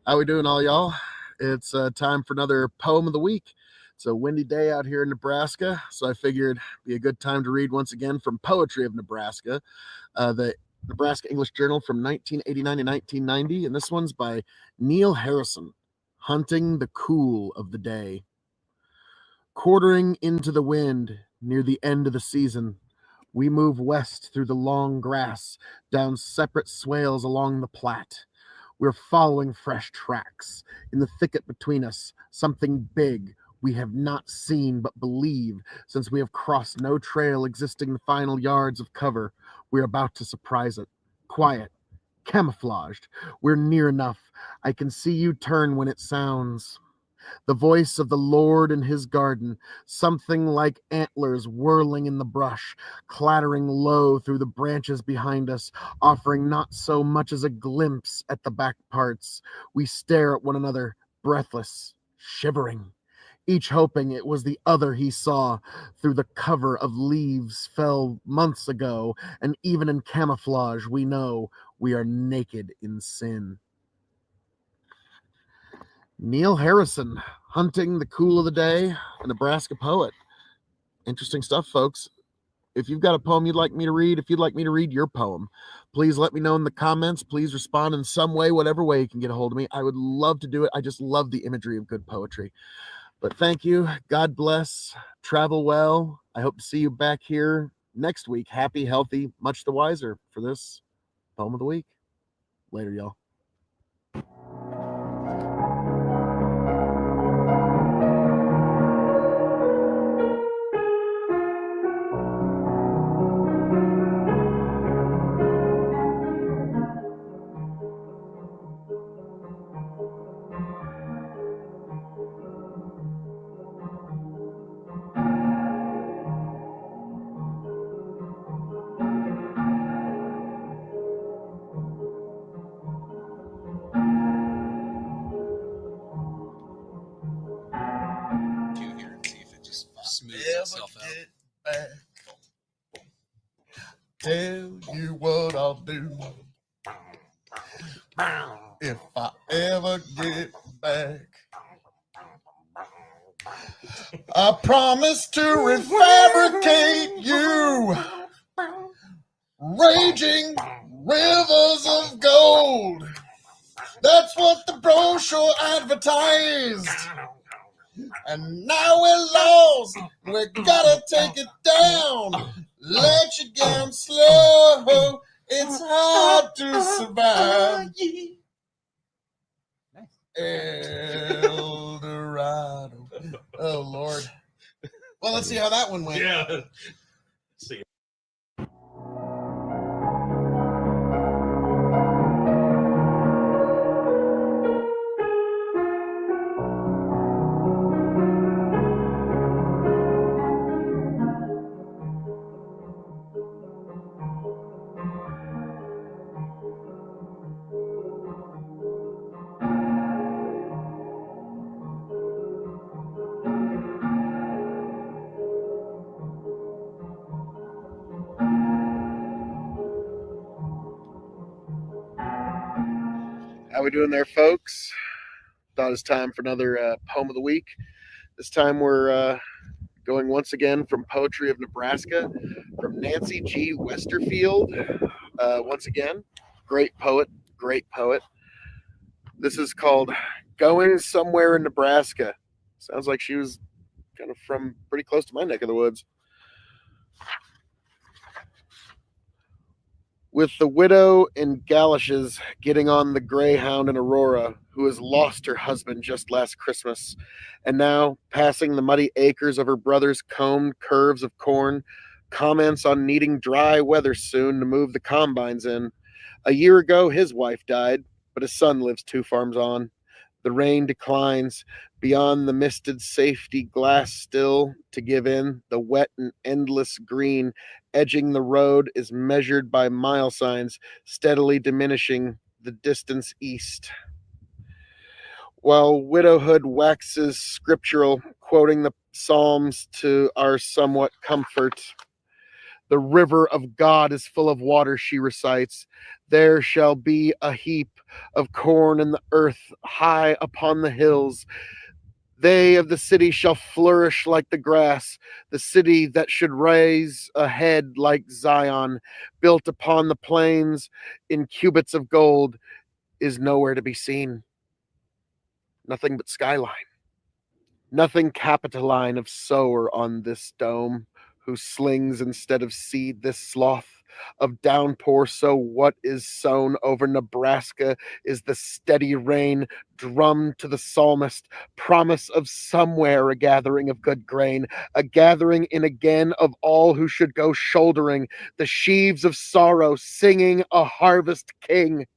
How we doing, all y'all? It's time for another poem of the week. It's a windy day out here in Nebraska, so I figured it'd be a good time to read once again from Poetry of Nebraska, the Nebraska English Journal from 1989 to 1990, and this one's by Neil Harrison, Hunting the Cool of the Day. Quartering into the wind near the end of the season, we move west through the long grass, down separate swales along the Platte. We're following fresh tracks. In the thicket between us, something big we have not seen but believe, since we have crossed no trail existing the final yards of cover. We're about to surprise it. Quiet, camouflaged. We're near enough. I can see you turn when it sounds. The voice of the Lord in his garden, something like antlers whirling in the brush, clattering low through the branches behind us, offering not so much as a glimpse at the back parts. We stare at one another, breathless, shivering, each hoping it was the other he saw through the cover of leaves fell months ago, and even in camouflage we know we are naked in sin. Neil Harrison, Hunting the Cool of the Day, a Nebraska poet. Interesting stuff, folks. If you've got a poem you'd like me to read, if you'd like me to read your poem, please let me know in the comments. Please respond in some way, whatever way you can get a hold of me. I would love to do it. I just love the imagery of good poetry. But thank you. God bless. Travel well. I hope to see you back here next week. Happy, healthy, much the wiser for this poem of the week. Later, y'all. yourself out. Get back. Tell you what I'll do if I ever get back. I promise to refabricate you, raging rivers of gold. That's what the brochure advertised. And now we're lost. We gotta take it down. Let you down slow. It's hard to survive. El Dorado. Oh, Lord. Well, let's see how that one went. Yeah. See. How we doing there, folks? Thought it's time for another poem of the week. This time we're going once again from Poetry of Nebraska from Nancy G. Westerfield. Once again, great poet. This is called Going Somewhere in Nebraska. Sounds like she was kind of from pretty close to my neck of the woods. With the widow in galoshes getting on the Greyhound in Aurora, who has lost her husband just last Christmas, and now passing the muddy acres of her brother's combed curves of corn, comments on needing dry weather soon to move the combines in. A year ago, his wife died, but his son lives 2 farms on. The rain declines beyond the misted safety glass still to give in. The wet and endless green edging the road is measured by mile signs, steadily diminishing the distance east. While widowhood waxes scriptural, quoting the Psalms to our somewhat comfort, the river of God is full of water, she recites. There shall be a heap of corn in the earth high upon the hills. They of the city shall flourish like the grass, the city that should raise a head like Zion, built upon the plains in cubits of gold, is nowhere to be seen. Nothing but skyline. Nothing capitoline of sower on this dome, who slings instead of seed this sloth of downpour. So what is sown over Nebraska is the steady rain drummed to the psalmist, promise of somewhere a gathering of good grain, a gathering in again of all who should go shouldering the sheaves of sorrow, singing a harvest king.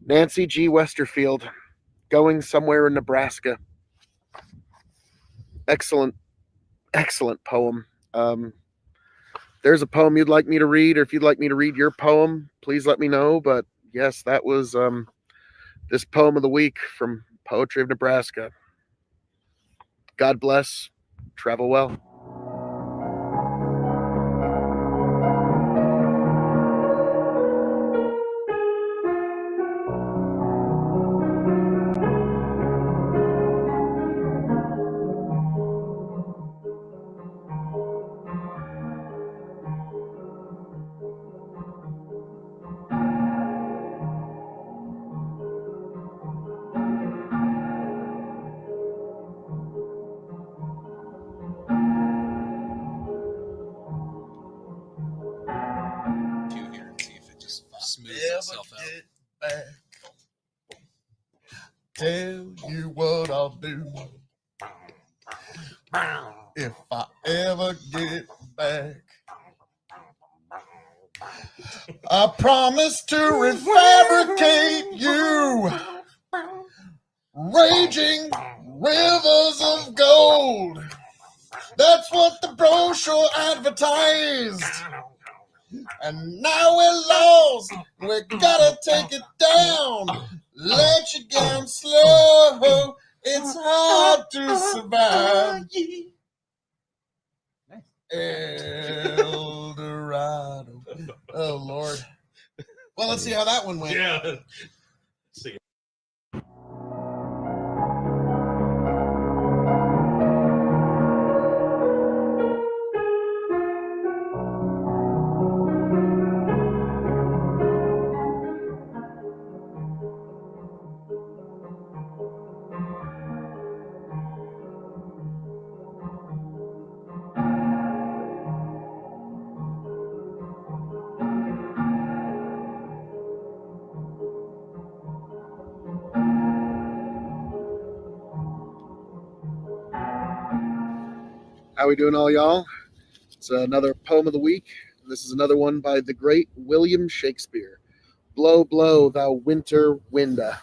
Nancy G. Westerfield, Going Somewhere in Nebraska. Excellent poem. There's a poem you'd like me to read, or if you'd like me to read your poem, please let me know. But yes, that was this poem of the week from Poetry of Nebraska. God bless. Travel well. Here and see if it just smooths Never itself out. get back. Tell you what I'll do if I ever get back. I promise to refabricate you, raging rivers of gold. That's what the brochure advertised. And now we're lost. We gotta take it down. let you down slow. It's hard to survive. El Dorado. Oh, Lord. Well, let's see how that one went. Yeah. Let's see. How we doing, all y'all? It's another poem of the week. This is another one by the great William Shakespeare. Blow, blow, thou winter winda.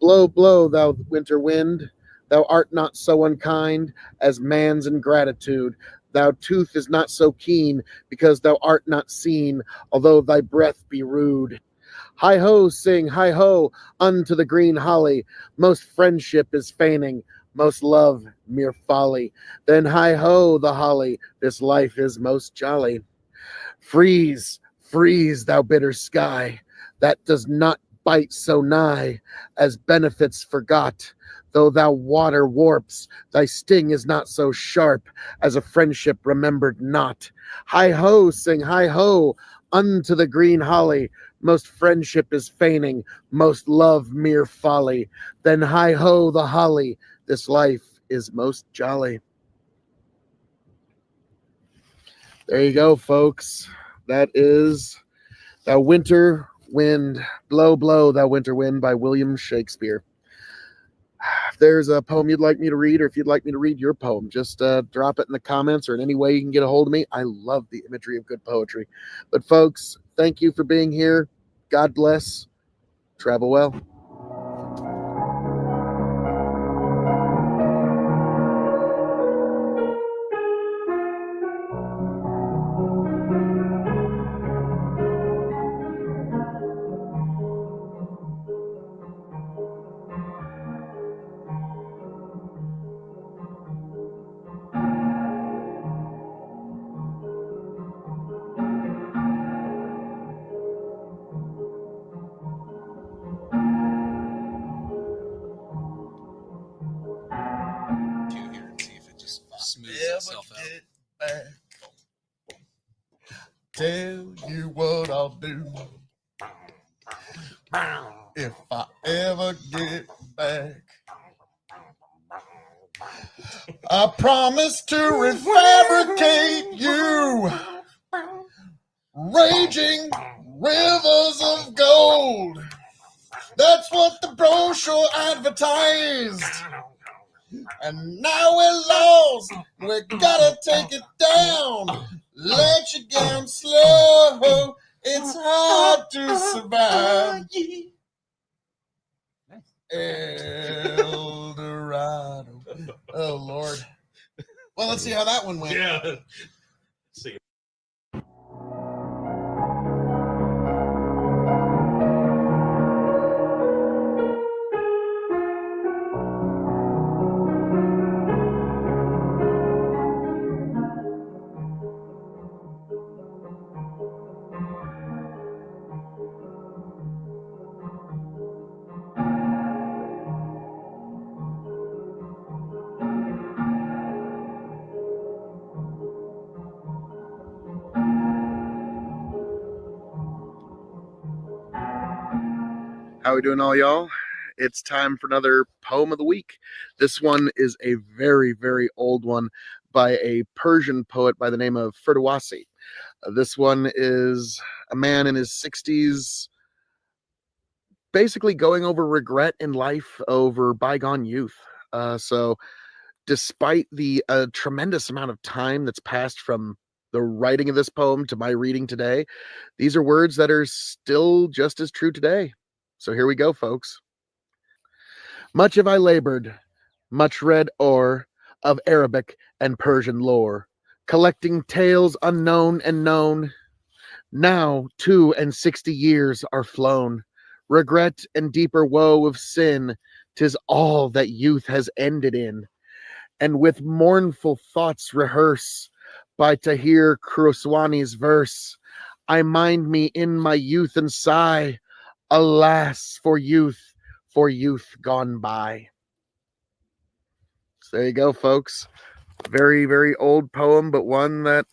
Blow, blow, thou winter wind. Thou art not so unkind as man's ingratitude. Thou tooth is not so keen because thou art not seen, although thy breath be rude. Hi ho, sing, hi ho, unto the green holly. Most friendship is feigning, most love mere folly. Then hi ho, the holly, this life is most jolly. Freeze, freeze, thou bitter sky, that does not bite so nigh as benefits forgot. Though thou water warps, thy sting is not so sharp as a friendship remembered not. Hi ho, sing hi ho, unto the green holly. Most friendship is feigning, most love mere folly. Then hi ho, the holly, this life is most jolly. There you go, folks. That is Thou Winter Wind, Blow, Blow, Thou Winter Wind by William Shakespeare. If there's a poem you'd like me to read, or if you'd like me to read your poem, just drop it in the comments or in any way you can get a hold of me. I love the imagery of good poetry. But folks, thank you for being here. God bless. Travel well. Here and see if it just smooths itself out. Tell you what I'll do if I ever get back. I promise to refabricate you, raging rivers of gold. That's what the brochure advertised. And now we're lost, we gotta take it down. Let you down slow, it's hard to survive. El Dorado. Oh, Lord. Well, let's see how that one went. Yeah. Let's see. How we doing, all y'all? It's time for another poem of the week. This one is a very, very old one by a Persian poet by the name of Ferdowsi. This one is a man in his 60s, basically going over regret in life over bygone youth. So despite the tremendous amount of time that's passed from the writing of this poem to my reading today, these are words that are still just as true today. So here we go, folks. Much have I labored, much read o'er of Arabic and Persian lore, collecting tales unknown and known. Now 62 years are flown, regret and deeper woe of sin, 'tis all that youth has ended in. And with mournful thoughts rehearse by Tahir Khosrowani's verse, I mind me in my youth and sigh, alas for youth gone by. So there you go, folks. Very, very old poem, but one that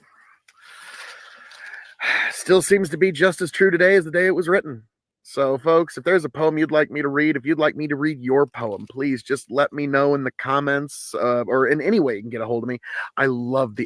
still seems to be just as true today as the day it was written. So, folks, if there's a poem you'd like me to read, if you'd like me to read your poem, please just let me know in the comments or in any way you can get a hold of me. I love the